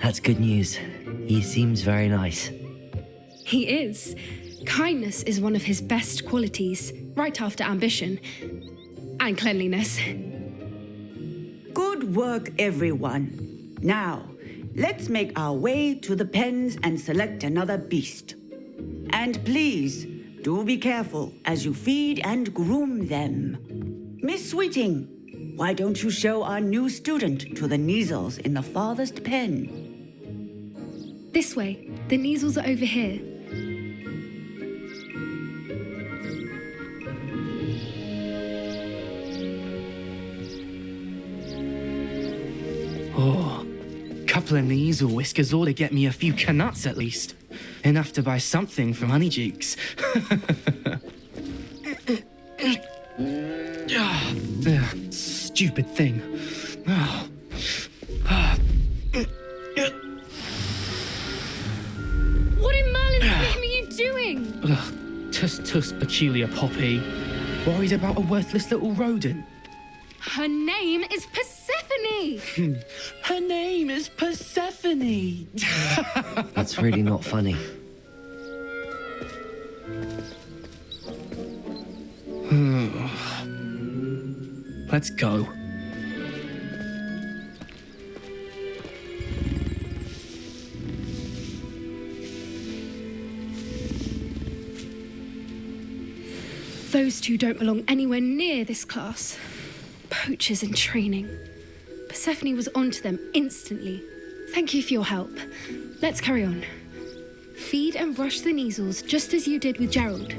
That's good news. He seems very nice. He is. Kindness is one of his best qualities, right after ambition. And cleanliness. Good work, everyone. Now, let's make our way to the pens and select another beast. And please, do be careful as you feed and groom them. Miss Sweeting, why don't you show our new student to the Neasels in the farthest pen? This way. The Neasels are over here. Oh, couple of Neasel whiskers ought to get me a few canuts at least. Enough to buy something from Honeydukes. Stupid thing. What in Merlin's name are you doing? Tuss, peculiar Poppy. Worried about a worthless little rodent. Her name is Persephone! Her name is Persephone! That's really not funny. Let's go. Those two don't belong anywhere near this class. Poachers in training. Persephone was onto them instantly. Thank you for your help. Let's carry on. Feed and brush the Neasels just as you did with Gerald.